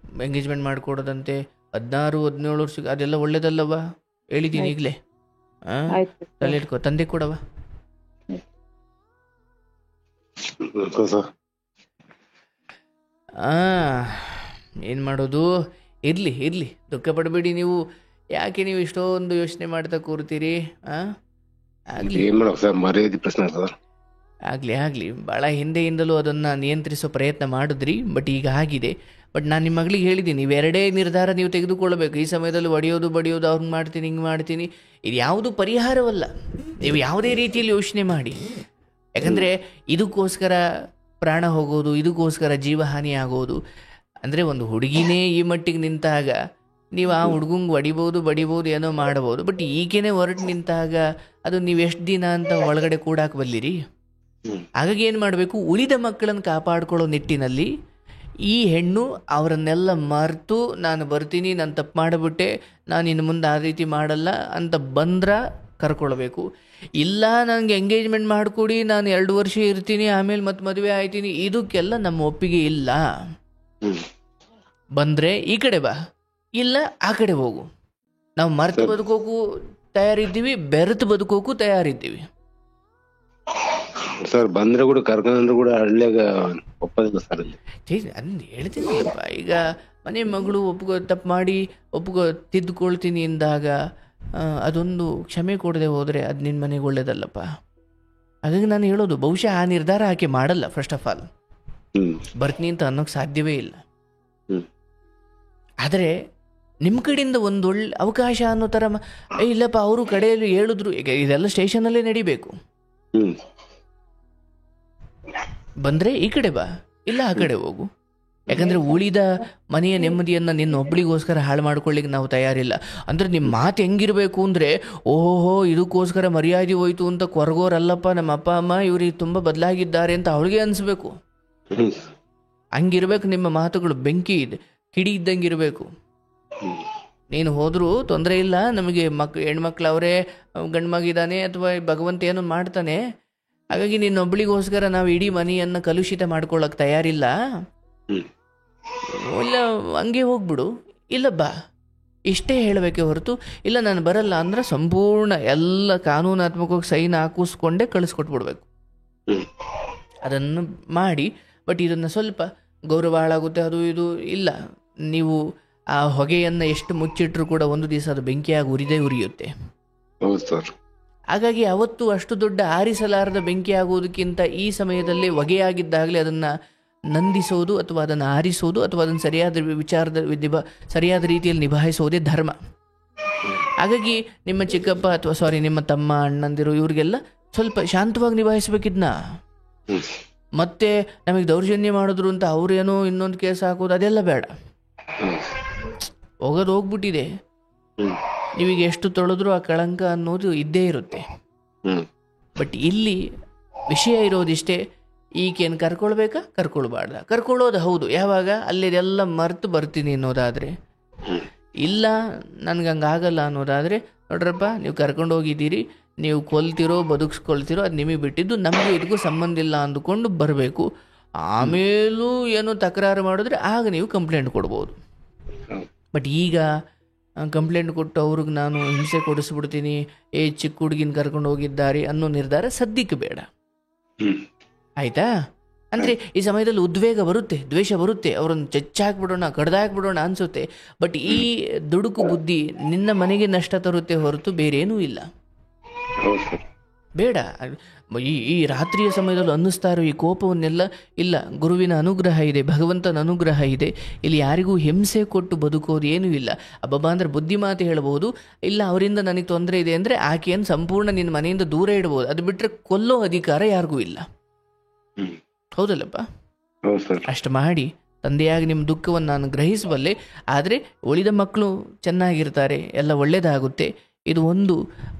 ಎಂಗೇಜ್ಮೆಂಟ್ ಮಾಡಿಕೊಡೋದಂತೆ 16-17 ವರ್ಷಕ್ಕೆ, ಅದೆಲ್ಲ ಒಳ್ಳೇದಲ್ಲವ, ಹೇಳಿದ್ದೀನಿ ಈಗಲೇ. ತಲೆ ಇಟ್ಕೋ, ತಂದೆ ಕೊಡವ. ಏನು ಮಾಡೋದು? ಇರಲಿ, ದುಃಖ ಪಡಬೇಡಿ ನೀವು. ಯಾಕೆ ನೀವು ಇಷ್ಟೊಂದು ಯೋಚನೆ ಮಾಡ್ತಾ ಕೂರ್ತೀರಿ? ಆಗಲಿ ಭಾಳ ಹಿಂದೆಯಿಂದಲೂ ಅದನ್ನು ನಿಯಂತ್ರಿಸೋ ಪ್ರಯತ್ನ ಮಾಡಿದ್ರಿ, ಬಟ್ ಈಗ ಆಗಿದೆ. ಬಟ್ ನಾನು ನಿಮ್ಮ ಮಗಳಿಗೆ ಹೇಳಿದ್ದೀನಿ, ಇವೆರಡೇ ನಿರ್ಧಾರ ನೀವು ತೆಗೆದುಕೊಳ್ಬೇಕು. ಈ ಸಮಯದಲ್ಲಿ ಒಡೆಯೋದು ಬಡಿಯೋದು, ಅವ್ರನ್ನ ಮಾಡ್ತೀನಿ ಹಿಂಗೆ ಮಾಡ್ತೀನಿ, ಇದು ಯಾವುದು ಪರಿಹಾರವಲ್ಲ. ನೀವು ಯಾವುದೇ ರೀತಿಯಲ್ಲಿ ಯೋಚನೆ ಮಾಡಿ, ಯಾಕಂದರೆ ಇದಕ್ಕೋಸ್ಕರ ಪ್ರಾಣ ಹೋಗೋದು, ಇದಕ್ಕೋಸ್ಕರ ಜೀವಹಾನಿ ಆಗೋದು. ಅಂದರೆ ಒಂದು ಹುಡುಗಿನೇ ಈ ಮಟ್ಟಿಗೆ ನಿಂತಾಗ ನೀವು ಆ ಹುಡುಗಂಗೆ ಬಡಿಬೋದು, ಏನೋ ಮಾಡ್ಬೋದು. ಬಟ್ ಈಗೇನೆ ಹೊರಟು ನಿಂತಾಗ ಅದು ನೀವು ಎಷ್ಟು ದಿನ ಅಂತ ಒಳಗಡೆ ಕೂಡಾಕ ಬಲ್ಲಿರಿ? ಹಾಗಾಗಿ ಏನು ಮಾಡಬೇಕು, ಉಳಿದ ಮಕ್ಕಳನ್ನು ಕಾಪಾಡ್ಕೊಳ್ಳೋ ನಿಟ್ಟಿನಲ್ಲಿ ಈ ಹೆಣ್ಣು ಅವರನ್ನೆಲ್ಲ ಮರೆತು ನಾನು ಬರ್ತೀನಿ, ನಾನು ತಪ್ಪು ಮಾಡಿಬಿಟ್ಟೆ, ನಾನು ಇನ್ನು ಮುಂದೆ ಆ ರೀತಿ ಮಾಡಲ್ಲ ಅಂತ ಬಂದ್ರೆ ಕರ್ಕೊಳ್ಬೇಕು. ಇಲ್ಲ ನನಗೆ ಎಂಗೇಜ್ಮೆಂಟ್ ಮಾಡಿಕೊಡಿ, ನಾನು 2 ವರ್ಷ ಇರ್ತೀನಿ, ಆಮೇಲೆ ಮತ್ತೆ ಮದುವೆ ಆಯ್ತೀನಿ, ಇದಕ್ಕೆಲ್ಲ ನಮ್ಮ ಒಪ್ಪಿಗೆ ಇಲ್ಲ. ಬಂದರೆ ಈ ಕಡೆ ಬಾ, ಇಲ್ಲ ಆ ಕಡೆ ಹೋಗು. ನಾವು ಮರೆತು ಬದುಕೋಕು ತಯಾರಿದ್ದೀವಿ, ಬೆರೆತು ಬದುಕೋಕು ತಯಾರಿದ್ದೀವಿ. ಸರ್ ಬಂದ್ರೆ ಕೂಡ ಕರ್ಕೊಂಡ್ರು ಕೂಡ ಹಳ್ಳಿಯಾಗ ಒಪ್ಪದಿಲ್ಲ ಸರ್. ಅದನ್ನ ಹೇಳ್ತೀನಲ್ಲಪ್ಪ, ಈಗ ಮನೆ ಮಗಳು ತಪ್ಪು ಮಾಡಿ ತಿದ್ದುಕೊಳ್ತೀನಿ ಎಂದಾಗ ಅದೊಂದು ಕ್ಷಮೆ ಕೊಡದೆ ಹೋದರೆ ಅದು ನಿನ್ನ ಮನೆಗೆ ಒಳ್ಳೇದಲ್ಲಪ್ಪ. ಹಾಗಾಗಿ ನಾನು ಹೇಳೋದು, ಬಹುಶಃ ಆ ನಿರ್ಧಾರ ಆಕೆ ಮಾಡಲ್ಲ. ಫಸ್ಟ್ ಆಫ್ ಆಲ್ ಬರ್ತೀನಿ ಅಂತ ಅನ್ನೋಕ್ಕೆ ಸಾಧ್ಯವೇ ಇಲ್ಲ. ಆದರೆ ನಿಮ್ಮ ಕಡೆಯಿಂದ ಒಂದೊಳ್ಳೆ ಅವಕಾಶ ಅನ್ನೋ ಥರ ಇಲ್ಲಪ್ಪ, ಅವರು ಕಡೆಯಲ್ಲಿ ಹೇಳಿದ್ರು, ಈಗ ಇದೆಲ್ಲ ಸ್ಟೇಷನಲ್ಲೇ ನಡಿಬೇಕು. ಬಂದರೆ ಈ ಕಡೆ ಬಾ, ಇಲ್ಲ ಆ ಕಡೆ ಹೋಗು. ಯಾಕಂದರೆ ಉಳಿದ ಮನೆಯ ನೆಮ್ಮದಿಯನ್ನು ನಿನ್ನ ಒಬ್ಬಳಿಗೋಸ್ಕರ ಹಾಳು ಮಾಡ್ಕೊಳ್ಳಿಕ್ಕೆ ನಾವು ತಯಾರಿಲ್ಲ. ಅಂದರೆ ನಿಮ್ಮ ಮಾತು ಹೆಂಗಿರಬೇಕು ಅಂದರೆ, ಓಹೋ ಇದಕ್ಕೋಸ್ಕರ ಮರ್ಯಾದೆ ಹೋಯ್ತು ಅಂತ ಕೊರಗೋರಲ್ಲಪ್ಪ ನಮ್ಮ ಅಪ್ಪ ಅಮ್ಮ, ಇವ್ರಿಗೆ ತುಂಬ ಬದಲಾಗಿದ್ದಾರೆ ಅಂತ ಅವಳಿಗೆ ಅನಿಸ್ಬೇಕು. ಹಂಗಿರ್ಬೇಕು ನಿಮ್ಮ ಮಾತುಗಳು, ಬೆಂಕಿ ಕಿಡಿ ಇದ್ದಂಗೆ ಇರಬೇಕು. ನೀನು ಹೋದರೂ ತೊಂದರೆ ಇಲ್ಲ, ನಮಗೆ ಹೆಣ್ಮಕ್ಳು ಅವರೇ, ಗಂಡು ಮಗಿದ್ದಾನೆ ಅಥವಾ ಭಗವಂತ ಏನೋ ಮಾಡ್ತಾನೆ, ಹಾಗಾಗಿ ನಿನ್ನೊಬ್ಬಳಿಗೋಸ್ಕರ ನಾವು ಇಡೀ ಮನೆಯನ್ನು ಕಲುಷಿತ ಮಾಡ್ಕೊಳ್ಳೋಕೆ ತಯಾರಿಲ್ಲ. ಇಲ್ಲ ಹಂಗೆ ಹೋಗ್ಬಿಡು, ಇಲ್ಲ ಬಾ, ಇಷ್ಟೇ ಹೇಳಬೇಕೆ ಹೊರತು ಇಲ್ಲ ನಾನು ಬರಲ್ಲ ಅಂದ್ರೆ ಸಂಪೂರ್ಣ ಎಲ್ಲ ಕಾನೂನಾತ್ಮಕವಾಗಿ ಸೈನ್ ಹಾಕಿಸ್ಕೊಂಡೇ ಕಳಿಸ್ಕೊಟ್ಬಿಡ್ಬೇಕು. ಅದನ್ನು ಮಾಡಿ. ಬಟ್ ಇದನ್ನು ಸ್ವಲ್ಪ ಗೌರವ ಹಾಳಾಗುತ್ತೆ, ಅದು ಇದು ಇಲ್ಲ. ನೀವು ಆ ಹೊಗೆಯನ್ನು ಎಷ್ಟು ಮುಚ್ಚಿಟ್ರೂ ಕೂಡ ಒಂದು ದಿವಸ ಅದು ಬೆಂಕಿಯಾಗಿ ಉರಿಯುತ್ತೆ. ಹಾಗಾಗಿ ಅವತ್ತು ಅಷ್ಟು ದೊಡ್ಡ ಆರಿಸಲಾರದ ಬೆಂಕಿ ಆಗುವುದಕ್ಕಿಂತ ಈ ಸಮಯದಲ್ಲಿ ಹೊಗೆಯಾಗಿದ್ದಾಗಲೇ ಅದನ್ನು ನಂದಿಸೋದು ಅಥವಾ ಅದನ್ನು ಆರಿಸೋದು ಅಥವಾ ಅದನ್ನು ಸರಿಯಾದ ರೀತಿಯಲ್ಲಿ ನಿಭಾಯಿಸೋದೇ ಧರ್ಮ. ಹಾಗಾಗಿ ನಿಮ್ಮ ಚಿಕ್ಕಪ್ಪ ಅಥವಾ ನಿಮ್ಮ ತಮ್ಮ ಅಣ್ಣಂದಿರು ಇವ್ರಿಗೆಲ್ಲ ಸ್ವಲ್ಪ ಶಾಂತವಾಗಿ ನಿಭಾಯಿಸ್ಬೇಕಿದ್ನ. ಹ್ಮ್ ಮತ್ತೆ ನಮಗೆ ದೌರ್ಜನ್ಯ ಮಾಡಿದ್ರು ಅಂತ ಅವ್ರೇನೋ ಇನ್ನೊಂದು ಕೇಸ್ ಹಾಕೋದು ಅದೆಲ್ಲ ಬೇಡ. ಹ್ಮ್ ಹೋಗೋದು ಹೋಗ್ಬಿಟ್ಟಿದೆ. ಹ್ಮ್ ನೀವೀಗ ಎಷ್ಟು ತೊಳೆದ್ರೂ ಆ ಕಳಂಕ ಅನ್ನೋದು ಇದ್ದೇ ಇರುತ್ತೆ. ಹ್ಮ್ ಬಟ್ ಇಲ್ಲಿ ವಿಷಯ ಇರೋದಿಷ್ಟೇ, ಈಗೇನು ಕರ್ಕೊಳ್ಬೇಕಾ ಕರ್ಕೊಳ್ಬಾರ್ದ? ಕರ್ಕೊಳ್ಳೋದು ಹೌದು, ಯಾವಾಗ ಅಲ್ಲಿದೆಲ್ಲ ಮರೆತು ಬರ್ತೀನಿ ಅನ್ನೋದಾದರೆ. ಹ್ಮ್ ಇಲ್ಲ ನನಗೆ ಹಂಗಾಗಲ್ಲ ಅನ್ನೋದಾದರೆ, ನೋಡ್ರಪ್ಪ ನೀವು ಕರ್ಕೊಂಡು ಹೋಗಿದ್ದೀರಿ, ನೀವು ಕೊಲ್ತಿರೋ ಬದುಕಿಸ್ಕೊಳ್ತಿರೋ ಅದು ನಿಮಗೆ ಬಿಟ್ಟಿದ್ದು, ನಮಗೆ ಇದಕ್ಕೂ ಸಂಬಂಧ ಇಲ್ಲ ಅಂದುಕೊಂಡು ಬರಬೇಕು. ಆಮೇಲೂ ಏನು ತಕರಾರು ಮಾಡಿದ್ರೆ ಆಗ ನೀವು ಕಂಪ್ಲೇಂಟ್ ಕೊಡ್ಬೋದು. ಹೌದು. ಬಟ್ ಈಗ ಕಂಪ್ಲೇಂಟ್ ಕೊಟ್ಟು ಅವ್ರಿಗೆ ನಾನು ಹಿಂಸೆ ಕೊಡಿಸ್ಬಿಡ್ತೀನಿ, ಚಿಕ್ಕ ಹುಡುಗಿನ ಕರ್ಕೊಂಡು ಹೋಗಿದ್ದಾರೆ ಅನ್ನೋ ನಿರ್ಧಾರ ಸದ್ಯಕ್ಕೆ ಬೇಡ. ಹ್ಮ್ ಆಯಿತಾ? ಅಂದರೆ ಈ ಸಮಯದಲ್ಲಿ ಉದ್ವೇಗ ಬರುತ್ತೆ, ದ್ವೇಷ ಬರುತ್ತೆ, ಅವರನ್ನು ಚಚ್ಚಾಕ್ಬಿಡೋಣ, ಕಡ್ದಾಕ್ಬಿಡೋಣ ಅನಿಸುತ್ತೆ. ಬಟ್ ಈ ದುಡುಕು ಬುದ್ಧಿ ನಿನ್ನ ಮನೆಗೆ ನಷ್ಟ ತರುತ್ತೆ ಹೊರತು ಬೇರೇನೂ ಇಲ್ಲ. ಹೌದು ಸರ್. ಬೇಡ. ಈ ರಾತ್ರಿಯ ಸಮಯದಲ್ಲಿ ಅನ್ನಿಸ್ತಾ ಇರೋ ಈ ಕೋಪವನ್ನೆಲ್ಲ, ಇಲ್ಲ, ಗುರುವಿನ ಅನುಗ್ರಹ ಇದೆ, ಭಗವಂತನ ಅನುಗ್ರಹ ಇದೆ, ಇಲ್ಲಿ ಯಾರಿಗೂ ಹಿಂಸೆ ಕೊಟ್ಟು ಬದುಕೋದು ಏನೂ ಇಲ್ಲ. ಅಬ್ಬಬ್ಬಾ ಅಂದರೆ ಬುದ್ಧಿ ಮಾತು ಹೇಳ್ಬೋದು, ಇಲ್ಲ ಅವರಿಂದ ನನಗೆ ತೊಂದರೆ ಇದೆ ಅಂದರೆ ಆಕೆಯನ್ನು ಸಂಪೂರ್ಣ ನಿನ್ನ ಮನೆಯಿಂದ ದೂರ ಇಡ್ಬೋದು. ಅದು ಬಿಟ್ಟರೆ ಕೊಲ್ಲೋ ಅಧಿಕಾರ ಯಾರಿಗೂ ಇಲ್ಲ. ಹ್ಮ್ ಹೌದಲ್ಲಪ್ಪ? ಹೌದು ಸರ್. ಅಷ್ಟು ಮಾಡಿ ತಂದೆಯಾಗಿ ನಿಮ್ಮ ದುಃಖವನ್ನು ನಾನು ಗ್ರಹಿಸಬಲ್ಲೆ. ಆದರೆ ಉಳಿದ ಮಕ್ಕಳು ಚೆನ್ನಾಗಿರ್ತಾರೆ, ಎಲ್ಲ ಒಳ್ಳೆಯದಾಗುತ್ತೆ. ಇದು ಒಂದು,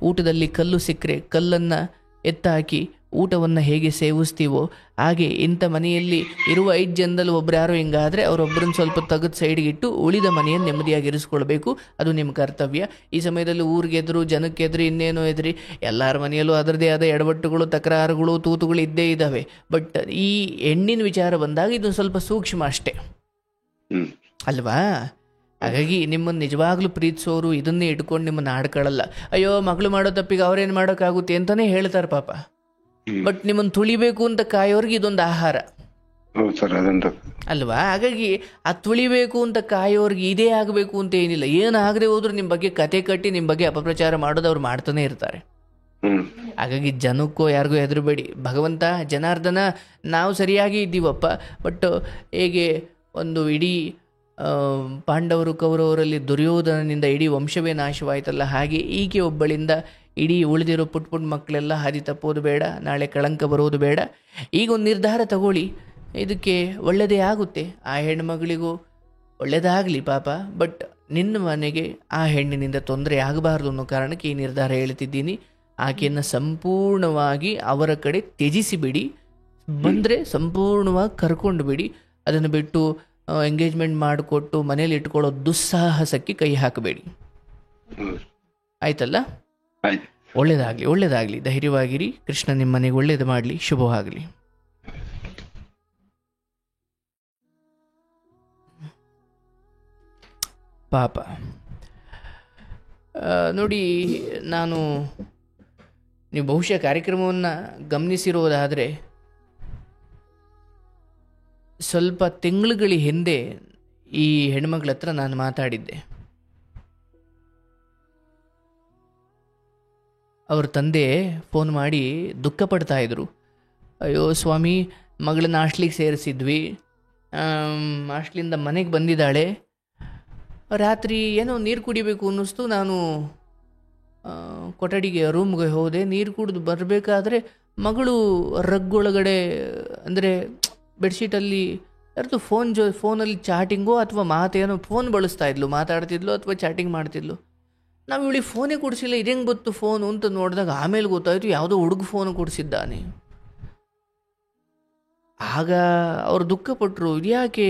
ಊಟದಲ್ಲಿ ಕಲ್ಲು ಸಿಕ್ಕರೆ ಕಲ್ಲನ್ನು ಎತ್ತಾಕಿ ಊಟವನ್ನು ಹೇಗೆ ಸೇವಿಸ್ತೀವೋ ಹಾಗೆ ಇಂಥ ಮನೆಯಲ್ಲಿ ಇರುವ 5 ಜನದಲ್ಲಿ ಒಬ್ರು ಯಾರೋ ಹಿಂಗಾದರೆ ಅವರೊಬ್ಬರನ್ನ ಸ್ವಲ್ಪ ತೆಗೆದು ಸೈಡ್ಗೆ ಇಟ್ಟು ಉಳಿದ ಮನೆಯನ್ನು ನೆಮ್ಮದಿಯಾಗಿ ಇರಿಸ್ಕೊಳ್ಬೇಕು. ಅದು ನಿಮ್ಮ ಕರ್ತವ್ಯ. ಈ ಸಮಯದಲ್ಲಿ ಊರಿಗೆ ಎದುರು, ಜನಕ್ಕೆ ಎದುರು, ಇನ್ನೇನೋ ಎದುರಿ, ಎಲ್ಲರ ಮನೆಯಲ್ಲೂ ಅದರದೇ ಆದ ಎಡವಟ್ಟುಗಳು, ತಕರಾರುಗಳು, ತೂತುಗಳು ಇದ್ದೇ ಇದ್ದಾವೆ. ಬಟ್ ಈ ಹೆಣ್ಣಿನ ವಿಚಾರ ಬಂದಾಗ ಇದು ಸ್ವಲ್ಪ ಸೂಕ್ಷ್ಮ ಅಷ್ಟೇ ಹ್ಮ್ ಅಲ್ವಾ? ಹಾಗಾಗಿ ನಿಮ್ಮನ್ನು ನಿಜವಾಗ್ಲೂ ಪ್ರೀತಿಸೋರು ಇದನ್ನೇ ಇಟ್ಕೊಂಡು ನಿಮ್ಮನ್ನು ಆಡ್ಕೊಳ್ಳಲ್ಲ. ಅಯ್ಯೋ ಮಗಳು ಮಾಡೋ ತಪ್ಪಿಗೆ ಅವ್ರೇನು ಮಾಡೋಕ್ಕಾಗುತ್ತೆ ಅಂತಲೇ ಹೇಳ್ತಾರೆ ಪಾಪ. ಬಟ್ ನಿಮ್ಮನ್ನು ತುಳಿಬೇಕು ಅಂತ ಕಾಯೋರ್ಗೆ ಇದೊಂದು ಆಹಾರ. ಹೌದು ಸರ್, ಅದಂತ ಅಲ್ವಾ? ಹಾಗಾಗಿ ಆ ತುಳಿಬೇಕು ಅಂತ ಕಾಯೋರ್ಗೆ ಇದೇ ಆಗಬೇಕು ಅಂತ ಏನಿಲ್ಲ. ಏನಾಗದೆ ಹೋದ್ರೂ ನಿಮ್ಮ ಬಗ್ಗೆ ಕತೆ ಕಟ್ಟಿ ನಿಮ್ಮ ಬಗ್ಗೆ ಅಪಪ್ರಚಾರ ಮಾಡೋದು ಅವ್ರು ಮಾಡ್ತಾನೆ ಇರ್ತಾರೆ. ಹ್ಮ್ ಹಾಗಾಗಿ ಜನಕ್ಕೋ ಯಾರಿಗೂ ಹೆದರಬೇಡಿ. ಭಗವಂತ ಜನಾರ್ದನ ನಾವು ಸರಿಯಾಗಿ ಇದ್ದೀವಪ್ಪ, ಬಟ್ ಹೇಗೆ ಒಂದು ಇಡೀ ಪಾಂಡವರು ಕೌರವರಲ್ಲಿ ದುರ್ಯೋಧನನಿಂದ ಇಡೀ ವಂಶವೇ ನಾಶವಾಯ್ತಲ್ಲ, ಹಾಗೆ ಈಕೆ ಒಬ್ಬಳಿಂದ ಇಡೀ ಉಳಿದಿರೋ ಪುಟ್ಟ ಪುಟ್ಟ ಮಕ್ಕಳೆಲ್ಲ ಹಾದಿ ತಪ್ಪೋದು ಬೇಡ, ನಾಳೆ ಕಳಂಕ ಬರೋದು ಬೇಡ. ಈಗೊಂದು ನಿರ್ಧಾರ ತಗೊಳ್ಳಿ, ಇದಕ್ಕೆ ಒಳ್ಳೆಯದೇ ಆಗುತ್ತೆ. ಆ ಹೆಣ್ಮಗಳಿಗೂ ಒಳ್ಳೆಯದಾಗಲಿ ಪಾಪ, ಬಟ್ ನಿನ್ನ ಮನೆಗೆ ಆ ಹೆಣ್ಣಿನಿಂದ ತೊಂದರೆ ಆಗಬಾರ್ದು ಅನ್ನೋ ಕಾರಣಕ್ಕೆ ಈ ನಿರ್ಧಾರ ಹೇಳ್ತಿದ್ದೀನಿ. ಆಕೆಯನ್ನು ಸಂಪೂರ್ಣವಾಗಿ ಅವರ ಕಡೆ ತ್ಯಜಿಸಿಬಿಡಿ. ಬಂದರೆ ಸಂಪೂರ್ಣವಾಗಿ ಕರ್ಕೊಂಡು ಬಿಡಿ. ಅದನ್ನು ಬಿಟ್ಟು ಎಂಗೇಜ್ಮೆಂಟ್ ಮಾಡಿಕೊಟ್ಟು ಮನೇಲಿ ಇಟ್ಕೊಳ್ಳೋ ದುಸ್ಸಾಹಸಕ್ಕೆ ಕೈ ಹಾಕಬೇಡಿ. ಆಯ್ತಲ್ಲ? ಆಯ್ತು. ಒಳ್ಳೇದಾಗಲಿ, ಒಳ್ಳೇದಾಗಲಿ, ಧೈರ್ಯವಾಗಿರಿ. ಕೃಷ್ಣ ನಿಮ್ಮ ಮನೆಗೆ ಒಳ್ಳೇದು ಮಾಡಲಿ, ಶುಭವಾಗಲಿ. ಪಾಪ ನೋಡಿ, ನೀವು ಬಹುಶಃ ಕಾರ್ಯಕ್ರಮವನ್ನು ಗಮನಿಸಿರೋದಾದರೆ ಸ್ವಲ್ಪ ತಿಂಗಳುಗಳ ಹಿಂದೆ ಈ ಹೆಣ್ಮಗಳ ಹತ್ರ ನಾನು ಮಾತಾಡಿದ್ದೆ. ಅವ್ರ ತಂದೆ ಫೋನ್ ಮಾಡಿ ದುಃಖ ಪಡ್ತಾ ಇದ್ರು. ಅಯ್ಯೋ ಸ್ವಾಮಿ, ಮಗಳನ್ನ ಹಾಸ್ಟ್ಲಿಗೆ ಸೇರಿಸಿದ್ವಿ, ಹಾಸ್ಟ್ಲಿಂದ ಮನೆಗೆ ಬಂದಿದ್ದಾಳೆ, ರಾತ್ರಿ ಏನೋ ನೀರು ಕುಡಿಬೇಕು ಅನ್ನಿಸ್ತು, ನಾನು ಕೊಠಡಿಗೆ ರೂಮ್ಗೆ ಹೋದೆ. ನೀರು ಕುಡಿದು ಬರಬೇಕಾದ್ರೆ ಮಗಳು ರಗ್ಗೊಳಗಡೆ, ಅಂದರೆ ಬೆಡ್ಶೀಟಲ್ಲಿ ಯಾರ್ದು ಫೋನಲ್ಲಿ ಚಾಟಿಂಗೋ ಅಥವಾ ಮಾತೇನೋ ಫೋನ್ ಬಳಸ್ತಾ ಇದ್ಲು, ಮಾತಾಡ್ತಿದ್ಲು ಅಥವಾ ಚಾಟಿಂಗ್ ಮಾಡ್ತಿದ್ಲು. ನಾವು ಇವಳಿಗೆ ಫೋನೇ ಕೊಡಿಸಿಲ್ಲ, ಇದೇಂಗೆ ಗೊತ್ತು ಫೋನು ಅಂತ ನೋಡಿದಾಗ ಆಮೇಲೆ ಗೊತ್ತಾಯಿತು ಯಾವುದೋ ಹುಡುಗ ಫೋನ್ ಕೊಡಿಸಿದ್ದಾನೆ. ಆಗ ಅವರು ದುಃಖಪಟ್ಟರು, ಇದ್ಯಾಕೆ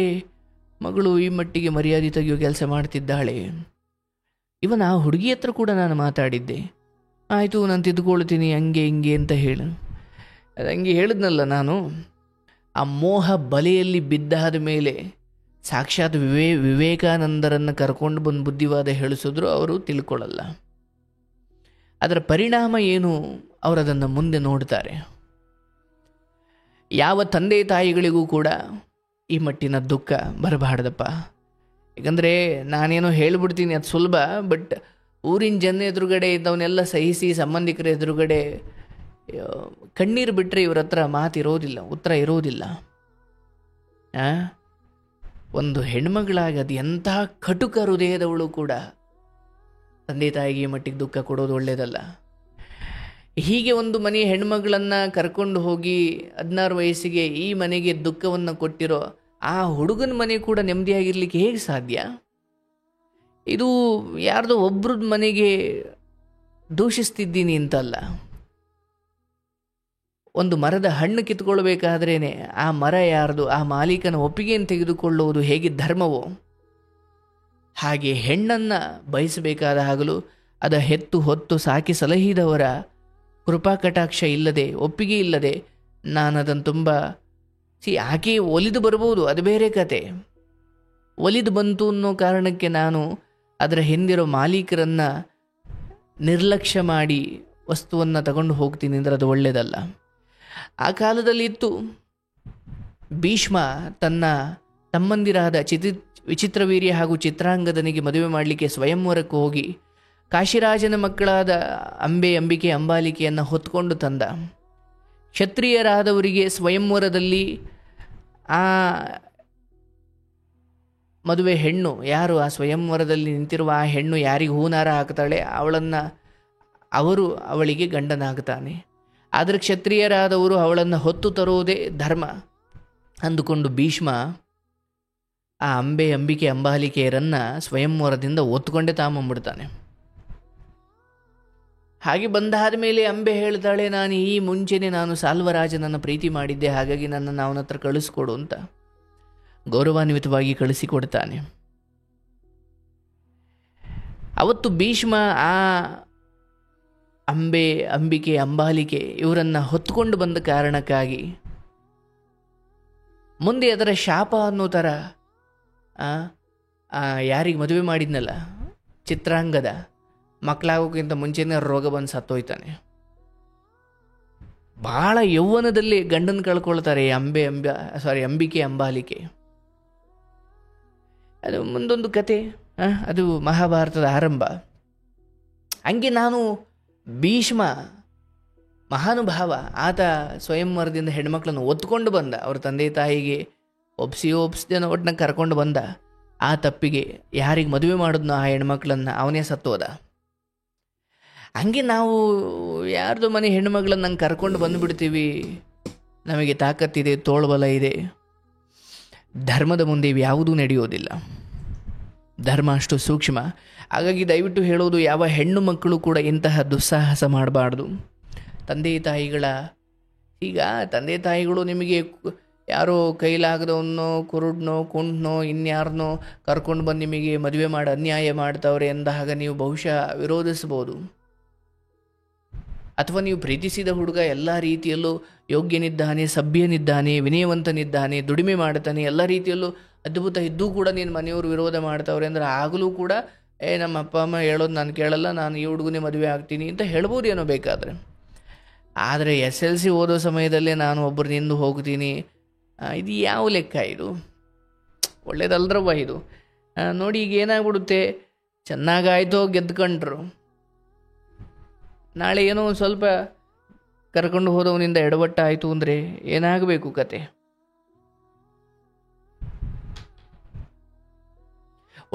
ಮಗಳು ಈ ಮಟ್ಟಿಗೆ ಮರ್ಯಾದೆ ತೆಗೆಯೋ ಕೆಲಸ ಮಾಡ್ತಿದ್ದಾಳೆ. ಇವನ್ ಆ ಹುಡುಗಿ ಹತ್ರ ಕೂಡ ನಾನು ಮಾತಾಡಿದ್ದೆ. ಆಯಿತು ನಾನು ತಿದ್ದುಕೊಳ್ತೀನಿ ಹಂಗೆ ಹಿಂಗೆ ಅಂತ ಹಂಗೆ ಹೇಳಿದ್ನಲ್ಲ ನಾನು. ಆ ಮೋಹ ಬಲೆಯಲ್ಲಿ ಬಿದ್ದಾದ ಮೇಲೆ ಸಾಕ್ಷಾತ್ ವಿವೇಕಾನಂದರನ್ನು ಕರ್ಕೊಂಡು ಬಂದು ಬುದ್ಧಿವಾದ ಹೇಳಿಸಿದ್ರು ಅವರು ತಿಳ್ಕೊಳ್ಳಲ್ಲ. ಅದರ ಪರಿಣಾಮ ಏನು ಅವರು ಅದನ್ನು ಮುಂದೆ ನೋಡ್ತಾರೆ. ಯಾವ ತಂದೆ ತಾಯಿಗಳಿಗೂ ಕೂಡ ಈ ಮಟ್ಟಿನ ದುಃಖ ಬರಬಾರ್ದಪ್ಪ. ಯಾಕಂದರೆ ನಾನೇನೋ ಹೇಳ್ಬಿಡ್ತೀನಿ, ಅದು ಸುಲಭ. ಬಟ್ ಊರಿನ ಜನ ಎದುರುಗಡೆ ಇದ್ದವನ್ನೆಲ್ಲ ಸಹಿಸಿ ಸಂಬಂಧಿಕರ ಎದುರುಗಡೆ ಕಣ್ಣೀರು ಬಿಟ್ಟರೆ ಇವ್ರ ಹತ್ರ ಮಾತಿರೋದಿಲ್ಲ, ಉತ್ತರ ಇರೋದಿಲ್ಲ. ಒಂದು ಹೆಣ್ಮಗಳಾಗಿ ಅದು ಎಂಥ ಕಟುಕ ಹೃದಯದವಳು ಕೂಡ ತಂದೆ ತಾಯಿಗೆ ಈ ಮಟ್ಟಿಗೆ ದುಃಖ ಕೊಡೋದು ಒಳ್ಳೆಯದಲ್ಲ. ಹೀಗೆ ಒಂದು ಮನೆಯ ಹೆಣ್ಮಗಳನ್ನು ಕರ್ಕೊಂಡು ಹೋಗಿ 16 ವಯಸ್ಸಿಗೆ ಈ ಮನೆಗೆ ದುಃಖವನ್ನು ಕೊಟ್ಟಿರೋ ಆ ಹುಡುಗನ ಮನೆ ಕೂಡ ನೆಮ್ಮದಿಯಾಗಿರ್ಲಿಕ್ಕೆ ಹೇಗೆ ಸಾಧ್ಯ? ಇದು ಯಾರ್ದೋ ಒಬ್ರದ್ದು ಮನೆಗೆ ದೂಷಿಸ್ತಿದ್ದೀನಿ ಅಂತಲ್ಲ. ಒಂದು ಮರದ ಹಣ್ಣು ಕಿತ್ಕೊಳ್ಬೇಕಾದ್ರೇ ಆ ಮರ ಯಾರ್ದು, ಆ ಮಾಲೀಕನ ಒಪ್ಪಿಗೆಯನ್ನು ತೆಗೆದುಕೊಳ್ಳುವುದು ಹೇಗೆ ಧರ್ಮವೋ ಹಾಗೆ ಹೆಣ್ಣನ್ನು ಬಯಸಬೇಕಾದ ಆಗಲು ಅದ ಹೆತ್ತು ಹೊತ್ತು ಸಾಕಿ ಸಲಹಿದವರ ಕೃಪಾ ಕಟಾಕ್ಷ ಇಲ್ಲದೆ, ಒಪ್ಪಿಗೆ ಇಲ್ಲದೆ ನಾನು ಅದನ್ನು ತುಂಬ ಆಕೆ ಒಲಿದು ಬರ್ಬೋದು, ಅದು ಬೇರೆ ಕತೆ. ಒಲಿದು ಬಂತು ಅನ್ನೋ ಕಾರಣಕ್ಕೆ ನಾನು ಅದರ ಹಿಂದಿರೋ ಮಾಲೀಕರನ್ನು ನಿರ್ಲಕ್ಷ್ಯ ಮಾಡಿ ವಸ್ತುವನ್ನು ತಗೊಂಡು ಹೋಗ್ತೀನಿ ಅಂದರೆ ಅದು ಒಳ್ಳೆಯದಲ್ಲ. ಆ ಕಾಲದಲ್ಲಿ ಇತ್ತು, ಭೀಷ್ಮ ತನ್ನ ತಮ್ಮಂದಿರಾದ ವಿಚಿತ್ರವೀರ್ಯ ಹಾಗೂ ಚಿತ್ರಾಂಗದನಿಗೆ ಮದುವೆ ಮಾಡಲಿಕ್ಕೆ ಸ್ವಯಂವರಕ್ಕೆ ಹೋಗಿ ಕಾಶಿರಾಜನ ಮಕ್ಕಳಾದ ಅಂಬಿಕೆ ಅಂಬಾಲಿಕೆಯನ್ನು ಹೊತ್ಕೊಂಡು ತಂದ. ಕ್ಷತ್ರಿಯರಾದವರಿಗೆ ಸ್ವಯಂವರದಲ್ಲಿ ಆ ಮದುವೆ ಹೆಣ್ಣು ಯಾರು, ಆ ಸ್ವಯಂವರದಲ್ಲಿ ನಿಂತಿರುವ ಆ ಹೆಣ್ಣು ಯಾರಿಗೆ ಹೂನಾರ ಹಾಕ್ತಾಳೆ ಅವರು ಅವಳಿಗೆ ಗಂಡನಾಗ್ತಾನೆ. ಆದರೆ ಕ್ಷತ್ರಿಯರಾದವರು ಅವಳನ್ನು ಹೊತ್ತು ತರುವುದೇ ಧರ್ಮ ಅಂದುಕೊಂಡು ಭೀಷ್ಮ ಆ ಅಂಬಿಕೆ ಅಂಬಾಲಿಕೆಯರನ್ನು ಸ್ವಯಂವರದಿಂದ ಒತ್ತುಕೊಂಡೇ ತಾಂಬಂಬಿಡ್ತಾನೆ. ಹಾಗೆ ಬಂದಾದ ಮೇಲೆ ಅಂಬೆ ಹೇಳ್ತಾಳೆ, ನಾನು ಈ ಮುಂಚೆನೇ ಸಾಲ್ವರಾಜನನ್ನು ಪ್ರೀತಿ ಮಾಡಿದ್ದೆ, ಹಾಗಾಗಿ ನನ್ನನ್ನು ಅವನ ಹತ್ರ ಕಳಿಸ್ಕೊಡು ಅಂತ ಗೌರವಾನ್ವಿತವಾಗಿ ಕಳಿಸಿಕೊಡ್ತಾನೆ. ಅವತ್ತು ಭೀಷ್ಮ ಆ ಅಂಬಿಕೆ ಅಂಬಾಲಿಕೆ ಇವರನ್ನು ಹೊತ್ತುಕೊಂಡು ಬಂದ ಕಾರಣಕ್ಕಾಗಿ ಮುಂದೆ ಅದರ ಶಾಪ ಅನ್ನೋ ಥರ ಯಾರಿಗೆ ಮದುವೆ ಮಾಡಿದ್ನಲ್ಲ ಚಿತ್ರಾಂಗದ ಮಕ್ಕಳಾಗೋಕ್ಕಿಂತ ಮುಂಚೆನೇ ರೋಗ ಬಂದು ಸತ್ತೋಯ್ತಾನೆ. ಭಾಳ ಯೌವನದಲ್ಲಿ ಗಂಡನ ಕಳ್ಕೊಳ್ತಾರೆ ಅಂಬಿಕೆ ಅಂಬಾಲಿಕೆ. ಅದು ಮುಂದೊಂದು ಕತೆ, ಅದು ಮಹಾಭಾರತದ ಆರಂಭ. ಹಂಗೆ ಭೀಷ್ಮ ಮಹಾನುಭಾವ, ಆತ ಸ್ವಯಂವರದಿಂದ ಹೆಣ್ಮಕ್ಳನ್ನು ಒತ್ಕೊಂಡು ಬಂದ, ಅವ್ರ ತಂದೆ ತಾಯಿಗೆ ಒಪ್ಸ್ದೇನೋ ಒಟ್ಟಿನಾಗ ಕರ್ಕೊಂಡು ಬಂದ. ಆ ತಪ್ಪಿಗೆ ಯಾರಿಗೆ ಮದುವೆ ಮಾಡಿದ್ನೋ ಆ ಹೆಣ್ಮಕ್ಳನ್ನು ಅವನೇ ಸತ್ತೋದ. ಹಂಗೆ ಯಾರ್ದು ಮನೆ ಹೆಣ್ಣುಮಗಳನ್ನು ನಂಗೆ ಕರ್ಕೊಂಡು ಬಂದುಬಿಡ್ತೀವಿ, ನಮಗೆ ತಾಕತ್ತಿದೆ, ತೋಳ್ಬಲ ಇದೆ. ಧರ್ಮದ ಮುಂದೆ ಯಾವುದೂ ನಡೆಯೋದಿಲ್ಲ. ಧರ್ಮ ಅಷ್ಟು ಸೂಕ್ಷ್ಮ. ಹಾಗಾಗಿ ದಯವಿಟ್ಟು ಹೇಳೋದು, ಯಾವ ಹೆಣ್ಣು ಮಕ್ಕಳು ಕೂಡ ಇಂತಹ ದುಸ್ಸಾಹಸ ಮಾಡಬಾರ್ದು. ತಂದೆ ತಾಯಿಗಳು ನಿಮಗೆ ಯಾರೋ ಕೈಲಾಗದವನ್ನೋ ಕುರುಡ್ನೋ ಕುಂಟ್ನೋ ಇನ್ಯಾರನೋ ಕರ್ಕೊಂಡು ಬಂದು ನಿಮಗೆ ಮದುವೆ ಮಾಡಿ ಅನ್ಯಾಯ ಮಾಡ್ತಾವ್ರೆ ಎಂದಾಗ ನೀವು ಬಹುಶಃ ವಿರೋಧಿಸ್ಬೋದು. ಅಥವಾ ನೀವು ಪ್ರೀತಿಸಿದ ಹುಡುಗ ಎಲ್ಲ ರೀತಿಯಲ್ಲೂ ಯೋಗ್ಯನಿದ್ದಾನೆ, ಸಭ್ಯನಿದ್ದಾನೆ, ವಿನಯವಂತನಿದ್ದಾನೆ, ದುಡಿಮೆ ಮಾಡ್ತಾನೆ, ಎಲ್ಲ ರೀತಿಯಲ್ಲೂ ಅದ್ಭುತ ಇದ್ದೂ ಕೂಡ ನೀನು ಮನೆಯವರು ವಿರೋಧ ಮಾಡ್ತಾವ್ರೆ ಅಂದರೆ ಆಗಲೂ ಕೂಡ ನಮ್ಮ ಅಪ್ಪ ಅಮ್ಮ ಹೇಳೋದು ನಾನು ಕೇಳಲ್ಲ, ನಾನು ಈ ಹುಡುಗನೇ ಮದುವೆ ಆಗ್ತೀನಿ ಅಂತ ಹೇಳ್ಬೋದು ಏನೋ ಬೇಕಾದರೆ. ಆದರೆ SLC ಓದೋ ಸಮಯದಲ್ಲೇ ನಾನು ಒಬ್ಬರು ನಿಂದು ಹೋಗ್ತೀನಿ, ಇದು ಯಾವ ಲೆಕ್ಕ? ಇದು ಒಳ್ಳೇದಲ್ದ್ರವ್ವ ಇದು. ನೋಡಿ ಈಗ ಏನಾಗ್ಬಿಡುತ್ತೆ, ಚೆನ್ನಾಗಾಯ್ತೋ ಗೆದ್ಕೊಂಡ್ರು, ನಾಳೆ ಏನೋ ಒಂದು ಸ್ವಲ್ಪ ಕರ್ಕೊಂಡು ಹೋದವನಿಂದ ಎಡವಟ್ಟಾಯಿತು ಅಂದರೆ ಏನಾಗಬೇಕು ಕತೆ?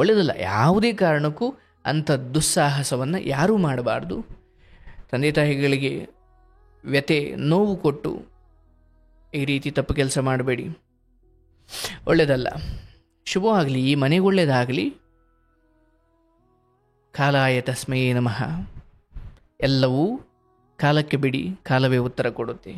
ಒಳ್ಳೆಯದಲ್ಲ. ಯಾವುದೇ ಕಾರಣಕ್ಕೂ ಅಂಥ ದುಸ್ಸಾಹಸವನ್ನು ಯಾರೂ ಮಾಡಬಾರ್ದು. ತಂದೆ ತಾಯಿಗಳಿಗೆ ವ್ಯಥೆ ನೋವು ಕೊಟ್ಟು ಈ ರೀತಿ ತಪ್ಪು ಕೆಲಸ ಮಾಡಬೇಡಿ, ಒಳ್ಳೆಯದಲ್ಲ. ಶುಭವಾಗಲಿ, ಈ ಮನೆಗೆ ಒಳ್ಳೆಯದಾಗಲಿ. ಕಾಲಾಯ ತಸ್ಮೈ ನಮಃ. ಎಲ್ಲವೂ ಕಾಲಕ್ಕೆ ಬಿಡಿ, ಕಾಲವೇ ಉತ್ತರ ಕೊಡುತ್ತೆ.